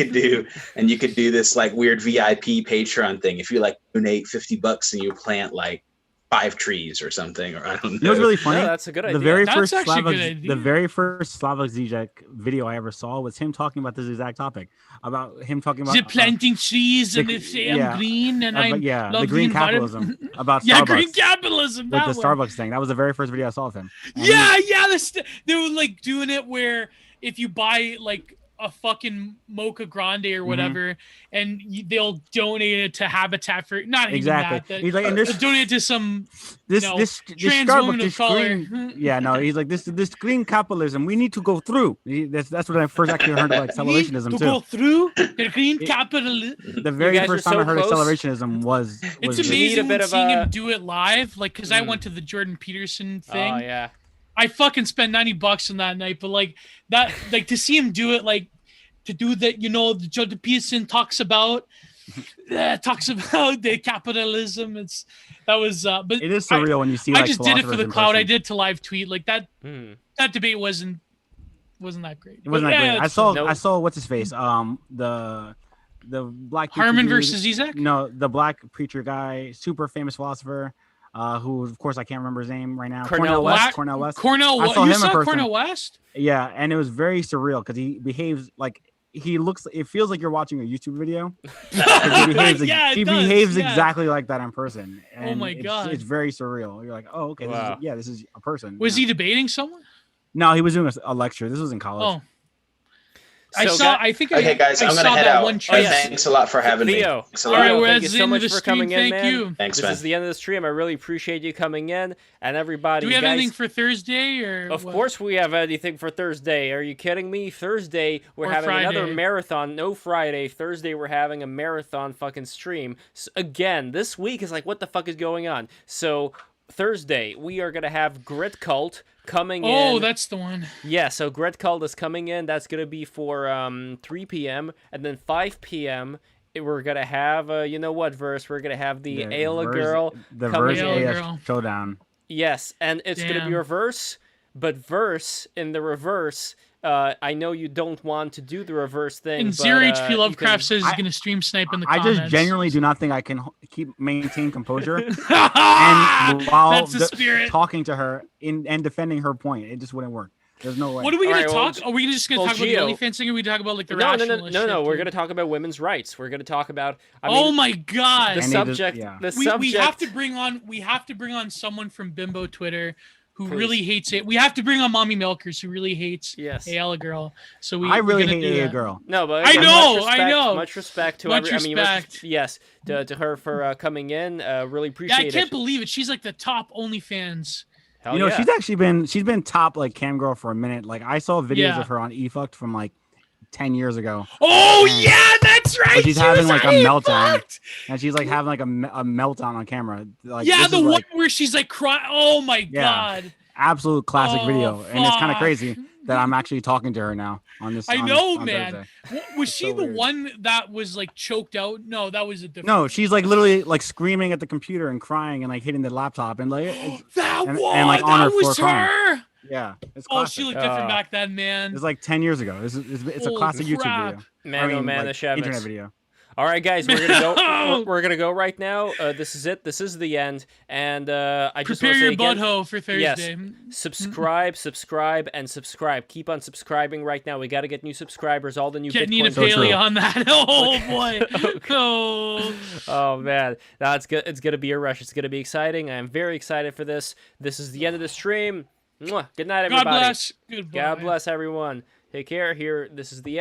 could do this like weird VIP Patreon thing. If you like donate $50 and you plant like 5 trees or something, or I don't know. You know what's really funny? No, that's a good idea. The very first Slavoj Zizek video I ever saw was him talking about this exact topic. About him talking about the planting trees and they say I'm green and I'm the green capitalism about Starbucks. Green capitalism. With the Starbucks thing. That was the very first video I saw of him. And they were like doing it where if you buy like a fucking Mocha Grande or whatever, and they'll donate it to Habitat for not Exactly. even that. He's like, and they'll donate it to some this trans Starbucks, woman of this color. green, yeah, no, he's like this green capitalism. We need to go through. That's what I first actually heard of like accelerationism to too. go through the green capitalism. The very first time I heard accelerationism was It's amazing seeing him do it live. Like, because I went to the Jordan Peterson thing. Oh yeah. I fucking spent $90 on that night, but like that, like to see him do it, like to do that, the Jordan Peterson talks about the capitalism. But it is surreal when you see. I like, just did it for the cloud. I person. did to live tweet like that. That debate wasn't that great. It wasn't that great. I saw what's his face. The black Harmon dude, versus Ezek. No, the black preacher guy, super famous philosopher. Who of course I can't remember his name right now. Cornel West. I saw him in person. Cornel West? Yeah, and it was very surreal because he behaves like it feels like you're watching a YouTube video. He behaves exactly like that in person. And oh my god. It's very surreal. You're like, oh, okay, wow. this is a person. Was he debating someone? No, he was doing a lecture. This was in college. Oh. Okay, guys, I'm gonna head out. Thanks a lot for having me. Theo, Thanks a lot. thank you so much for coming in, man. You. Thanks, this man. is the end of the stream. I really appreciate you coming in, and everybody. Do we have guys, anything for Thursday or? Of course, we have anything for Thursday. Are you kidding me? Thursday we're having another marathon. No, Friday. Thursday we're having a marathon fucking stream. So, again, this week is like, what the fuck is going on? So Thursday we are gonna have Grit Cult coming in. Oh, that's the one. Yeah, so Grit Cult is coming in. That's going to be for 3 p.m. And then 5 p.m. We're going to have, you know what verse? We're going to have the Ayla Girl. The verse AS Showdown. Yes, and it's going to be reverse. But verse, in the reverse, I know you don't want to do the reverse thing. And Zero HP Lovecraft says he's going to stream snipe in the comments. I just genuinely do not think I can maintain composure and while talking to her and defending her point. It just wouldn't work. There's no way. What are we going to talk? Are we just going to talk about the OnlyFans thing, or are we talk about like the rational shit? No. We're going to talk about women's rights. We're going to talk about. Oh my god! The subject. We have to bring on someone from Bimbo Twitter who really hates it. We have to bring on Mommy Milkers who really hates Ayala Girl. So I really hate Ayala Girl. No, but I know. Much respect to to her for coming in. Really appreciate it. I can't believe it. She's like the top OnlyFans. Hell she's actually been top like cam girl for a minute. Like I saw videos of her on eFucked from like 10 years ago. Oh yeah, that's right. She's having like a meltdown, and she's like having like a meltdown on camera. Like, the one where she's like crying. Oh my god. Absolute classic video, and it's kind of crazy that I'm actually talking to her now on this. I know, man. Was she the one that was like choked out? No, that was a different. No, she's like literally like screaming at the computer and crying and like hitting the laptop and like and like on her floor crying. Yeah, it's classic. She looked different back then, man. It's like 10 years ago. It's a classic YouTube video. Internet video. All right, guys, we're gonna go. We're gonna go right now. This is it. This is the end. And I just want to say your butthole for Thursday. Yes, subscribe, and subscribe. Keep on subscribing right now. We got to get new subscribers. All the new Get Nina Paley on that. Oh boy. Oh man, that's good. It's gonna be a rush. It's gonna be exciting. I am very excited for this. This is the end of the stream. Mwah. Good night, everybody. God bless. Goodbye. God bless everyone. Take care. Here, this is the end.